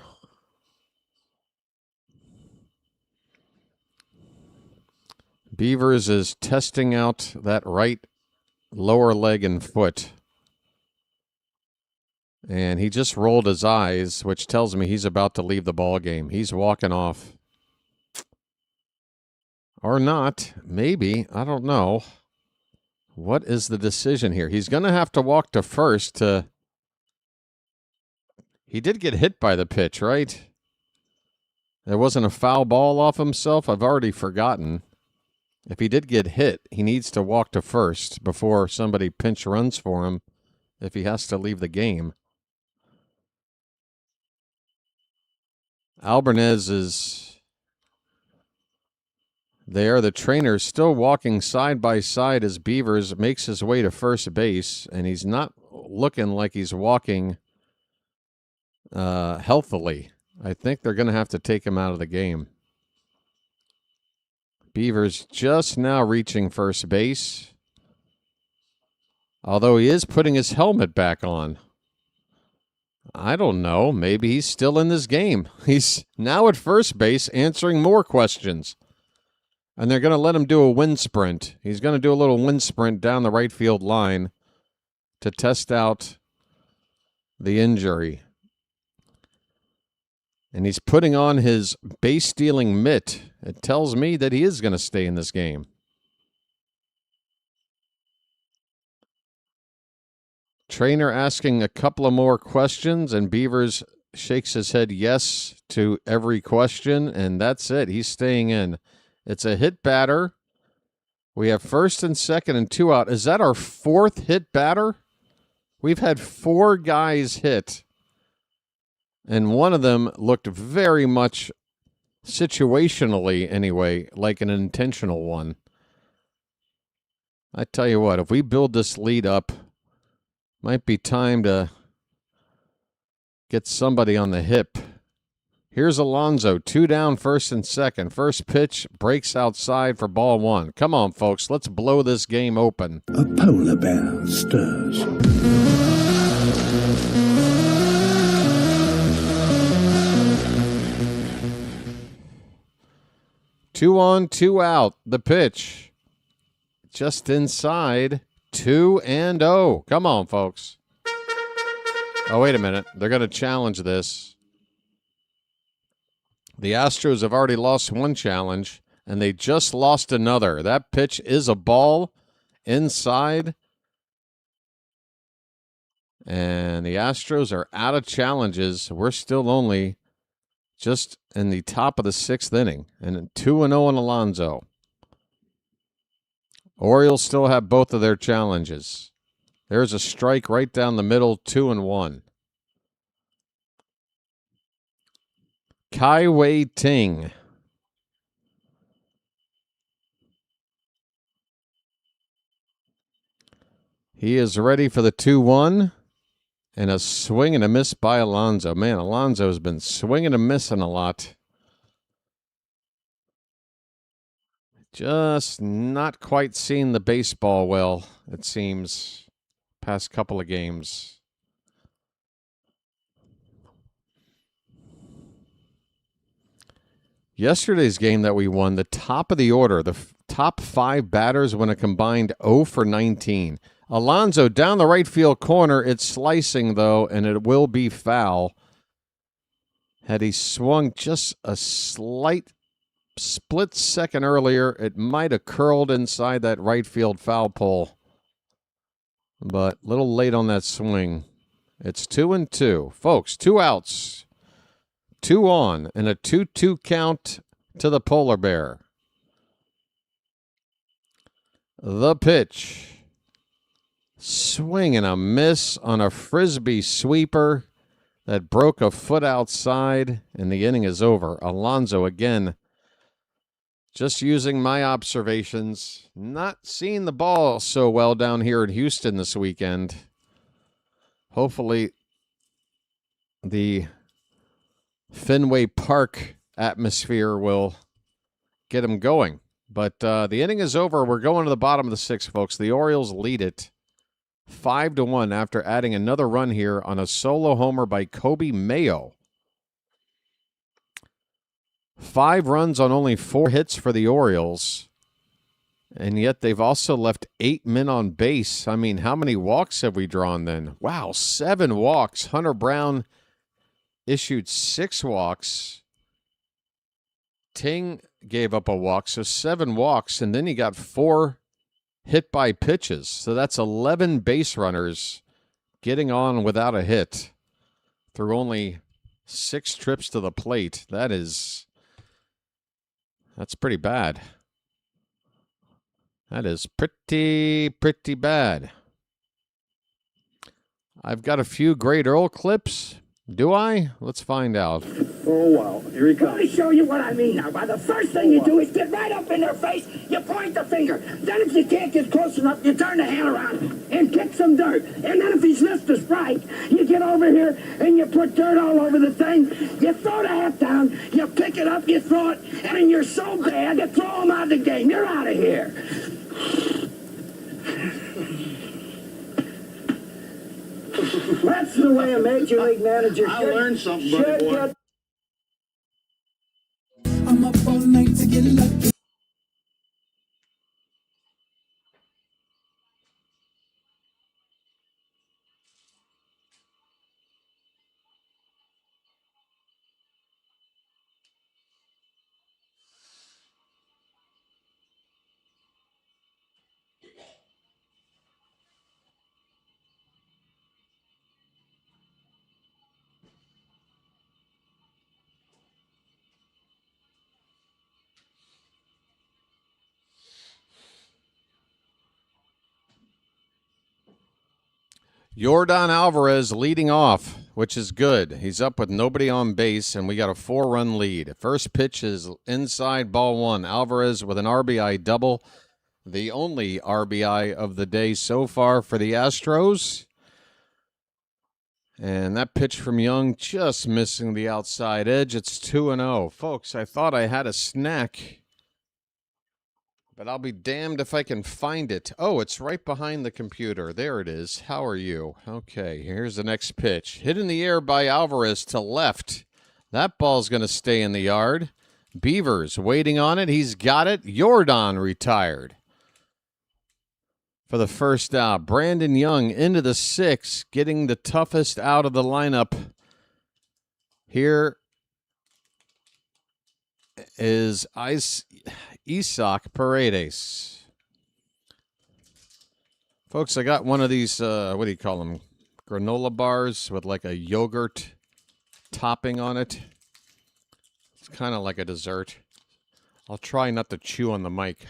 Beavers is testing out that right lower leg and foot. And he just rolled his eyes, which tells me he's about to leave the ball game. He's walking off. Or not. Maybe. I don't know. What is the decision here? He's going to have to walk to first to... He did get hit by the pitch, right? There wasn't a foul ball off himself? I've already forgotten. If he did get hit, he needs to walk to first before somebody pinch runs for him if he has to leave the game. Albarnez is there. The trainer's still walking side by side as Beavers makes his way to first base, and he's not looking like he's walking healthily. I think they're going to have to take him out of the game. Beavers just now reaching first base, although he is putting his helmet back on. I don't know. Maybe he's still in this game. He's now at first base answering more questions. And they're going to let him do a wind sprint. He's going to do a little wind sprint down the right field line to test out the injury. And he's putting on his base-stealing mitt. It tells me that he is going to stay in this game. Trainer asking a couple of more questions, and Beavers shakes his head yes to every question, and that's it. He's staying in. It's a hit batter. We have first and second and 2 out. Is that our 4th hit batter? We've had 4 guys hit, and one of them looked very much, situationally anyway, like an intentional one. I tell you what, if we build this lead up, might be time to get somebody on the hip. Here's Alonso, 2 down, first and second. First pitch breaks outside for ball 1. Come on, folks, let's blow this game open. A polar bear stirs. 2 on, 2 out. The pitch just inside. 2-0. Come on, folks. Oh, wait a minute. They're going to challenge this. The Astros have already lost 1 challenge, and they just lost another. That pitch is a ball inside. And the Astros are out of challenges. We're still only just in the top of the 6th inning. And 2-0 on Alonso. Orioles still have both of their challenges. There's a strike right down the middle, 2-1. Kai Wei Ting. He is ready for the 2-1. And a swing and a miss by Alonso. Man, Alonso has been swinging and missing a lot. Just not quite seeing the baseball well, it seems, past couple of games. Yesterday's game that we won, the top of the order, the top 5 batters went a combined 0 for 19. Alonso down the right field corner. It's slicing, though, and it will be foul. Had he swung just a slight split second earlier, it might have curled inside that right field foul pole. But a little late on that swing. It's 2-2. Folks, 2 outs. 2 on, and a 2-2 count to the polar bear. The pitch. Swing and a miss on a frisbee sweeper that broke a foot outside, and the inning is over. Alonso again, just using my observations, not seeing the ball so well down here in Houston this weekend. Hopefully the Fenway Park atmosphere will get him going. But the inning is over. We're going to the bottom of the 6th, folks. The Orioles lead it 5-1 after adding another run here on a solo homer by Kobe Mayo. 5 runs on only 4 hits for the Orioles. And yet they've also left 8 men on base. I mean, how many walks have we drawn then? Wow, 7 walks. Hunter Brown issued 6 walks. Ting gave up a walk, so 7 walks. And then he got 4 hit by pitches. So that's 11 base runners getting on without a hit through only 6 trips to the plate. That's pretty bad. That is pretty bad. I've got a few Great Earl clips. Do I? Let's find out. Oh, wow. Here he comes. Let me show you what I mean now. By the first thing you do is get right up in their face, you point the finger. Then if you can't get close enough, you turn the hand around and kick some dirt. And then if he's missed a strike, you get over here and you put dirt all over the thing. You throw the hat down, you pick it up, you throw it, and you're so bad, you throw him out of the game. You're out of here. That's the way a major league manager should. I learned something, buddy boy. I'm up all night to get lucky. Yordan Alvarez leading off, which is good. He's up with nobody on base, and we got a 4-run lead. First pitch is inside, ball 1. Alvarez with an RBI double, the only RBI of the day so far for the Astros. And that pitch from Young just missing the outside edge. It's 2-0. Folks, I thought I had a snack, but I'll be damned if I can find it. Oh, it's right behind the computer. There it is. How are you? Okay, here's the next pitch. Hit in the air by Alvarez to left. That ball's going to stay in the yard. Beavers waiting on it. He's got it. Yordan retired for the first out. Brandon Young into the 6th, getting the toughest out of the lineup. Here is Isaac Paredes. Folks, I got one of these, what do you call them? Granola bars with like a yogurt topping on it. It's kind of like a dessert. I'll try not to chew on the mic.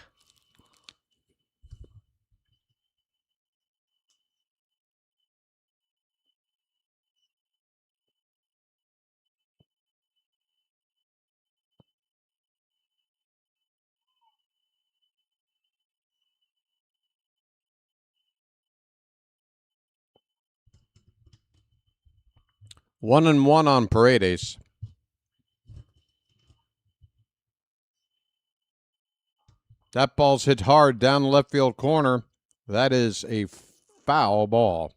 One and one on Paredes. That ball's hit hard down the left field corner. That is a foul ball.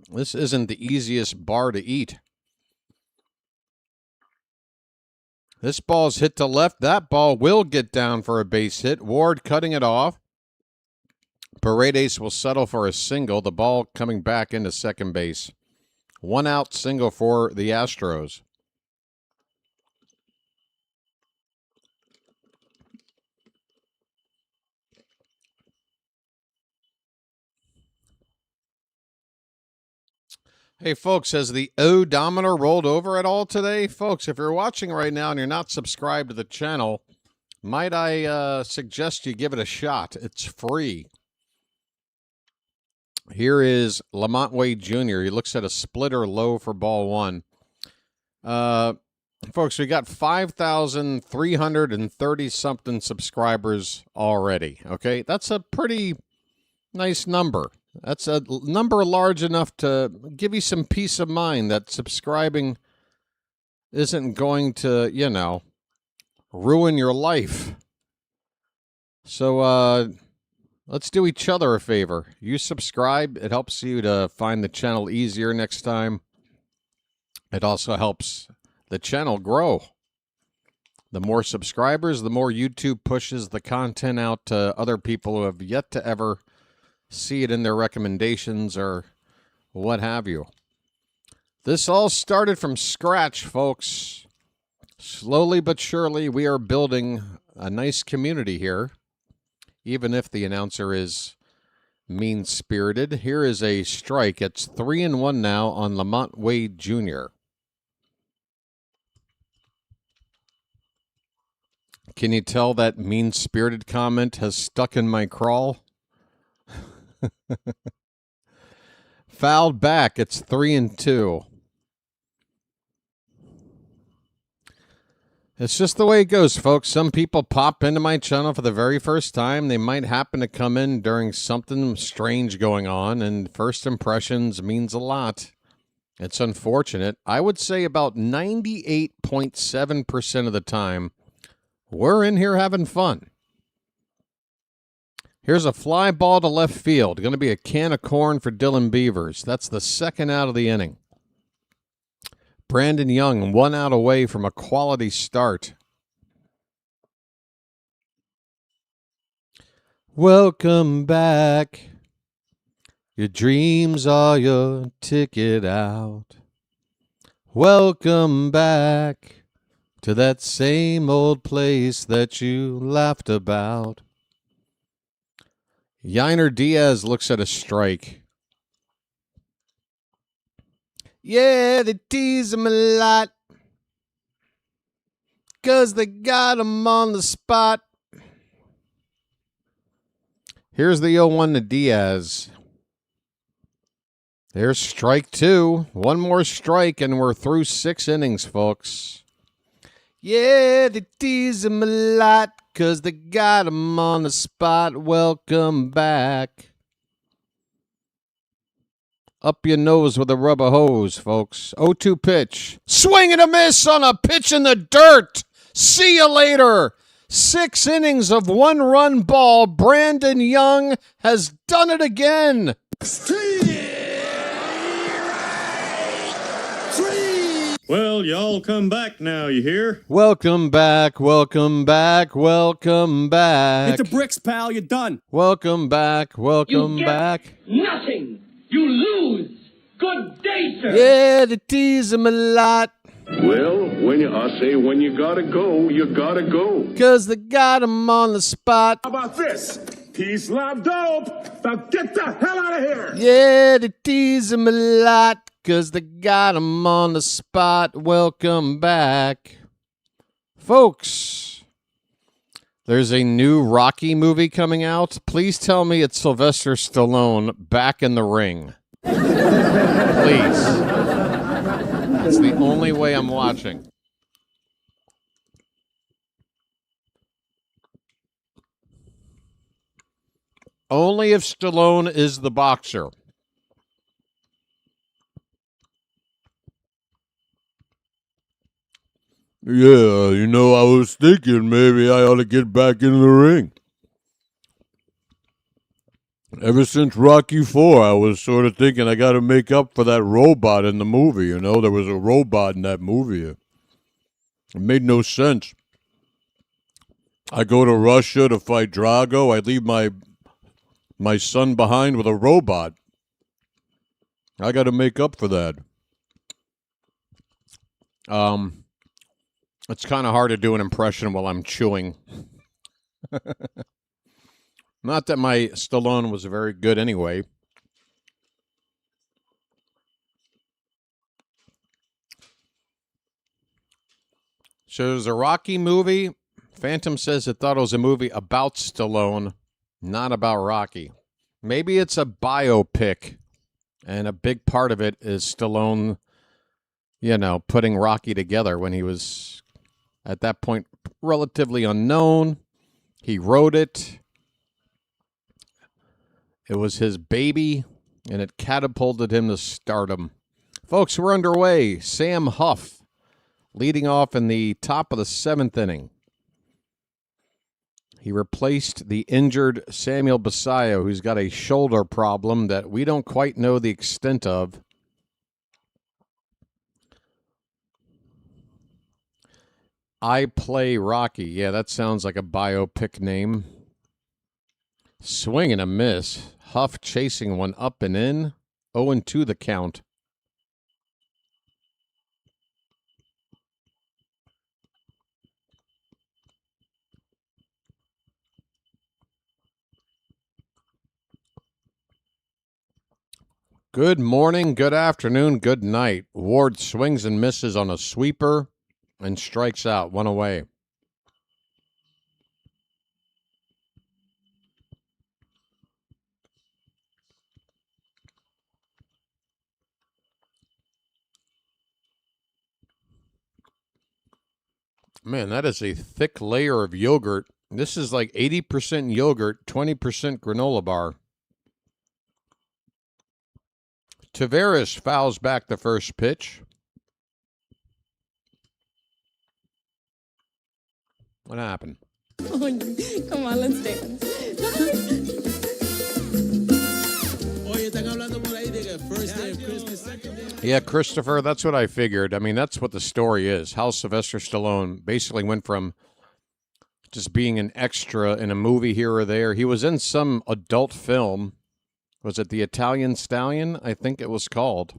This isn't the easiest bar to eat. This ball's hit to left. That ball will get down for a base hit. Ward cutting it off. Paredes will settle for a single. The ball coming back into second base. 1 out single for the Astros. Hey, folks, has the odometer rolled over at all today? Folks, if you're watching right now and you're not subscribed to the channel, might I suggest you give it a shot? It's free. Here is Lamont Wade Jr. He looks at a splitter low for ball 1. Folks, we got 5,330-something subscribers already, okay? That's a pretty nice number. That's a number large enough to give you some peace of mind that subscribing isn't going to, you know, ruin your life. So, let's do each other a favor. You subscribe. It helps you to find the channel easier next time. It also helps the channel grow. The more subscribers, the more YouTube pushes the content out to other people who have yet to ever see it in their recommendations or what have you. This all started from scratch, folks. Slowly but surely, we are building a nice community here, even if the announcer is mean-spirited. Here is a strike. It's 3-1 now on Lamont Wade Jr. Can you tell that mean-spirited comment has stuck in my crawl? Fouled back. It's 3-2. It's just the way it goes, folks. Some people pop into my channel for the very first time. They might happen to come in during something strange going on, and first impressions means a lot. It's unfortunate. I would say about 98.7% of the time, we're in here having fun. Here's a fly ball to left field. Going to be a can of corn for Dylan Beavers. That's the second out of the inning. Brandon Young, 1 out away from a quality start. Welcome back. Your dreams are your ticket out. Welcome back to that same old place that you laughed about. Yainer Diaz looks at a strike. Yeah, they tease him a lot, 'cause they got him on the spot. Here's the 0-1 to Diaz. There's strike 2. One more strike, and we're through 6 innings, folks. Yeah, they tease him a lot, 'cause they got him on the spot. Welcome back. Up your nose with a rubber hose, folks. 0-2 pitch. Swing and a miss on a pitch in the dirt. See you later. 6 innings of 1-run ball. Brandon Young has done it again. Well, y'all come back now, you hear? Welcome back, welcome back, welcome back. Hit the bricks, pal. You're done. Welcome back, welcome back. Nothing. You lose. Good day, sir. Yeah, they tease him a lot. Well, when you gotta go, you gotta go. 'Cause they got him on the spot. How about this? Peace, love, dope. Now get the hell out of here. Yeah, they tease him a lot. 'Cause they got him on the spot. Welcome back. Folks, there's a new Rocky movie coming out. Please tell me it's Sylvester Stallone back in the ring. Please. It's the only way I'm watching. Only if Stallone is the boxer. Yeah, I was thinking maybe I ought to get back in the ring. Ever since Rocky IV, I was sort of thinking I got to make up for that robot in the movie, There was a robot in that movie. It made no sense. I go to Russia to fight Drago. I leave my son behind with a robot. I got to make up for that. It's kind of hard to do an impression while I'm chewing. Not that my Stallone was very good anyway. So there's a Rocky movie. Phantom says it thought it was a movie about Stallone, not about Rocky. Maybe it's a biopic, and a big part of it is Stallone putting Rocky together when he was, at that point, relatively unknown. He wrote it. It was his baby, and it catapulted him to stardom. Folks, we're underway. Sam Huff leading off in the top of the 7th inning. He replaced the injured Samuel Basayo, who's got a shoulder problem that we don't quite know the extent of. I Play Rocky. Yeah, that sounds like a biopic name. Swing and a miss. Huff chasing one up and in. 0-2 the count. Good morning, good afternoon, good night. Ward swings and misses on a sweeper and strikes out, 1 away. Man, that is a thick layer of yogurt. This is like 80% yogurt, 20% granola bar. Taveras fouls back the first pitch. What happened? Oh, come on, let's dance. Yeah, Christopher, that's what I figured. I mean, that's what the story is. How Sylvester Stallone basically went from just being an extra in a movie here or there. He was in some adult film. Was it The Italian Stallion? I think it was called.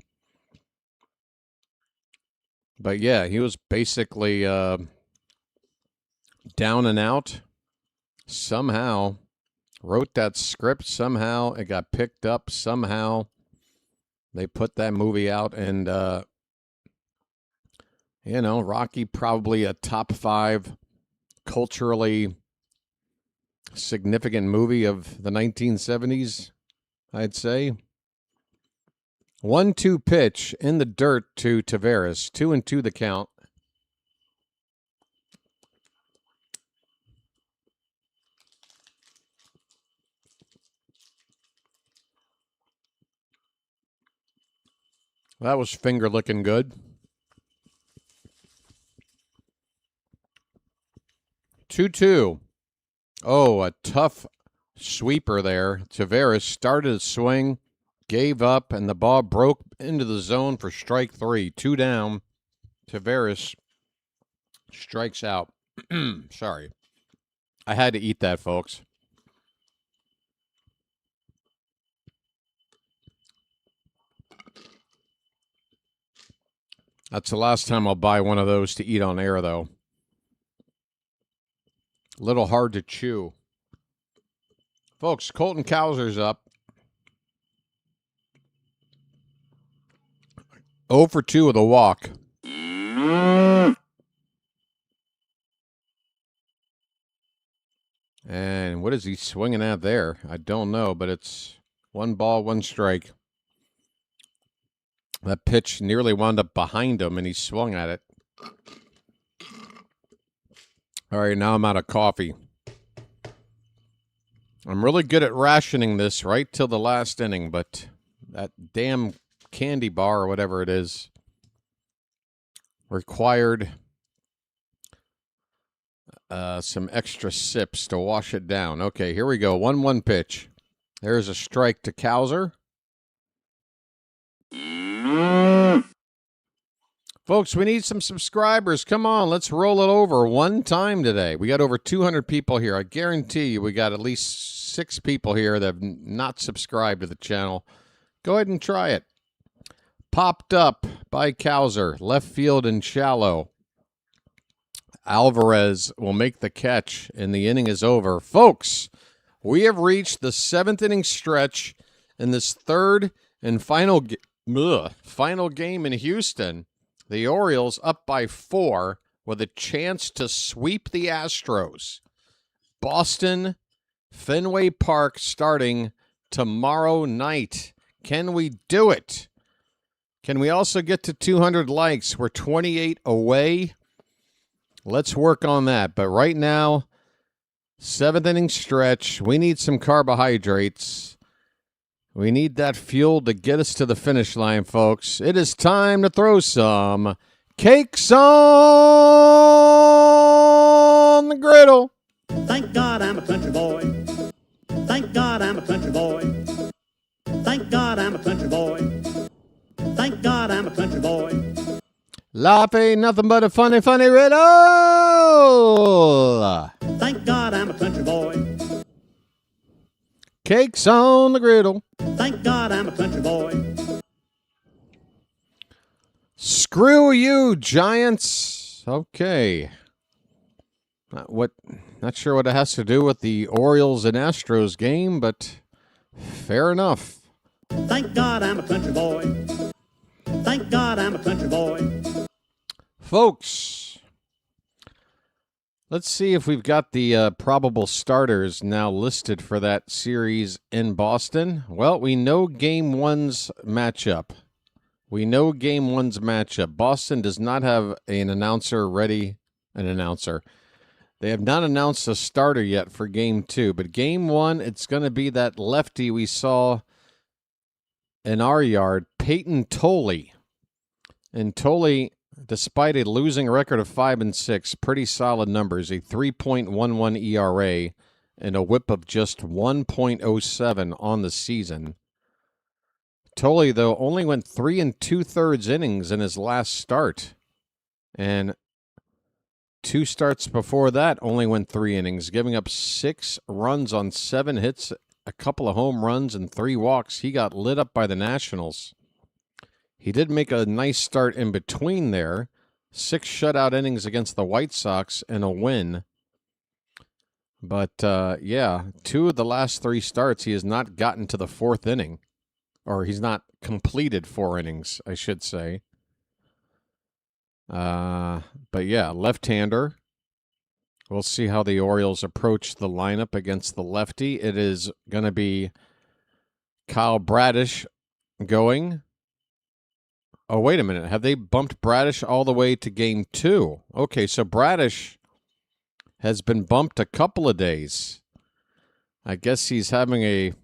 But yeah, he was basically down and out. Somehow wrote that script. Somehow it got picked up. Somehow they put that movie out. And, Rocky, probably a top 5 culturally significant movie of the 1970s, I'd say. 1-2 pitch in the dirt to Taveras. 2-2 the count. That was finger looking good. 2-2. Oh, a tough sweeper there. Taveras started a swing, gave up, and the ball broke into the zone for strike 3. 2 down. Taveras strikes out. Sorry. I had to eat that, folks. That's the last time I'll buy one of those to eat on air, though. A little hard to chew. Folks, Colton Cowser's up. 0 for 2 with a walk. And what is he swinging at there? I don't know, but it's 1 ball, 1 strike. That pitch nearly wound up behind him, and he swung at it. All right, now I'm out of coffee. I'm really good at rationing this right till the last inning, but that damn candy bar or whatever it is required some extra sips to wash it down. Okay, here we go. 1-1 pitch. There's a strike to Cowser. Folks, we need some subscribers. Come on, let's roll it over one time today. We got over 200 people here. I guarantee you we got at least 6 people here that have not subscribed to the channel. Go ahead and try it. Popped up by Cowser. Left field and shallow. Alvarez will make the catch, and the inning is over. Folks, we have reached the 7th inning stretch in this third and final game in Houston. The Orioles up by 4 with a chance to sweep the Astros. Boston, Fenway Park starting tomorrow night. Can we do it? Can we also get to 200 likes? We're 28 away. Let's work on that. But right now, 7th inning stretch. We need some carbohydrates. We need that fuel to get us to the finish line, folks. It is time to throw some cakes on the griddle. Thank God I'm a country boy. Thank God I'm a country boy. Thank God I'm a country boy. Thank God I'm a country boy. Life ain't nothing but a funny, funny riddle. Thank God I'm a country boy. Cakes on the griddle. Thank God I'm a country boy. Screw you, Giants. Okay. Not sure what it has to do with the Orioles and Astros game, but fair enough. Thank God I'm a country boy. Thank God I'm a country boy. Folks, let's see if we've got the probable starters now listed for that series in Boston. Well, we know Game 1's matchup. Boston does not have an announcer ready. They have not announced a starter yet for Game 2. But Game 1, it's going to be that lefty we saw in our yard, Peyton Tolle. And Tolle, despite a losing record of 5-6, pretty solid numbers, a 3.11 ERA and a whip of just 1.07 on the season. Tolle, though, only went 3 2/3 innings in his last start. And 2 starts before that only went 3 innings, giving up 6 runs on 7 hits, a couple of home runs, and 3 walks. He got lit up by the Nationals. He did make a nice start in between there. 6 shutout innings against the White Sox and a win. But, 2 of the last 3 starts, he has not gotten to the 4th inning. Or he's not completed 4 innings, I should say. But yeah, left-hander. We'll see how the Orioles approach the lineup against the lefty. It is going to be Kyle Bradish going. Oh, wait a minute. Have they bumped Bradish all the way to Game 2? Okay, so Bradish has been bumped a couple of days. I guess he's having a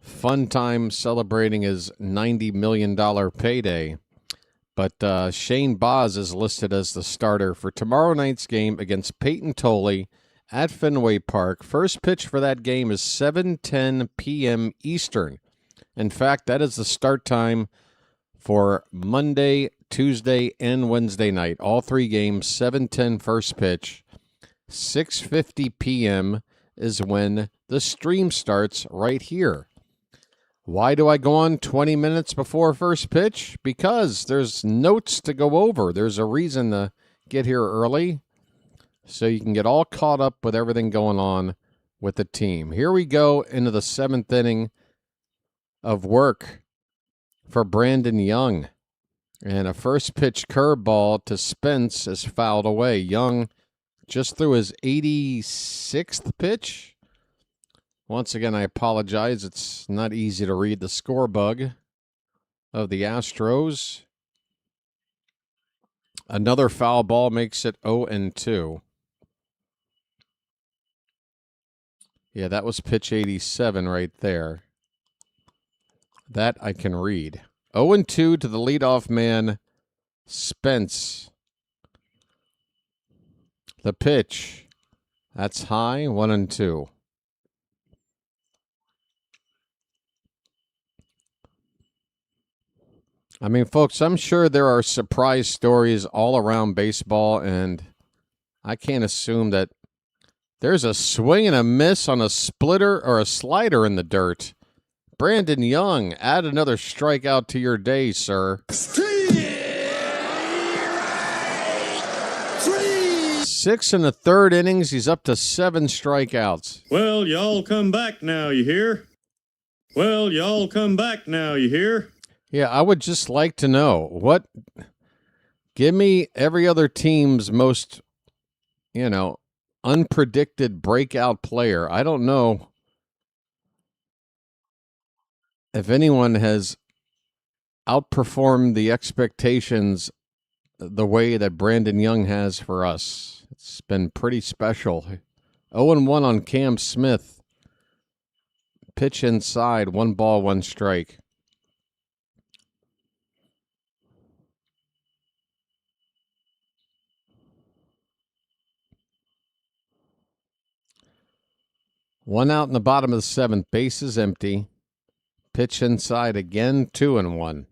fun time celebrating his $90 million payday. But Shane Baz is listed as the starter for tomorrow night's game against Peyton Tolle at Fenway Park. First pitch for that game is 7:10 p.m. Eastern. In fact, that is the start time for Monday, Tuesday, and Wednesday night. All 3 games, 7:10 first pitch. 6:50 p.m. is when the stream starts right here. Why do I go on 20 minutes before first pitch? Because there's notes to go over. There's a reason to get here early so you can get all caught up with everything going on with the team. Here we go into the 7th inning of work for Brandon Young. And a first pitch curveball to Spence is fouled away. Young just threw his 86th pitch. Once again, I apologize. It's not easy to read the score bug of the Astros. Another foul ball makes it 0-2. Yeah, that was pitch 87 right there. That I can read. 0-2 to the leadoff man, Spence. The pitch. That's high, 1-2. I mean, folks, I'm sure there are surprise stories all around baseball, and I can't assume that there's a swing and a miss on a splitter or a slider in the dirt. Brandon Young, add another strikeout to your day, sir. 6 1/3 innings, he's up to 7 strikeouts. Well, y'all come back now, you hear? Well, y'all come back now, you hear? Yeah, I would just like to know give me every other team's most, unpredicted breakout player. I don't know if anyone has outperformed the expectations the way that Brandon Young has for us. It's been pretty special. 0-1 on Cam Smith. Pitch inside, 1 ball, 1 strike. One out in the bottom of the 7th. Base is empty. Pitch inside again, 2-1.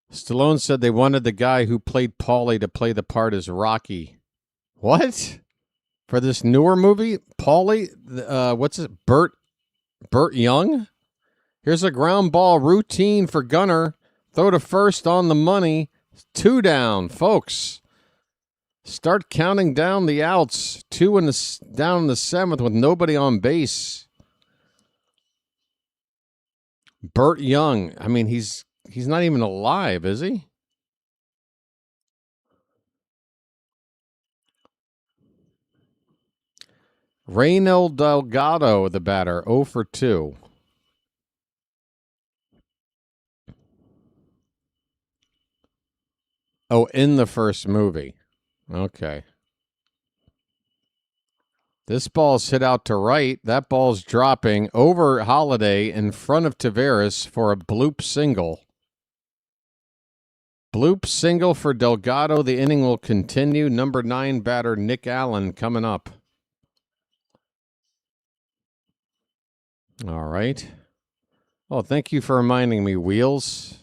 Stallone said they wanted the guy who played Paulie to play the part as Rocky. What? For this newer movie? Paulie? What's it? Burt Young? Here's a ground ball routine for Gunner. Throw to first on the money. 2 down, folks. Start counting down the outs. 2 down in the 7th with nobody on base. Burt Young. I mean, he's not even alive, is he? Reynel Delgado, the batter, 0 for 2. Oh, in the first movie. Okay. This ball's hit out to right. That ball's dropping over Holiday in front of Taveras for a bloop single. Bloop single for Delgado. The inning will continue. Number 9 batter Nick Allen coming up. All right. Oh, thank you for reminding me, Wheels.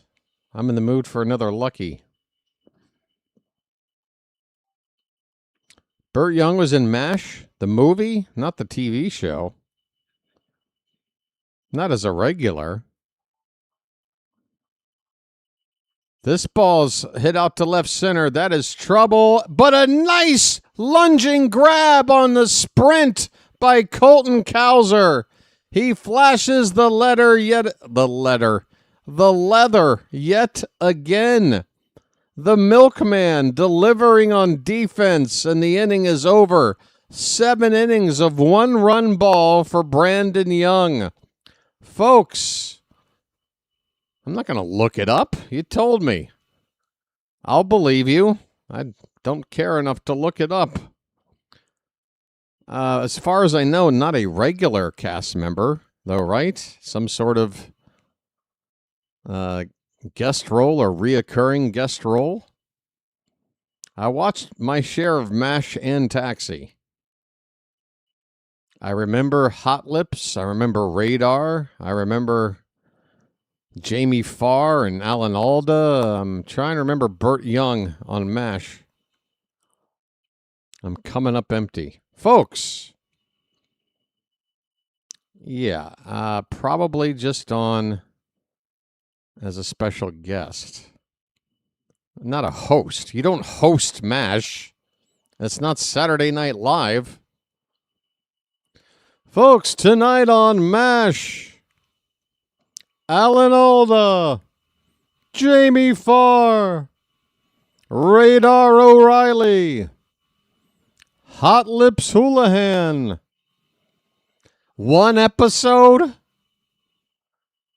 I'm in the mood for another lucky. Burt Young was in MASH, the movie, not the TV show. Not as a regular. This ball's hit out to left center. That is trouble, but a nice lunging grab on the sprint by Colton Cowser. He flashes the leather yet again. The milkman delivering on defense, and the inning is over. 7 innings of 1-run ball for Brandon Young. Folks, I'm not going to look it up. You told me. I'll believe you. I don't care enough to look it up. As far as I know, not a regular cast member, though, right? Some sort of guest role or reoccurring guest role. I watched my share of MASH and Taxi. I remember Hot Lips. I remember Radar. I remember Jamie Farr and Alan Alda. I'm trying to remember Burt Young on MASH. I'm coming up empty. Folks. Yeah, probably just on as a special guest. Not a host. You don't host MASH. It's not Saturday Night Live. Folks, tonight on MASH, Alan Alda, Jamie Farr, Radar O'Reilly, Hot Lips Houlihan. One episode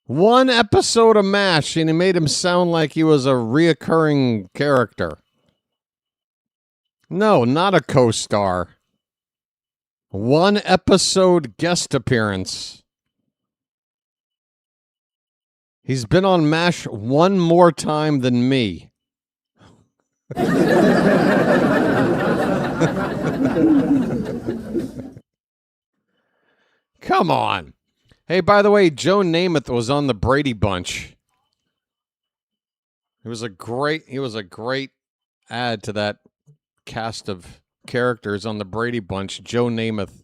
of MASH, and he made him sound like he was a reoccurring character. No, not a co-star. 1 episode guest appearance. He's been on MASH 1 more time than me. Come on. Hey, by the way, Joe Namath was on the Brady Bunch. He was a great add to that cast of characters on the Brady Bunch. Joe Namath.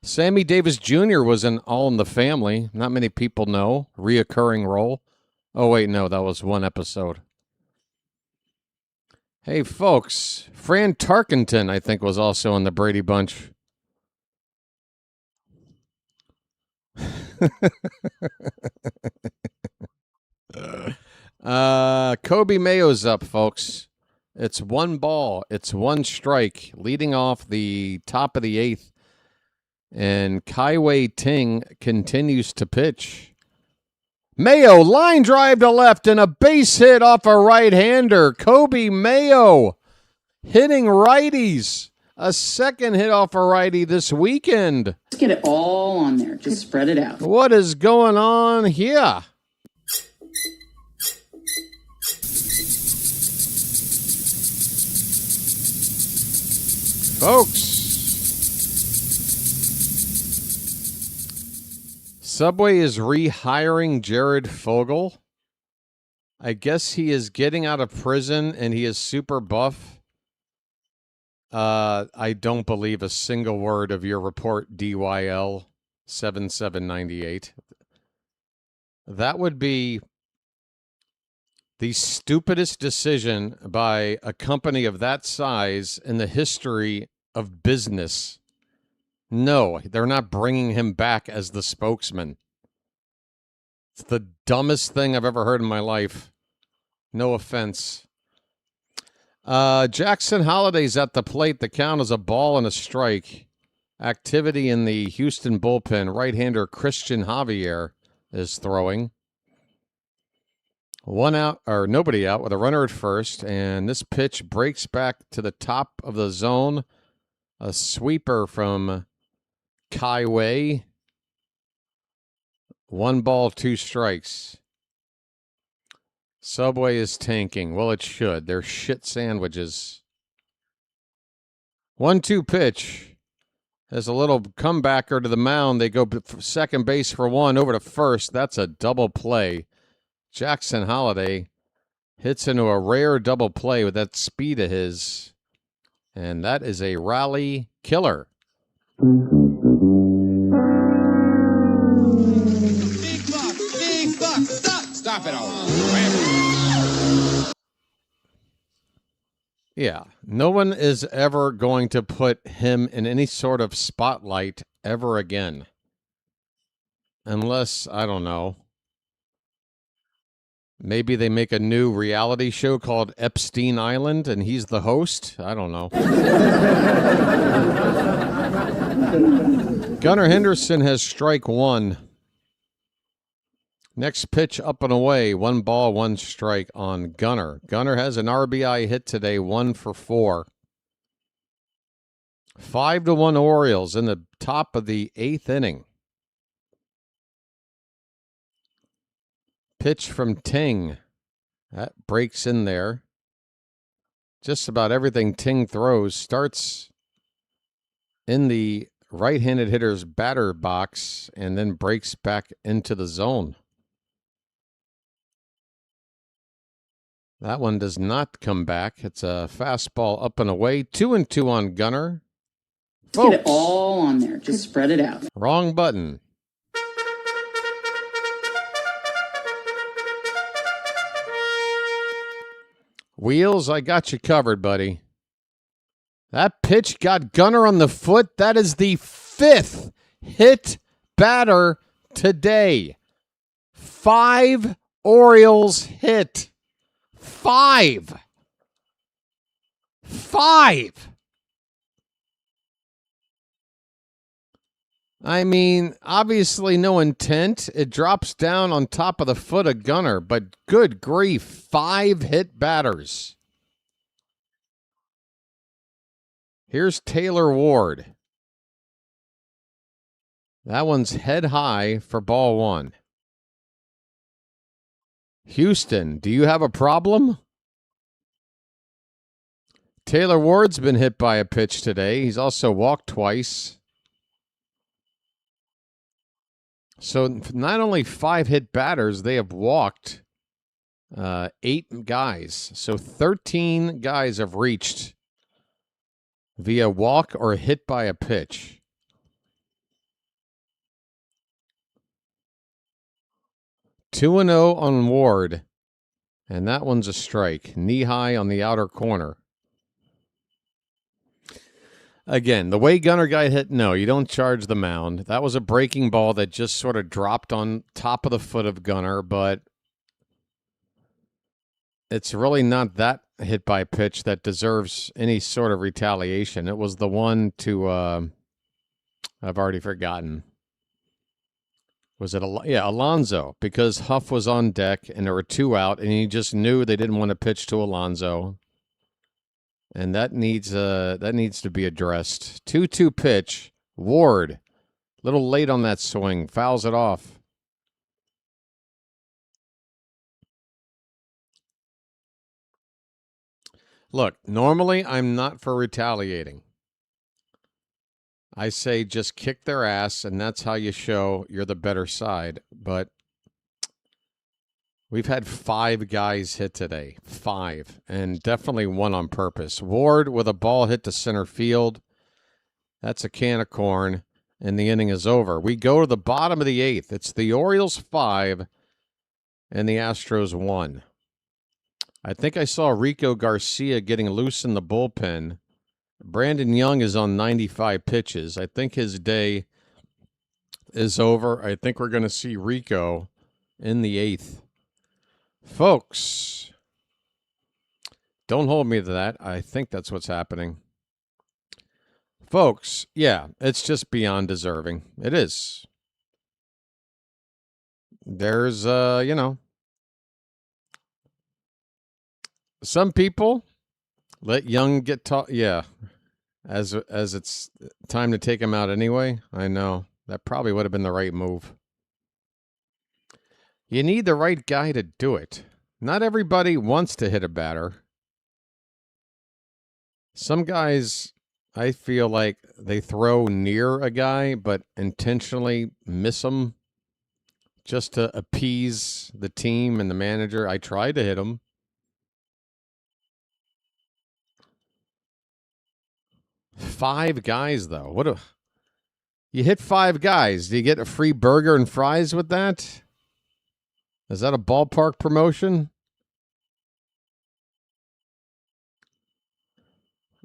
Sammy Davis Jr. was in All in the Family. Not many people know. Reoccurring role. Oh, wait, no, that was 1 episode. Hey, folks. Fran Tarkenton, I think, was also in the Brady Bunch. Kobe Mayo's up, folks. It's 1 ball. It's 1 strike. Leading off the top of the 8th. And Kaiwei Ting continues to pitch. Mayo, line drive to left and a base hit off a right-hander. Kobe Mayo hitting righties. A second hit off a righty this weekend. Let's get it all on there. Just spread it out. What is going on here? Folks, Subway is rehiring Jared Fogle. I guess he is getting out of prison and he is super buff. I don't believe a single word of your report, DYL 7798. That would be the stupidest decision by a company of that size in the history of business. No, they're not bringing him back as the spokesman. It's the dumbest thing I've ever heard in my life. No offense. Jackson Holliday's at the plate. The count is a ball and a strike. Activity in the Houston bullpen. Right-hander Christian Javier is throwing. One out, or nobody out, with a runner at first, and this pitch breaks back to the top of the zone. A sweeper from Kaiwei. 1 ball, 2 strikes. Subway is tanking. Well, it should. They're shit sandwiches. 1-2 pitch. There's a little comebacker to the mound. They go second base for 1, over to first. That's a double play. Jackson Holliday hits into a rare double play with that speed of his. And that is a rally killer. Big buck, stop it all. Yeah, no one is ever going to put him in any sort of spotlight ever again. Unless, I don't know, maybe they make a new reality show called Epstein Island and he's the host. I don't know. Gunnar Henderson has strike 1. Next pitch up and away. 1 ball, 1 strike on Gunnar. Gunnar has an RBI hit today, 1 for 4. 5-1 Orioles in the top of the 8th inning. Pitch from Ting. That breaks in there. Just about everything Ting throws starts in the right-handed hitter's batter box and then breaks back into the zone. That one does not come back. It's a fastball up and away. 2-2 on Gunnar. Folks, get it all on there. Just spread it out. Wrong button. Wheels, I got you covered, buddy. That pitch got Gunnar on the foot. That is the 5th hit batter today. 5 Orioles hit. 5. I mean, obviously no intent. It drops down on top of the foot of Gunnar, but good grief, 5 hit batters. Here's Taylor Ward. That one's head high for ball 1. Houston, do you have a problem? Taylor Ward's been hit by a pitch today. He's also walked twice. So not only 5 hit batters, they have walked 8 guys. So 13 guys have reached via walk or hit by a pitch. Two 2-0 on Ward, and that one's a strike. Knee high on the outer corner. Again, the way Gunnar got hit, no, you don't charge the mound. That was a breaking ball that just sort of dropped on top of the foot of Gunnar, but it's really not that hit by pitch that deserves any sort of retaliation. It was the one to I've already forgotten. Was it Alonso? Because Huff was on deck and there were 2 out, and he just knew they didn't want to pitch to Alonso, and that needs to be addressed. 2-2 pitch. Ward, little late on that swing, fouls it off. Look, normally I'm not for retaliating. I say just kick their ass, and that's how you show you're the better side. But we've had 5 guys hit today. 5. And definitely one on purpose. Ward with a ball hit to center field. That's a can of corn, and the inning is over. We go to the bottom of the 8th. It's the Orioles 5 and the Astros 1. I think I saw Rico Garcia getting loose in the bullpen. Brandon Young is on 95 pitches. I think his day is over. I think we're going to see Rico in the 8th. Folks, don't hold me to that. I think that's what's happening. Folks, yeah, it's just beyond deserving. It is. There's, some people let Young get taught. Yeah. As it's time to take him out anyway. I know. That probably would have been the right move. You need the right guy to do it. Not everybody wants to hit a batter. Some guys, I feel like they throw near a guy but intentionally miss him just to appease the team and the manager. I tried to hit him. Five guys, though. You hit 5 guys. Do you get a free burger and fries with that? Is that a ballpark promotion?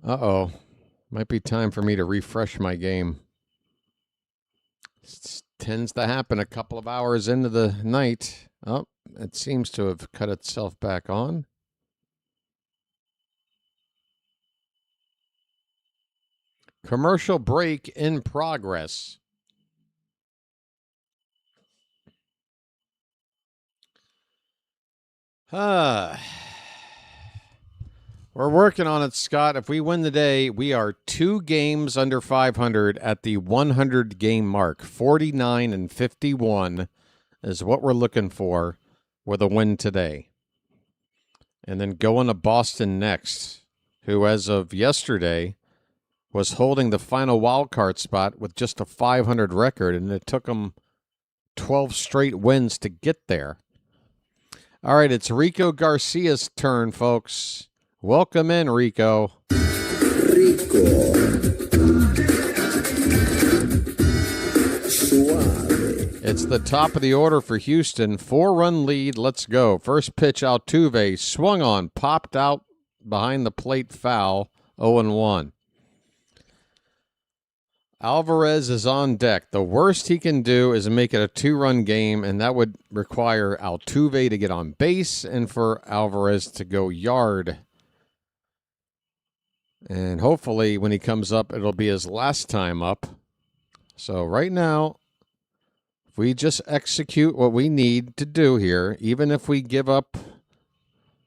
Uh-oh. Might be time for me to refresh my game. It tends to happen a couple of hours into the night. Oh, it seems to have cut itself back on. Commercial break in progress. We're working on it, Scott. If we win the day, we are 2 games under 500 at the 100 game mark. 49-51 is what we're looking for with a win today. And then going to Boston next, who as of yesterday was holding the final wild card spot with just a 500 record, and it took them 12 straight wins to get there. All right, it's Rico Garcia's turn, folks. Welcome in, Rico. Rico. Suave. It's the top of the order for Houston. 4-run lead. Let's go. First pitch, Altuve swung on, popped out behind the plate, foul. 0-1. Alvarez is on deck. The worst he can do is make it a 2-run game, and that would require Altuve to get on base and for Alvarez to go yard. And hopefully when he comes up, it'll be his last time up. So right now, if we just execute what we need to do here, even if we give up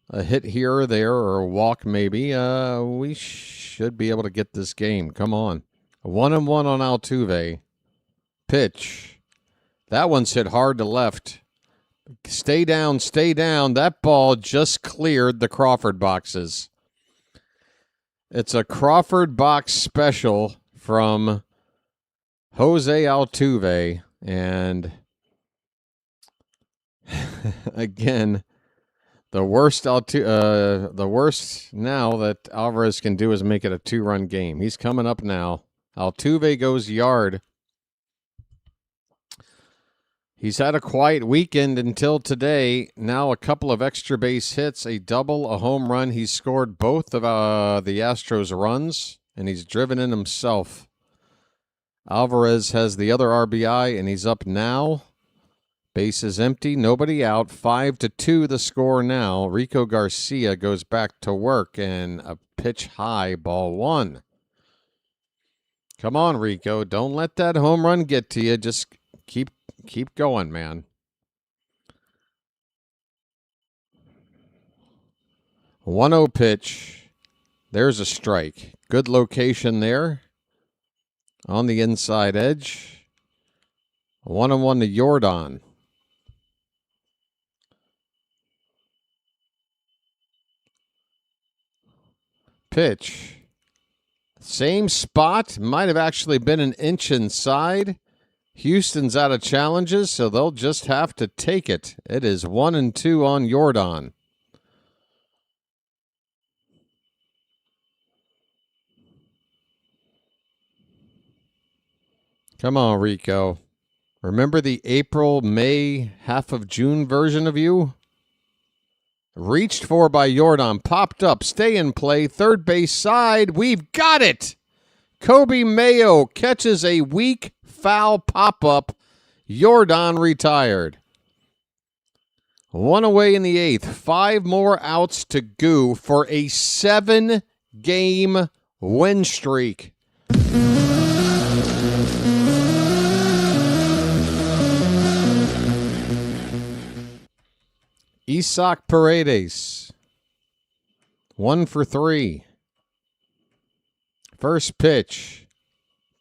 a hit here or there or a walk maybe, we should be able to get this game. Come on. 1-1 on Altuve. Pitch. That one's hit hard to left. Stay down, stay down. That ball just cleared the Crawford boxes. It's a Crawford box special from Jose Altuve. And again, the worst now that Alvarez can do is make it a 2-run game. He's coming up now. Altuve goes yard. He's had a quiet weekend until today. Now a couple of extra base hits, a double, a home run. He's scored both of the Astros runs, and he's driven in himself. Alvarez has the other RBI, and he's up now. Base is empty, nobody out. 5-2 the score now. Rico Garcia goes back to work, and a pitch high, ball 1. Come on, Rico. Don't let that home run get to you. Just keep going, man. 1-0 pitch. There's a strike. Good location there. On the inside edge. 1-1 to Jordan. Pitch. Same spot. Might have actually been an inch inside. Houston's out of challenges, so they'll just have to take it. It is 1-2 on Jordan. Come on, Rico. Remember the April, May, half of June version of you? Reached for by Jordan, popped up, stay in play, third base side. We've got it. Kobe Mayo catches a weak foul pop-up. Jordan retired. 1 away in the 8th. 5 more outs to go for a 7-game win streak. Isaac Paredes, 1 for 3. First pitch.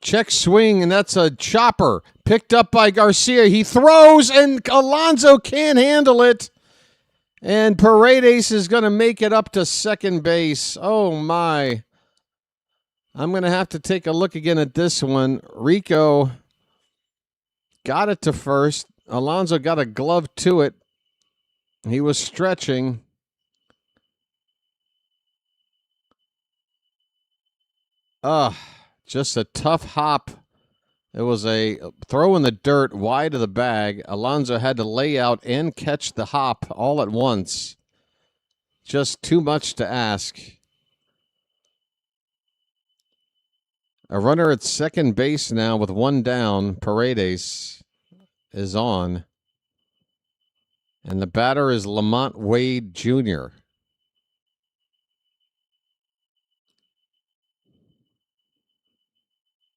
Check swing, and that's a chopper. Picked up by Garcia. He throws, and Alonso can't handle it. And Paredes is going to make it up to second base. Oh, my. I'm going to have to take a look again at this one. Rico got it to first. Alonso got a glove to it. He was stretching. Just a tough hop. It was a throw in the dirt wide of the bag. Alonso had to lay out and catch the hop all at once. Just too much to ask. A runner at second base now with 1 down. Paredes is on. And the batter is Lamont Wade Jr.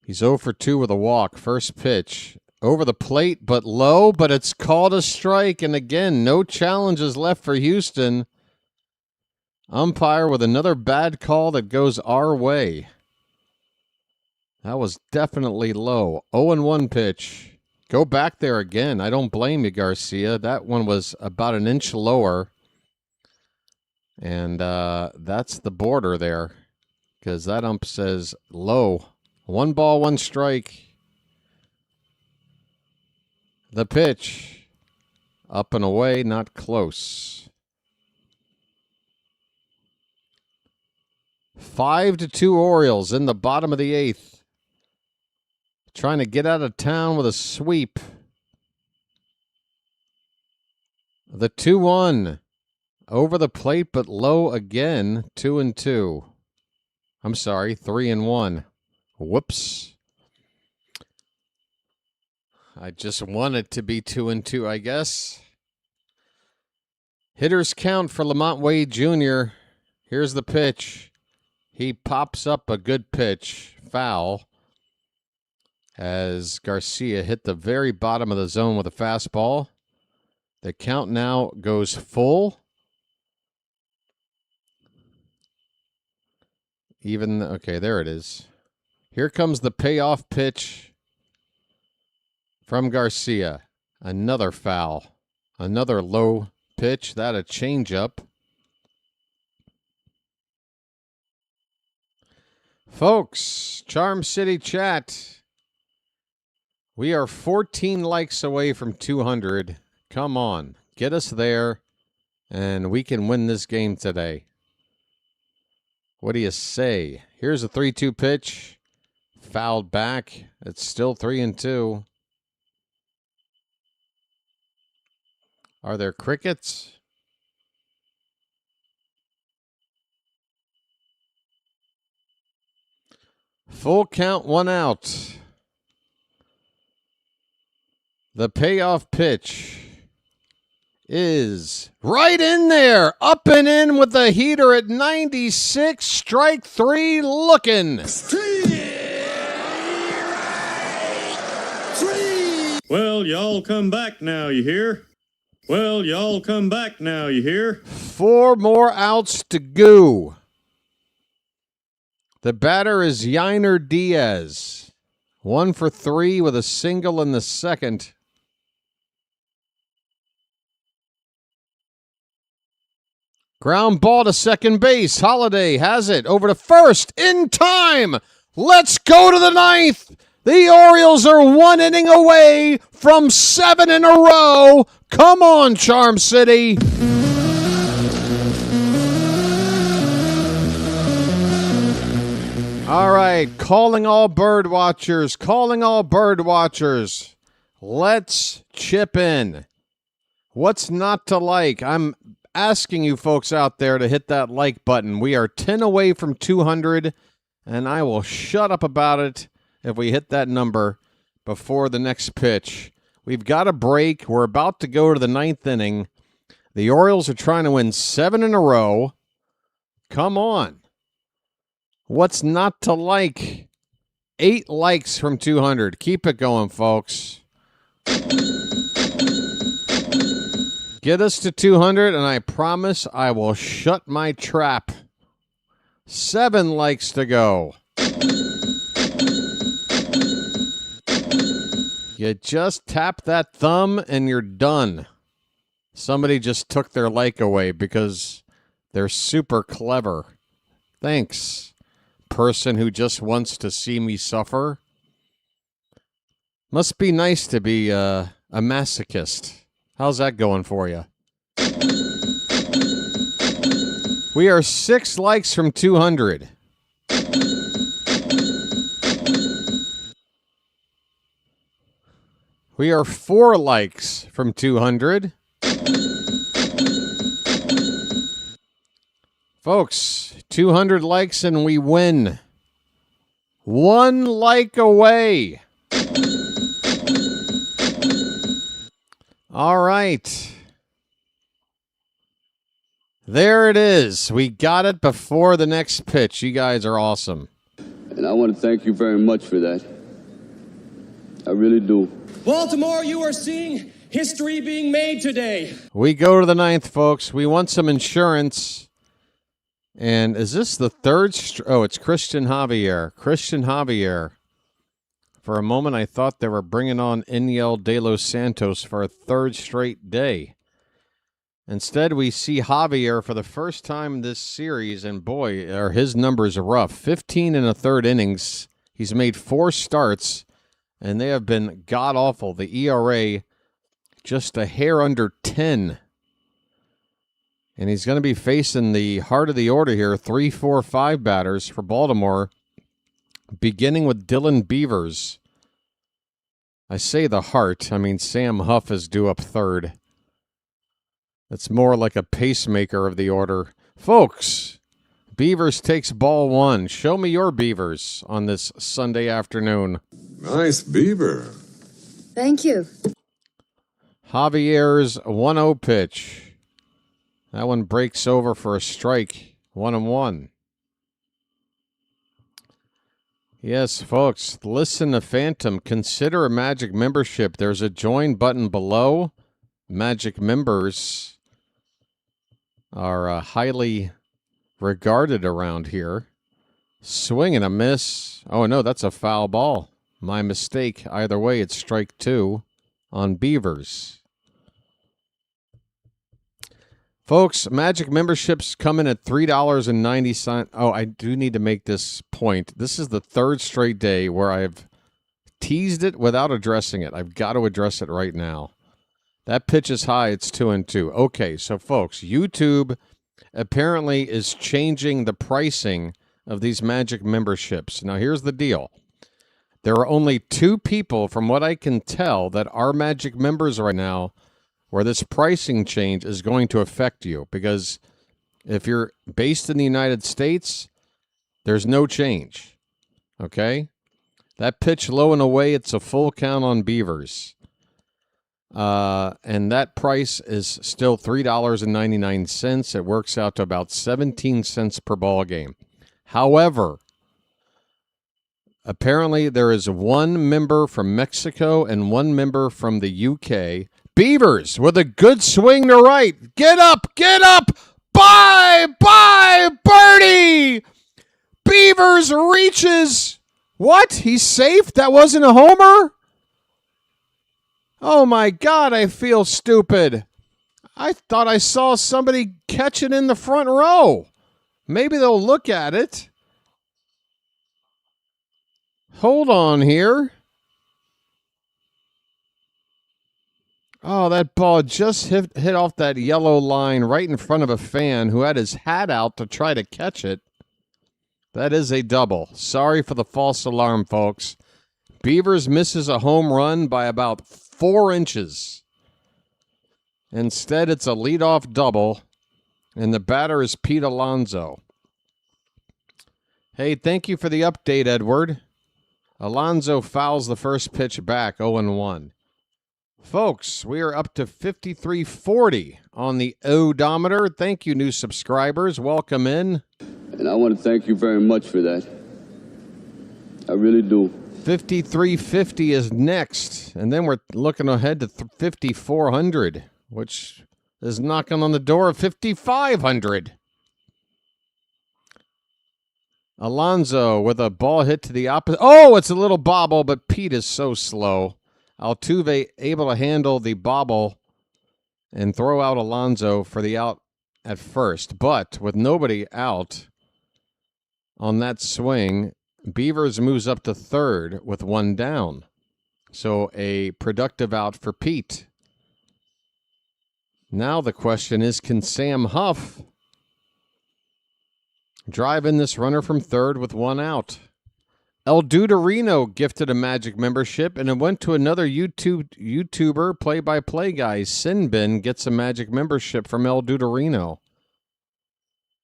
He's 0 for 2 with a walk. First pitch. Over the plate, but low, but it's called a strike. And again, no challenges left for Houston. Umpire with another bad call that goes our way. That was definitely low. 0-1 pitch. Go back there again. I don't blame you, Garcia. That one was about an inch lower. And that's the border there. Because that ump says low. 1 ball, 1 strike. The pitch. Up and away, not close. 5-2 Orioles in the bottom of the 8th. Trying to get out of town with a sweep. The 2-1. Over the plate, but low again. 2-2. I'm sorry, 3-1. Whoops. I just want it to be 2-2, I guess. Hitters count for Lamont Wade Jr. Here's the pitch. He pops up a good pitch. Foul. As Garcia hit the very bottom of the zone with a fastball. The count now goes full. Okay, there it is. Here comes the payoff pitch from Garcia. Another foul. Another low pitch. That a changeup. Folks, Charm City Chat. We are 14 likes away from 200. Come on, get us there, and we can win this game today. What do you say? Here's a 3-2 pitch. Fouled back. It's still 3-2. Are there crickets? Full count, 1 out. The payoff pitch is right in there. Up and in with the heater at 96. Strike 3 looking. 3. Well, y'all come back now, you hear? Well, y'all come back now, you hear? 4 more outs to go. The batter is Yainer Diaz. 1 for 3 with a single in the second. Ground ball to second base. Holiday has it over to first in time. Let's go to the ninth. The Orioles are 1 inning away from 7 in a row. Come on, Charm City. All right, calling all bird watchers, Let's chip in. What's not to like? I'm asking you folks out there to hit that like button. We are 10 away from 200, and I will shut up about it if we hit that number before the next pitch. We've got a break. We're about to go to the 9th inning. The Orioles are trying to win 7 in a row. Come on. What's not to like? 8 likes from 200. Keep it going, folks. Get us to 200, and I promise I will shut my trap. 7 likes to go. You just tap that thumb, and you're done. Somebody just took their like away because they're super clever. Thanks, person who just wants to see me suffer. Must be nice to be a masochist. How's that going for you? We are 6 likes from 200. We are 4 likes from 200. Folks, 200 likes and we win. 1 like away. All right. There it is. We got it before the next pitch. You guys are awesome. And I want to thank you very much for that. I really do. Baltimore, you are seeing history being made today. We go to the 9th, folks. We want some insurance. And is this the third? Oh, it's Christian Javier. Christian Javier. For a moment, I thought they were bringing on Iniel de los Santos for a 3rd straight day. Instead, we see Javier for the first time this series, and boy, are his numbers rough. 15 in a 3rd innings. He's made 4 starts, and they have been god-awful. The ERA just a hair under 10. And he's going to be facing the heart of the order here, 3, 4, 5 batters for Baltimore, beginning with Dylan Beavers. I say the heart. I mean, Sam Huff is due up 3rd. That's more like a pacemaker of the order. Folks, Beavers takes ball 1. Show me your Beavers on this Sunday afternoon. Nice beaver. Thank you. Javier's 1-0 pitch. That one breaks over for a strike. 1-1. Yes, folks, listen to Phantom. Consider a Magic membership. There's a join button below. Magic members are highly regarded around here. Swing and a miss. Oh, no, that's a foul ball. My mistake. Either way, it's strike 2 on Beavers. Folks, Magic memberships come in at $3.90. Oh, I do need to make this point. This is the 3rd straight day where I've teased it without addressing it. I've got to address it right now. That pitch is high. It's 2-2. Okay, so folks, YouTube apparently is changing the pricing of these Magic memberships. Now, here's the deal. There are only 2 people, from what I can tell, that are Magic members right now where this pricing change is going to affect you. Because if you're based in the United States, there's no change. Okay? That pitch low and away, it's a full count on Beavers. And that price is still $3.99. It works out to about 17 cents per ball game. However, Apparently, there is one member from Mexico and one member from the UK. Beavers with a good swing to right. Get up, bye, birdie. Beavers reaches. What? He's safe? That wasn't a homer? Oh my God, I feel stupid. I thought I saw somebody catch it in the front row. Maybe they'll look at it. Hold on here. Oh, that ball just hit off that yellow line right in front of a fan who had his hat out to try to catch it. That is a double. Sorry for the false alarm, folks. Beavers misses a home run by about 4 inches. Instead, it's a leadoff double, and the batter is Pete Alonso. Hey, thank you for the update, Edward. Alonso fouls the first pitch back, 0-1. Folks, we are up to 5340 on the odometer. Thank you, new subscribers. Welcome in. And I want to thank you very much for that. I really do. 5350 is next, and then we're looking ahead to 5400, which is knocking on the door of 5500. Alonso with a ball hit to the opposite. Oh, it's a little bobble, but Pete is so slow. Altuve able to handle the bobble and throw out Alonso for the out at first. But with nobody out on that swing, Beavers moves up to third with 1 down. So a productive out for Pete. Now the question is, can Sam Huff drive in this runner from third with 1 out? El Duderino gifted a Magic membership, and it went to another YouTuber, play-by-play guy. Sinbin gets a Magic membership from El Duderino.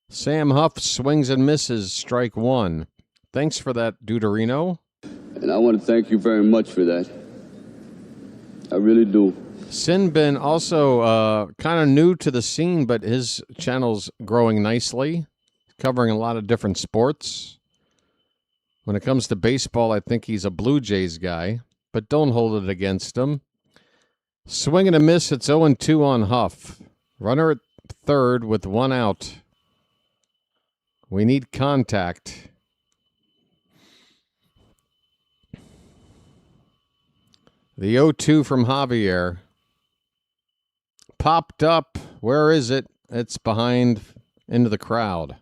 Sam Huff swings and misses, strike 1. Thanks for that, Duderino. And I want to thank you very much for that. I really do. Sinbin also kind of new to the scene, but his channel's growing nicely, covering a lot of different sports. When it comes to baseball, I think he's a Blue Jays guy, but don't hold it against him. Swing and a miss. It's 0-2 on Huff. Runner at third with 1 out. We need contact. The 0-2 from Javier. Popped up. Where is it? It's behind into the crowd.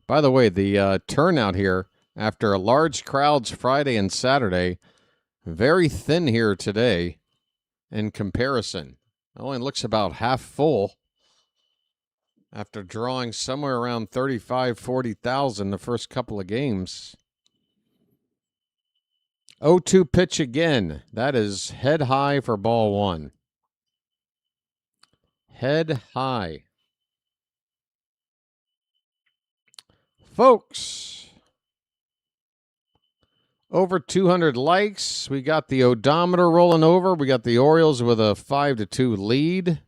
By the way, the turnout here, after a large crowds Friday and Saturday, very thin here today in comparison. It only looks about half full after drawing somewhere around 40,000 the first couple of games. 0-2 pitch again. That is head high for ball 1. Head high. Folks, over 200 likes. We got the odometer rolling over. We got the Orioles with a 5-2 lead.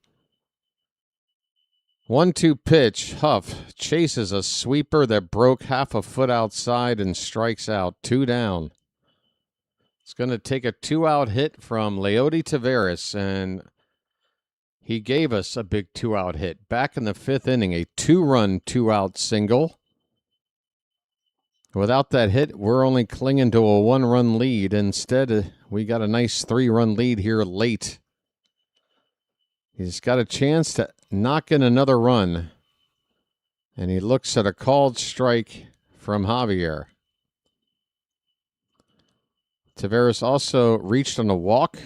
1-2 pitch. Huff chases a sweeper that broke half a foot outside and strikes out. 2 down. It's going to take a 2-out hit from Leody Taveras, and he gave us a big 2-out hit. Back in the 5th inning, a 2-run, 2-out single. Without that hit, we're only clinging to a 1-run lead. Instead, we got a nice 3-run lead here late. He's got a chance to knock in another run. And he looks at a called strike from Javier. Taveras also reached on a walk.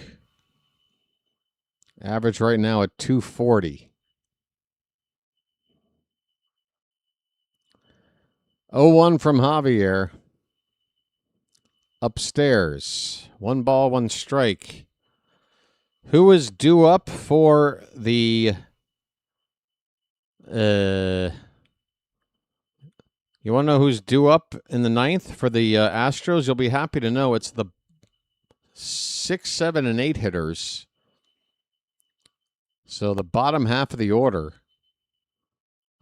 Average right now at 240. 0-1 from Javier. Upstairs. 1 ball, 1 strike. Who is due up for the... You want to know who's due up in the 9th for the Astros? You'll be happy to know it's the 6, 7, and 8 hitters. So the bottom half of the order.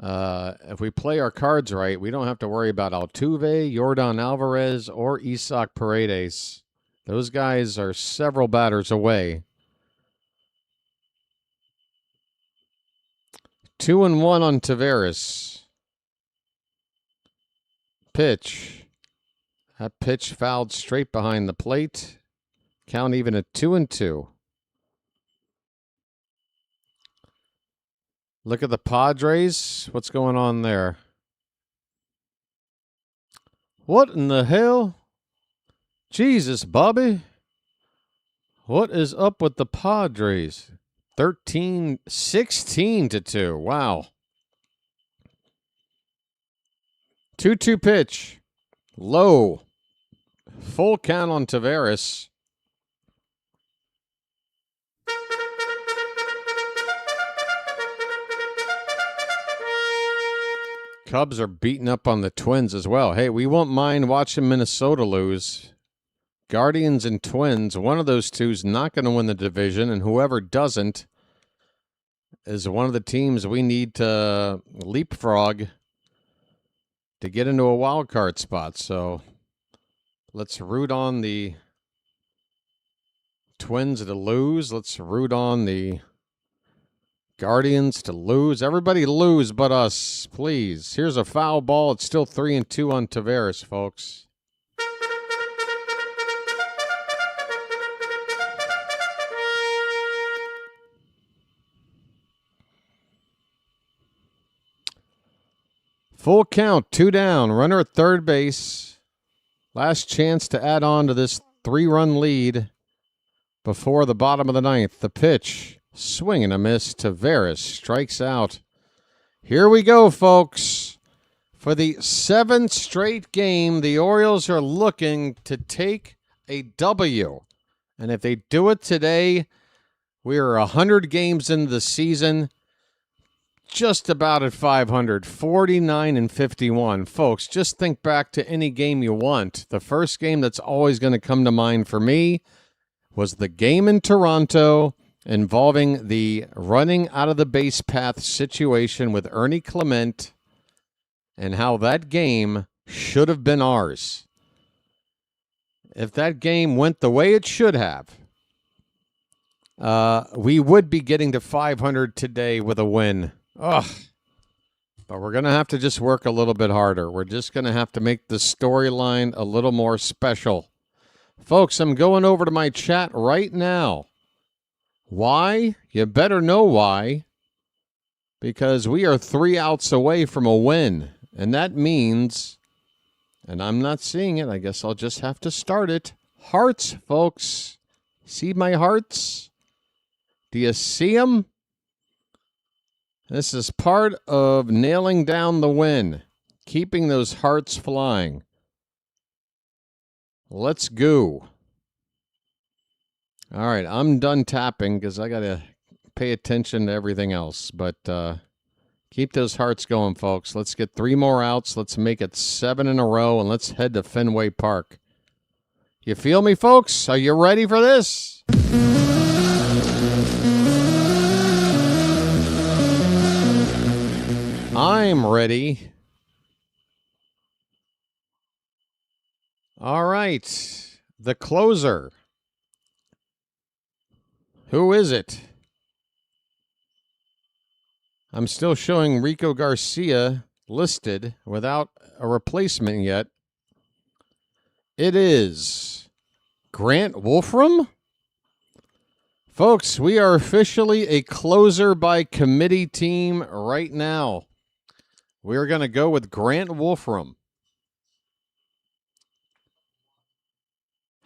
If we play our cards right, we don't have to worry about Altuve, Yordan Alvarez, or Isaac Paredes. Those guys are several batters away. 2-1 on Taveras. Pitch. That pitch fouled straight behind the plate. Count even at 2-2. Look at the Padres. What's going on there? What in the hell? Jesus, Bobby. What is up with the Padres? 16-2. Wow. 2-2 pitch. Low. Full count on Taveras. Cubs are beating up on the Twins as well. Hey, we won't mind watching Minnesota lose. Guardians and Twins, one of those two is not going to win the division, and whoever doesn't is one of the teams we need to leapfrog to get into a wild card spot. So let's root on the Twins to lose. Let's root on the Guardians to lose. Everybody lose but us, please. Here's a foul ball. It's still 3-2 on Taveras, folks. Full count, 2 down. Runner at third base. Last chance to add on to this 3-run lead before the bottom of the ninth. The pitch. Swing and a miss. Taveras strikes out. Here we go, folks. For the 7th straight game, the Orioles are looking to take a W. And if they do it today, we are 100 games into the season, just about at 500, 49-51. Folks, just think back to any game you want. The first game that's always going to come to mind for me was the game in Toronto involving the running out of the base path situation with Ernie Clement and how that game should have been ours. If that game went the way it should have, we would be getting to 500 today with a win. Ugh. But we're going to have to just work a little bit harder. We're just going to have to make the storyline a little more special. Folks, I'm going over to my chat right now. Why? You better know why. Because we are 3 outs away from a win. And that means, and I'm not seeing it, I guess I'll just have to start it. Hearts, folks. See my hearts? Do you see them? This is part of nailing down the win. Keeping those hearts flying. Let's go. All right, I'm done tapping because I got to pay attention to everything else. But keep those hearts going, folks. Let's get 3 more outs. Let's make it 7 in a row, and let's head to Fenway Park. You feel me, folks? Are you ready for this? I'm ready. All right, the closer. Who is it? I'm still showing Rico Garcia listed without a replacement yet. It is Grant Wolfram. Folks, we are officially a closer by committee team right now. We're going to go with Grant Wolfram.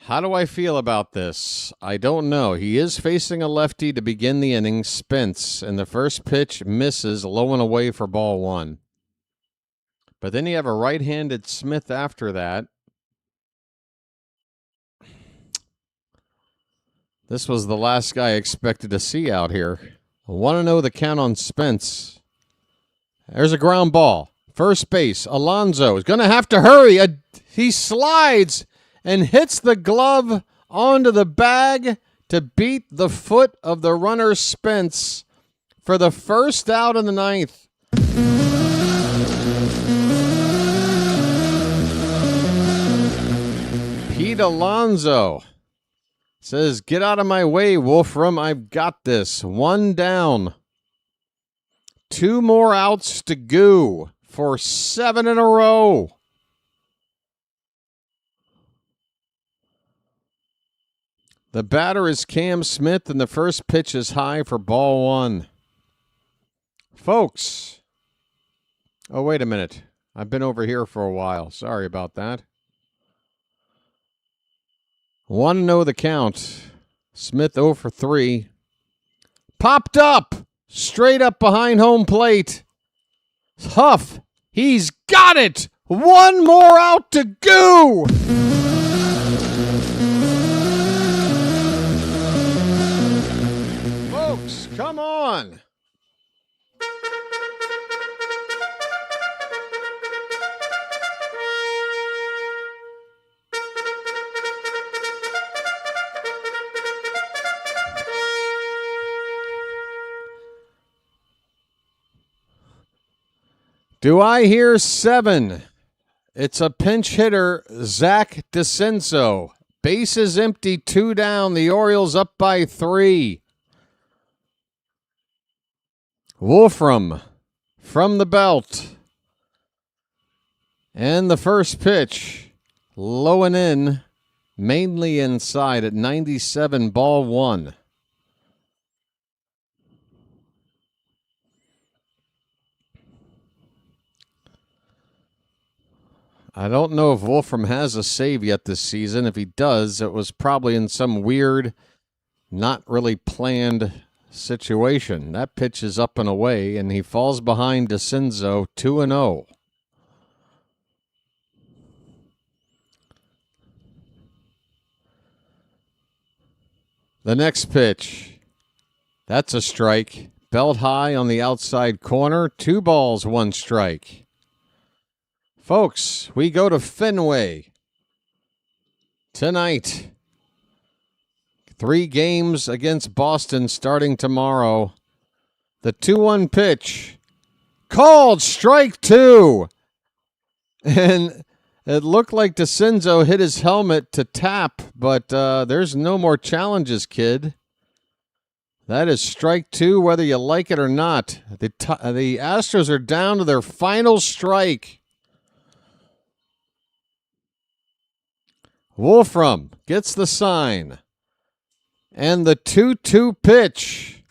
How do I feel about this? I don't know. He is facing a lefty to begin the inning, Spence, and the first pitch misses low and away for ball 1. But then you have a right-handed Smith after that. This was the last guy I expected to see out here. I want to know the count on Spence. There's a ground ball. First base, Alonso is going to have to hurry. He slides and hits the glove onto the bag to beat the foot of the runner Spence for the first out in the 9th. Pete Alonso says, get out of my way, Wolfram. I've got this. 1 down. 2 more outs to go for 7 in a row. The batter is Cam Smith, and the first pitch is high for ball 1. Folks. Oh, wait a minute. I've been over here for a while. Sorry about that. Want to know the count. Smith 0 for 3. Popped up. Straight up behind home plate. Huff. He's got it. 1 more out to go. Folks, come on. Do I hear 7? It's a pinch hitter, Zach DeCenso. Bases empty, 2 down. The Orioles up by 3. Wolfram from the belt. And the first pitch, low and in, mainly inside at 97, ball 1. I don't know if Wolfram has a save yet this season. If he does, it was probably in some weird, not really planned situation. That pitch is up and away, and he falls behind DeCenso 2-0. The next pitch, that's a strike. Belt high on the outside corner. 2 balls, 1 strike. Folks, we go to Fenway tonight. 3 games against Boston starting tomorrow. The 2-1 pitch. Called strike 2. And it looked like DeCenso hit his helmet to tap, but there's no more challenges, kid. That is strike 2, whether you like it or not. The Astros are down to their final strike. Wolfram gets the sign. And the 2-2 pitch.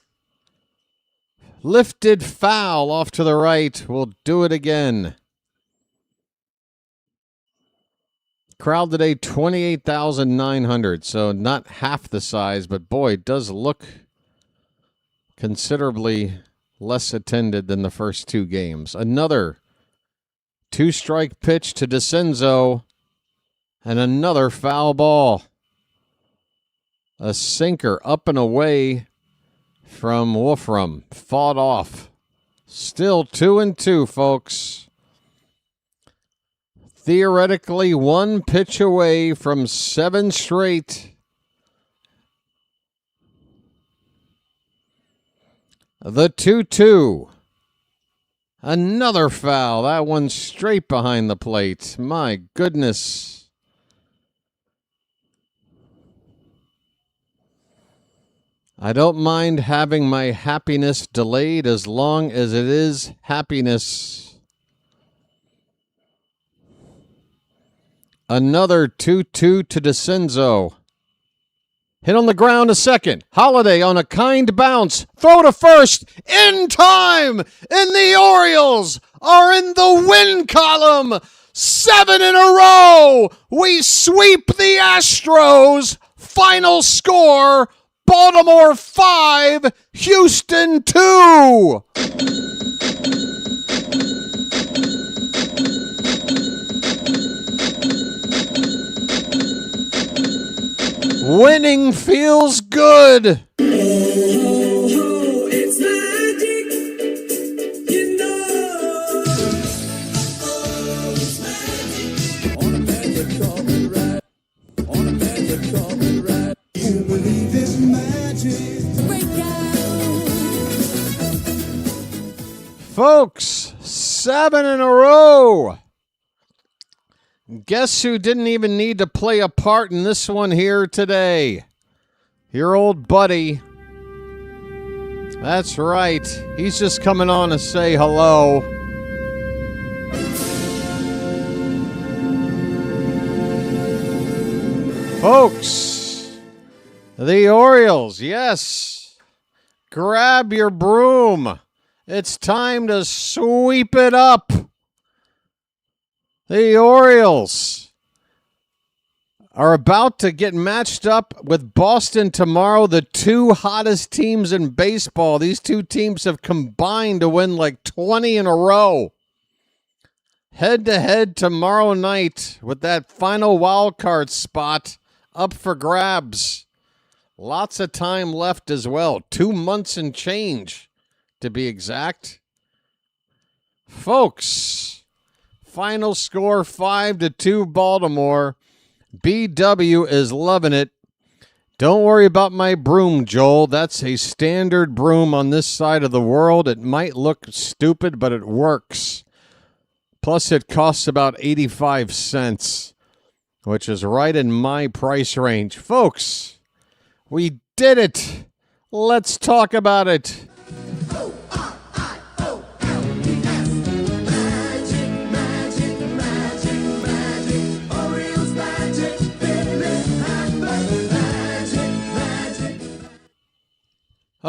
Lifted foul off to the right. We'll do it again. Crowd today, 28,900. So not half the size, but boy, it does look considerably less attended than the first 2 games. Another 2-strike pitch to DeCenso. And another foul ball. A sinker up and away from Wolfram. Fought off. Still 2-2, folks. Theoretically, 1 pitch away from 7 straight. The 2-2. Another foul. That one straight behind the plate. My goodness. I don't mind having my happiness delayed as long as it is happiness. Another 2-2 to DeCenso. Hit on the ground to second. Holiday on a kind bounce. Throw to first. In time. And the Orioles are in the win column. 7 in a row. We sweep the Astros. Final score, Baltimore 5, Houston 2. Winning feels good. It's magic, you know. It's magic. On a magic carpet ride. On a magic carpet ride. You believe in magic. Folks, 7 in a row. Guess who didn't even need to play a part in this one here today? Your old buddy. That's right. He's just coming on to say hello. Folks, the Orioles, yes. Grab your broom. It's time to sweep it up. The Orioles are about to get matched up with Boston tomorrow, the two hottest teams in baseball. These two teams have combined to win like 20 in a row. Head-to-head tomorrow night with that final wild card spot up for grabs. Lots of time left as well. 2 months and change, to be exact. Folks, final score 5-2 Baltimore. BW is loving it. Don't worry about my broom, Joel. That's a standard broom on this side of the world. It might look stupid, but it works. Plus, it costs about 85 cents, which is right in my price range. Folks, we did it. Let's talk about it.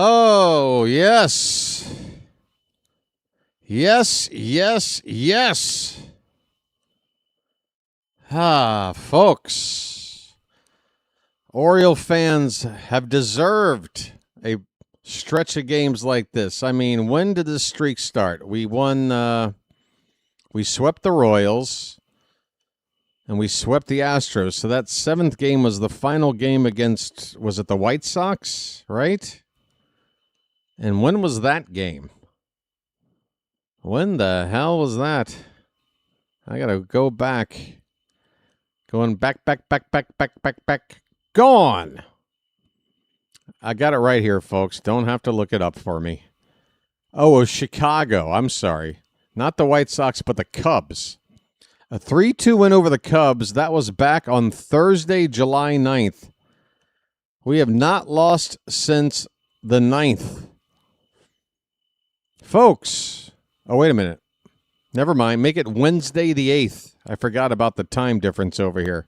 Oh, yes. Yes, yes, yes. Folks. Oriole fans have deserved a stretch of games like this. I mean, when did this streak start? We won, we swept the Royals, and we swept the Astros. So that seventh game was the final game against, was it the White Sox, right? And when was that game? When the hell was that? I got to go back. Going back. Gone. I got it right here, folks. Don't have to look it up for me. Oh, it was Chicago. I'm sorry. Not the White Sox, but the Cubs. A 3-2 win over the Cubs. That was back on Thursday, July 9th. We have not lost since the 9th. Folks, oh, wait a minute. Never mind. Make it Wednesday the 8th. I forgot about the time difference over here.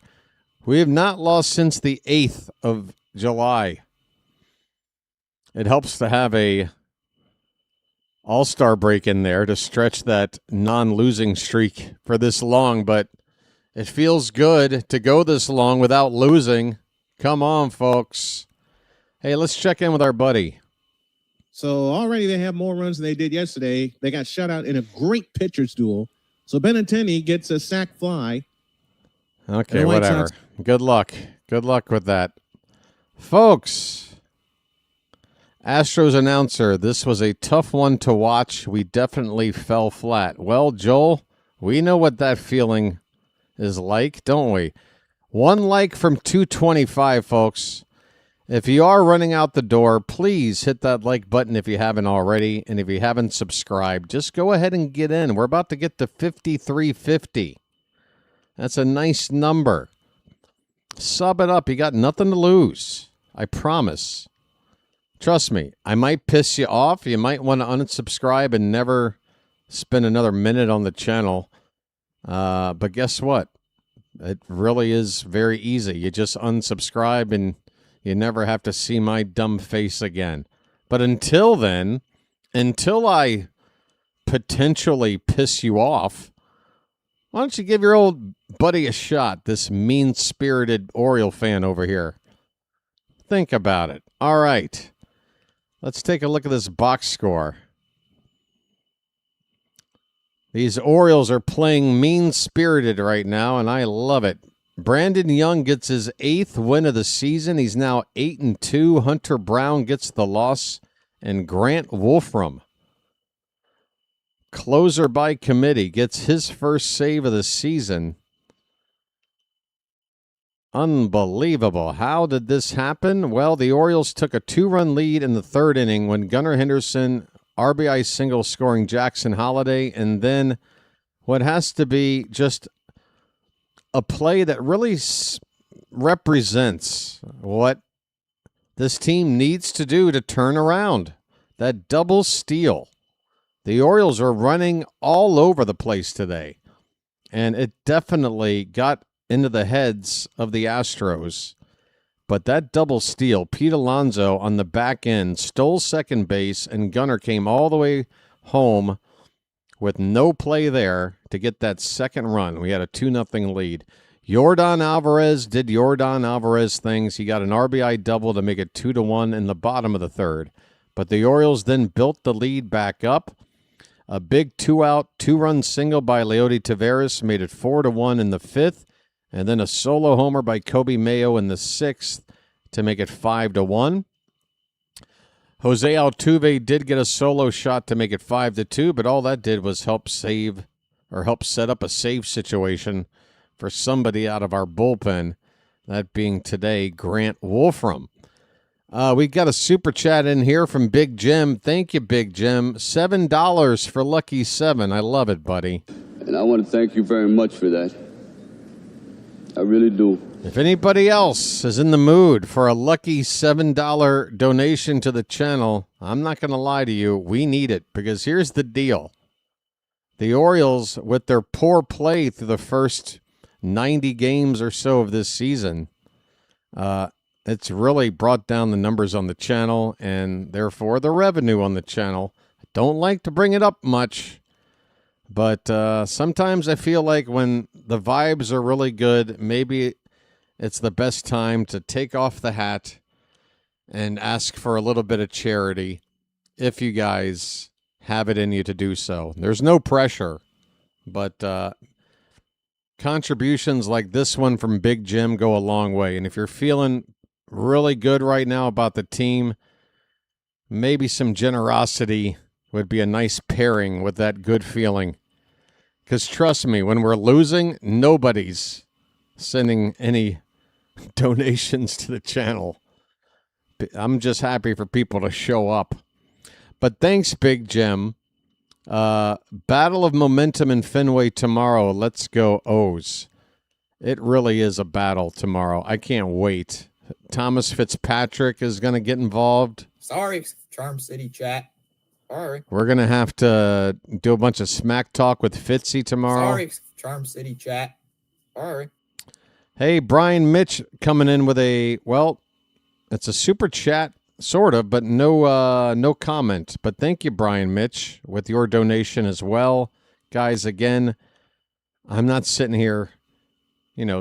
We have not lost since the 8th of July. It helps to have a all-star break in there to stretch that non-losing streak for this long, but it feels good to go this long without losing. Come on, folks. Hey, let's check in with our buddy. So already they have more runs than they did yesterday. They got shut out in a great pitcher's duel. So Benintendi gets a sac fly. Okay, whatever. Good luck. Good luck with that. Folks, Astros announcer, this was a tough one to watch. We definitely fell flat. Well, Joel, we know what that feeling is like, don't we? 1 like from 225, folks. If you are running out the door, please hit that like button if you haven't already. And if you haven't subscribed, just go ahead and get in. We're about to get to 5350. That's a nice number. Sub it up. You got nothing to lose. I promise. Trust me, I might piss you off. You might want to unsubscribe and never spend another minute on the channel. But guess what? It really is very easy. You just unsubscribe and you never have to see my dumb face again. But until then, until I potentially piss you off, why don't you give your old buddy a shot, this mean-spirited Oriole fan over here? Think about it. All right. Let's take a look at this box score. These Orioles are playing mean-spirited right now, and I love it. Brandon Young gets his 8th win of the season. He's now 8-2. Hunter Brown gets the loss, and Grant Wolfram, closer by committee, gets his first save of the season. Unbelievable. How did this happen? Well, the Orioles took a 2-run lead in the 3rd inning when Gunnar Henderson RBI single scoring Jackson Holiday, and then what has to be just a play that really represents what this team needs to do to turn around. That double steal. The Orioles are running all over the place today, and it definitely got into the heads of the Astros. But that double steal, Pete Alonso on the back end stole second base, and Gunnar came all the way home with no play there to get that second run. We had a 2-0 lead. Yordan Alvarez did Yordan Alvarez things. He got an RBI double to make it 2-1 in the bottom of the third. But the Orioles then built the lead back up. A big 2-out, 2-run single by Leody Taveras made it 4-1 in the fifth. And then a solo homer by Kobe Mayo in the sixth to make it 5-1. Jose Altuve did get a solo shot to make it 5-2, but all that did was help set up a save situation for somebody out of our bullpen, that being today Grant Wolfram. We got a super chat in here from Big Jim. Thank you, Big Jim. $7 for Lucky 7. I love it, buddy. And I want to thank you very much for that. I really do. If anybody else is in the mood for a lucky $7 donation to the channel, I'm not going to lie to you. We need it, because here's the deal. The Orioles, with their poor play through the first 90 games or so of this season, it's really brought down the numbers on the channel and therefore the revenue on the channel. I don't like to bring it up much, but sometimes I feel like when the vibes are really good, maybe it's the best time to take off the hat and ask for a little bit of charity if you guys have it in you to do so. There's no pressure, but contributions like this one from Big Jim go a long way. And if you're feeling really good right now about the team, maybe some generosity would be a nice pairing with that good feeling. Because trust me, when we're losing, nobody's sending any donations to the channel. I'm just happy for people to show up. But thanks, Big Jim. Battle of momentum in Fenway tomorrow. Let's go O's. It really is a battle tomorrow. I can't wait. Thomas Fitzpatrick is going to get involved. Sorry, Charm City chat. Sorry. We're going to have to do a bunch of smack talk with Fitzy tomorrow. Sorry, Charm City chat. Sorry. Hey, Brian Mitch coming in with it's a super chat, sort of, but no comment. But thank you, Brian Mitch, with your donation as well. Guys, again, I'm not sitting here,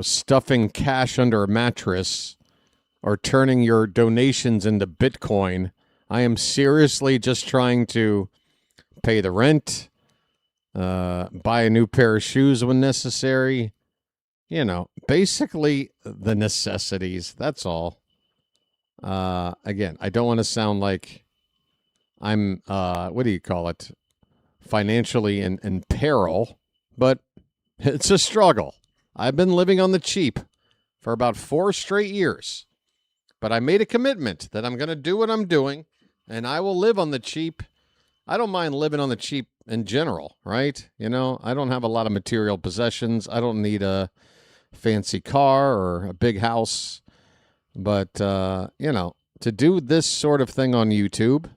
stuffing cash under a mattress or turning your donations into Bitcoin. I am seriously just trying to pay the rent, buy a new pair of shoes when necessary. Basically the necessities. That's all. Again, I don't want to sound like I'm, financially in peril, but it's a struggle. I've been living on the cheap for about 4 straight years, but I made a commitment that I'm going to do what I'm doing, and I will live on the cheap. I don't mind living on the cheap in general, right? I don't have a lot of material possessions. I don't need a fancy car or a big house. But, to do this sort of thing on YouTube,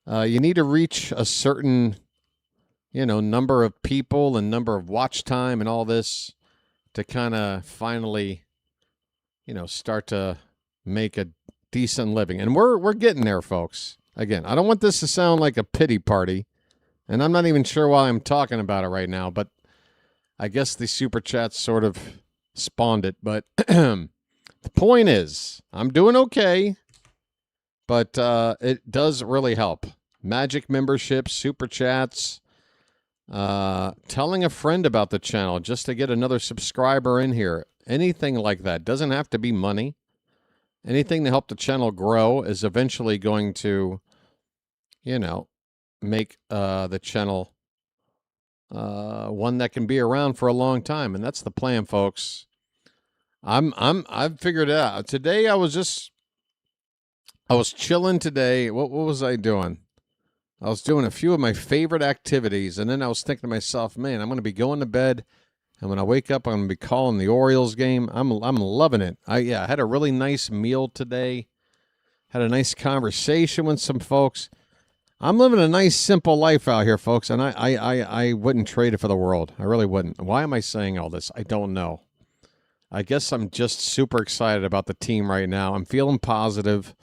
you need to reach a certain, number of people and number of watch time and all this to kind of finally, start to make a decent living. And we're getting there, folks. Again, I don't want this to sound like a pity party, and I'm not even sure why I'm talking about it right now, but I guess the super chats sort of spawned it. But the point is, I'm doing okay, but it does really help. Magic memberships, super chats, telling a friend about the channel just to get another subscriber in here. Anything like that. Doesn't have to be money. Anything to help the channel grow is eventually going to, make the channel one that can be around for a long time. And that's the plan, folks. I've figured it out. Today I was chilling today. What was I doing? I was doing a few of my favorite activities, and then I was thinking to myself, man, I'm going to be going to bed And when I wake up, I'm going to be calling the Orioles game. I'm loving it. I had a really nice meal today. Had a nice conversation with some folks. I'm living a nice, simple life out here, folks, and I wouldn't trade it for the world. I really wouldn't. Why am I saying all this? I don't know. I guess I'm just super excited about the team right now. I'm feeling positive.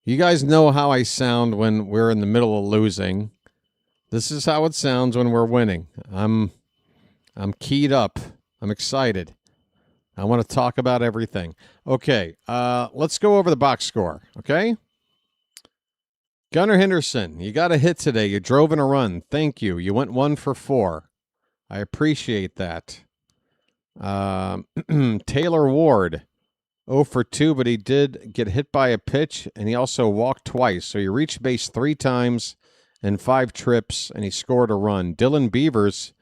You guys know how I sound when we're in the middle of losing. This is how it sounds when we're winning. I'm keyed up. I'm excited. I want to talk about everything. Okay, let's go over the box score, okay? Gunnar Henderson, you got a hit today. You drove in a run. Thank you. You went 1 for 4. I appreciate that. Taylor Ward, 0 for 2, but he did get hit by a pitch, and he also walked twice. So he reached base 3 times and 5 trips, and he scored a run. Dylan Beavers,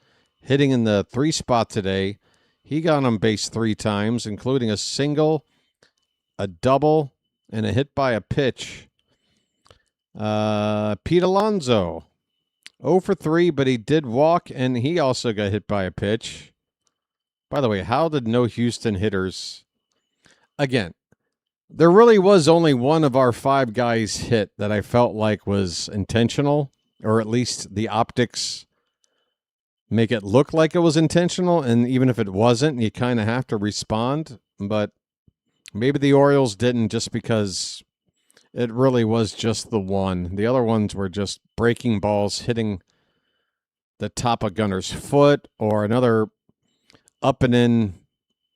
hitting in the 3 spot today. He got on base 3 times, including a single, a double, and a hit by a pitch. Pete Alonso, 0 for 3, but he did walk, and he also got hit by a pitch. By the way, how did no Houston hitters... Again, there really was only one of our 5 guys hit that I felt like was intentional, or at least the optics make it look like it was intentional, and even if it wasn't, you kind of have to respond. But maybe the Orioles didn't, just because it really was just the one. The other ones were just breaking balls, hitting the top of Gunner's foot, or another up and in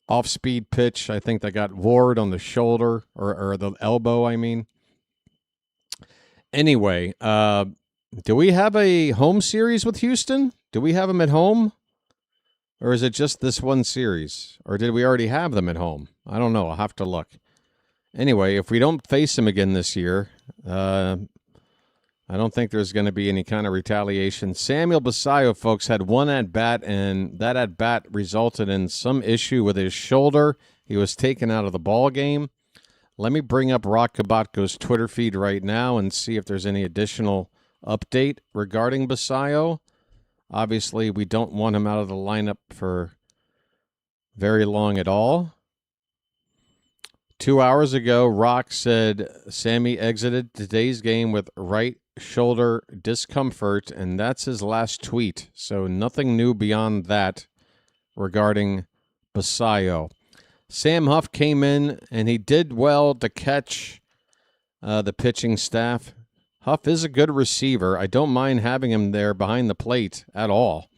off-speed pitch, I think, that got Ward on the shoulder, or the elbow, I mean. Anyway, do we have a home series with Houston? Do we have them at home? Or is it just this one series? Or did we already have them at home? I don't know. I'll have to look. Anyway, if we don't face them again this year, I don't think there's going to be any kind of retaliation. Samuel Basayo, folks, had 1 at-bat, and that at-bat resulted in some issue with his shoulder. He was taken out of the ball game. Let me bring up Rock Kabatko's Twitter feed right now and see if there's any additional update regarding Basayo. Obviously, we don't want him out of the lineup for very long at all. 2 hours ago, Rock said Sammy exited today's game with right shoulder discomfort, and that's his last tweet. So nothing new beyond that regarding Basayo. Sam Huff came in, and he did well to catch the pitching staff. Huff is a good receiver. I don't mind having him there behind the plate at all.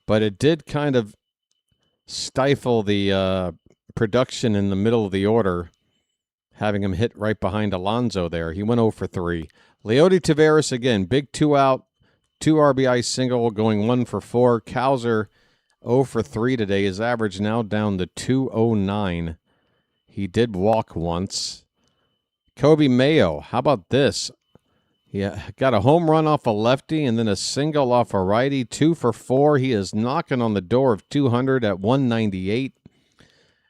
But it did kind of stifle the production in the middle of the order, having him hit right behind Alonso there. He went 0 for 3. Leody Taveras, again, big 2-out, 2 RBI single, going 1 for 4. Cowser, 0 for 3 today. His average now down to 209. He did walk once. Kobe Mayo, how about this? He got a home run off a lefty and then a single off a righty, 2 for 4. He is knocking on the door of 200 at 198.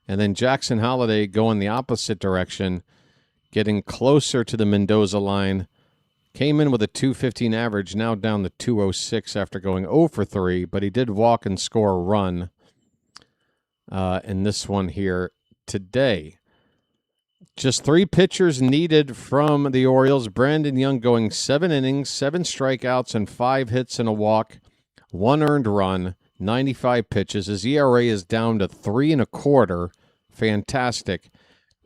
And then Jackson Holliday going the opposite direction, getting closer to the Mendoza line. Came in with a 215 average, now down to 206 after going 0 for 3, but he did walk and score a run in this one here today. Just 3 pitchers needed from the Orioles. Brandon Young going 7 innings, 7 strikeouts, and 5 hits and a walk, 1 earned run, 95 pitches. His ERA is down to 3 1/4. Fantastic.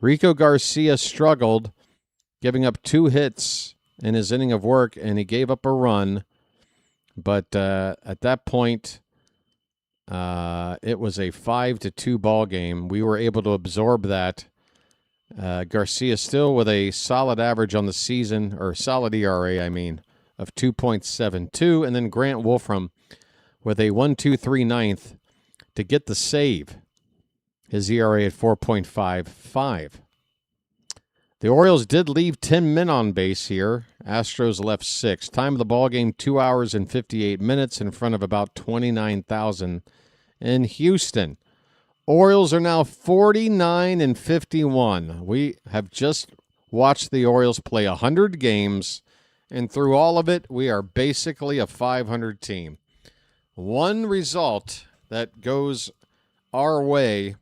Rico Garcia struggled, giving up 2 hits in his inning of work, and he gave up a run. But at that point, it was a 5-2 ball game. We were able to absorb that. Garcia still with a solid average on the season, or solid ERA, I mean, of 2.72. And then Grant Wolfram with a 1-2-3 ninth to get the save. His ERA at 4.55. The Orioles did leave 10 men on base here. Astros left 6. Time of the ball game, 2 hours and 58 minutes in front of about 29,000 in Houston. Orioles are now 49-51. We have just watched the Orioles play 100 games, and through all of it, we are basically a 500 team. One result that goes our way.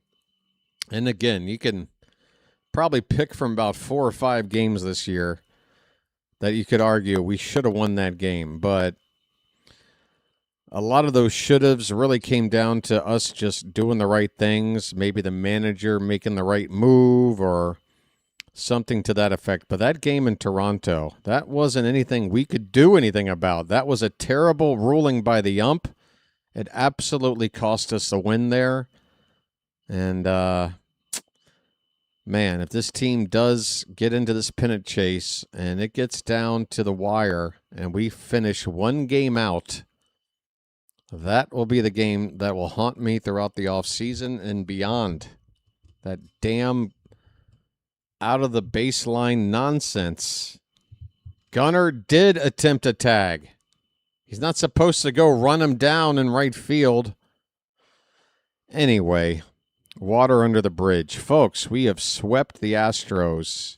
And again, you can probably pick from about 4 or 5 games this year that you could argue we should have won that game. But a lot of those should-haves really came down to us just doing the right things, maybe the manager making the right move or something to that effect. But that game in Toronto, that wasn't anything we could do anything about. That was a terrible ruling by the ump. It absolutely cost us the win there. And, man, if this team does get into this pennant chase and it gets down to the wire and we finish one game out, that will be the game that will haunt me throughout the offseason and beyond. That damn out-of-the-baseline nonsense. Gunnar did attempt a tag. He's not supposed to go run him down in right field. Anyway, water under the bridge. Folks, we have swept the Astros.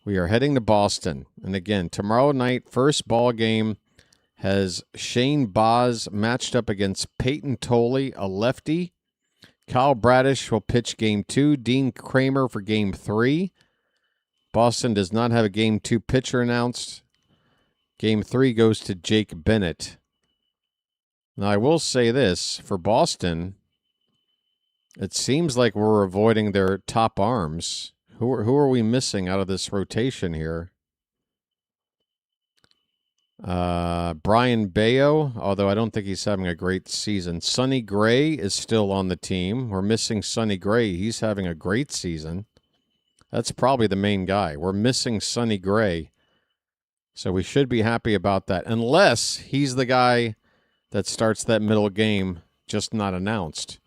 We are heading to Boston. And again, tomorrow night, first ball game has Shane Baz matched up against Peyton Tolley, a lefty. Kyle Bradish will pitch Game 2. Dean Kramer for Game 3. Boston does not have a Game 2 pitcher announced. Game 3 goes to Jake Bennett. Now, I will say this. For Boston, it seems like we're avoiding their top arms. Who are we missing out of this rotation here? Brian Bayo, although I don't think he's having a great season. Sonny Gray is still on the team. We're missing Sonny Gray. He's having a great season. That's probably the main guy. We're missing Sonny Gray. So we should be happy about that. Unless he's the guy that starts that middle game, just not announced.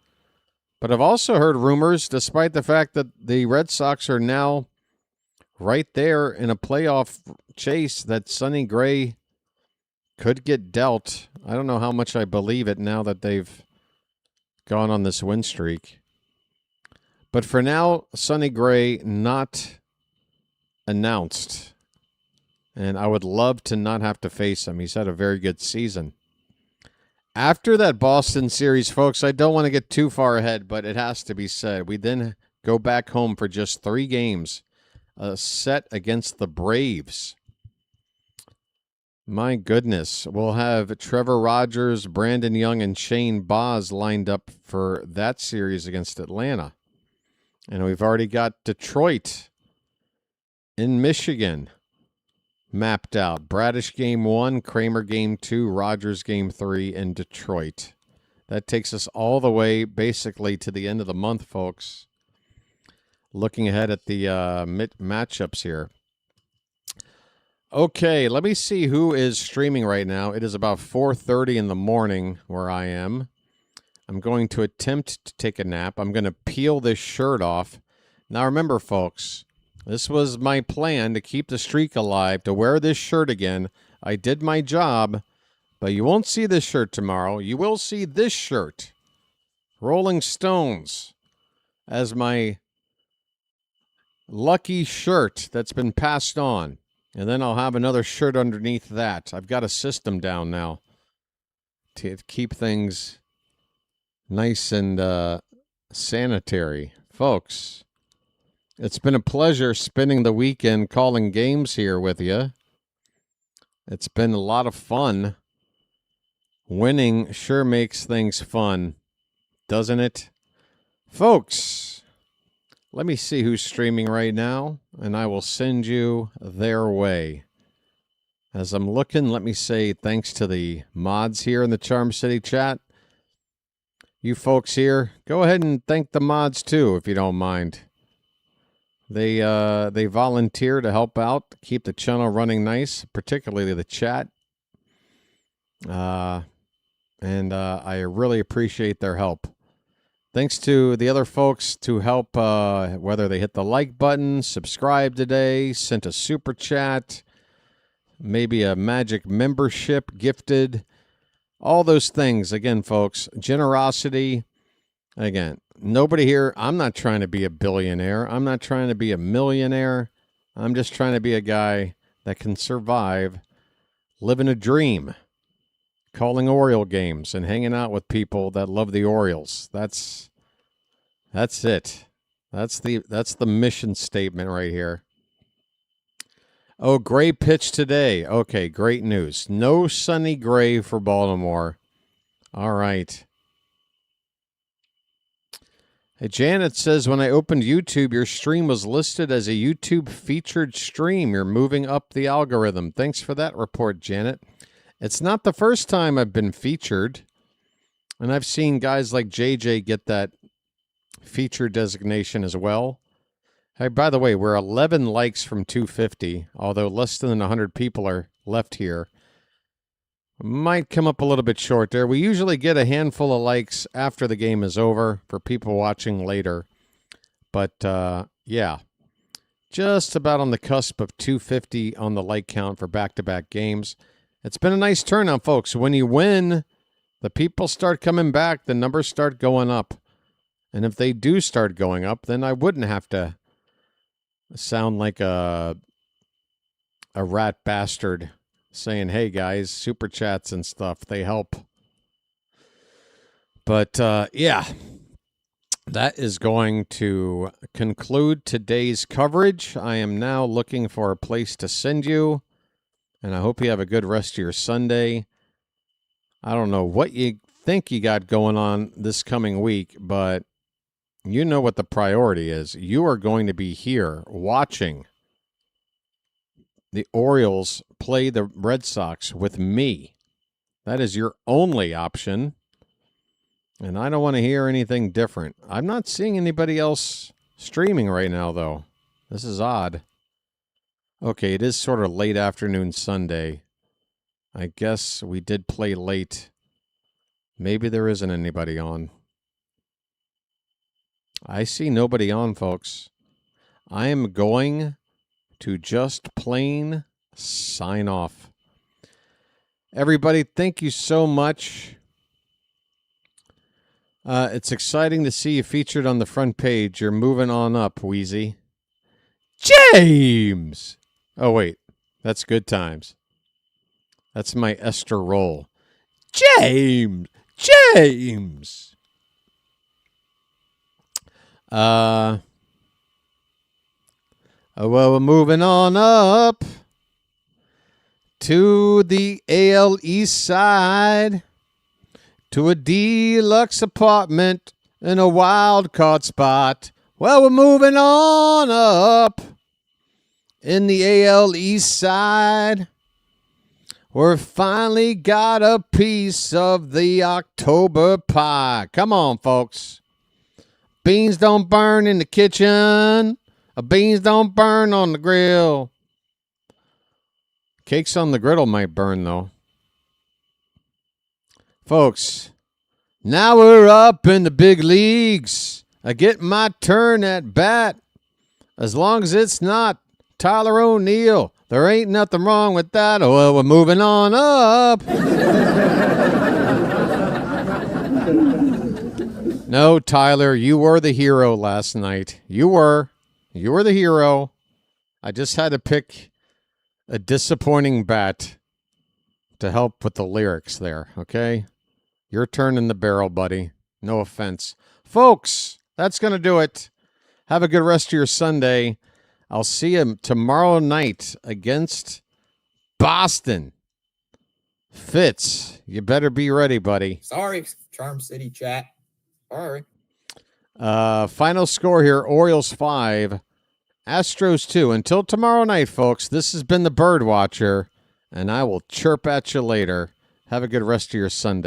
But I've also heard rumors, despite the fact that the Red Sox are now right there in a playoff chase, that Sonny Gray could get dealt. I don't know how much I believe it now that they've gone on this win streak. But for now, Sonny Gray not announced. And I would love to not have to face him. He's had a very good season. After that Boston series, folks, I don't want to get too far ahead, but it has to be said. We then go back home for just 3 games. A set against the Braves. My goodness. We'll have Trevor Rogers, Brandon Young, and Shane Baz lined up for that series against Atlanta. And we've already got Detroit in Michigan mapped out. Bradish Game 1, Kramer Game 2, Rogers Game 3, and Detroit. That takes us all the way basically to the end of the month, folks. Looking ahead at the matchups here. Okay, let me see who is streaming right now. It is about 4:30 in the morning where I am. I'm going to attempt to take a nap. I'm going to peel this shirt off. Now remember, folks, this was my plan to keep the streak alive, to wear this shirt again. I did my job, but you won't see this shirt tomorrow. You will see this shirt, Rolling Stones, as my lucky shirt that's been passed on. And then I'll have another shirt underneath that. I've got a system down now to keep things nice and sanitary. Folks, it's been a pleasure spending the weekend calling games here with you. It's been a lot of fun. Winning sure makes things fun, doesn't it? Folks, let me see who's streaming right now, and I will send you their way. As I'm looking, let me say thanks to the mods here in the Charm City chat. You folks here, go ahead and thank the mods too, if you don't mind. They volunteer to help out, keep the channel running nice, particularly the chat. And I really appreciate their help. Thanks to the other folks to help, whether they hit the like button, subscribe today, sent a super chat, maybe a magic membership gifted, all those things. Again, folks, generosity. Again, nobody here, I'm not trying to be a billionaire. I'm not trying to be a millionaire. I'm just trying to be a guy that can survive living a dream. calling Oriole games and hanging out with people that love the Orioles. That's it. That's the mission statement right here. Oh, Gray pitch today. Okay, great news. No Sonny Gray for Baltimore. All right. Hey, Janet says, when I opened YouTube, your stream was listed as a YouTube featured stream. You're moving up the algorithm. Thanks for that report, Janet. It's not the first time I've been featured. And I've seen guys like JJ get that feature designation as well. Hey, by the way, we're 11 likes from 250, although less than 100 people are left here. Might come up a little bit short there. We usually get a handful of likes after the game is over for people watching later. But, yeah, just about on the cusp of 250 on the like count for back-to-back games. It's been a nice turnout, folks. When you win, the people start coming back. The numbers start going up. And if they do start going up, then I wouldn't have to sound like a rat bastard saying, hey, guys, super chats and stuff, they help. But, yeah, that is going to conclude today's coverage. I am now looking for a place to send you, and I hope you have a good rest of your Sunday. I don't know what you think you got going on this coming week, but you know what the priority is. You are going to be here watching the Orioles play the Red Sox with me. That is your only option. And I don't want to hear anything different. I'm not seeing anybody else streaming right now, though. This is odd. Okay, it is sort of late afternoon Sunday. I guess we did play late. Maybe there isn't anybody on. I see nobody on, folks. I am going to just plain sign off. Everybody, thank you so much. It's exciting to see you featured on the front page. You're moving on up, Wheezy. James! Oh, wait. That's Good Times. That's my Esther roll. James! James! Well, we're moving on up to the AL East side, to a deluxe apartment in a wild card spot. Well, we're moving on up in the AL East side. We're finally got a piece of the October pie. Come on, folks. Beans don't burn in the kitchen. Beans don't burn on the grill. Cakes on the griddle might burn, though. Folks, now we're up in the big leagues. I get my turn at bat. As long as it's not Tyler O'Neill, there ain't nothing wrong with that. Oh, well, we're moving on up. No, Tyler, you were the hero last night. You were the hero. I just had to pick a disappointing bat to help with the lyrics there, okay? Your turn in the barrel, buddy. No offense. Folks, that's going to do it. Have a good rest of your Sunday. I'll see you tomorrow night against Boston. Fitz, you better be ready, buddy. Sorry, Charm City chat. Sorry. Final score here, Orioles 5, Astros 2. Until tomorrow night, folks, this has been the BirdWatcher, and I will chirp at you later. Have a good rest of your Sunday.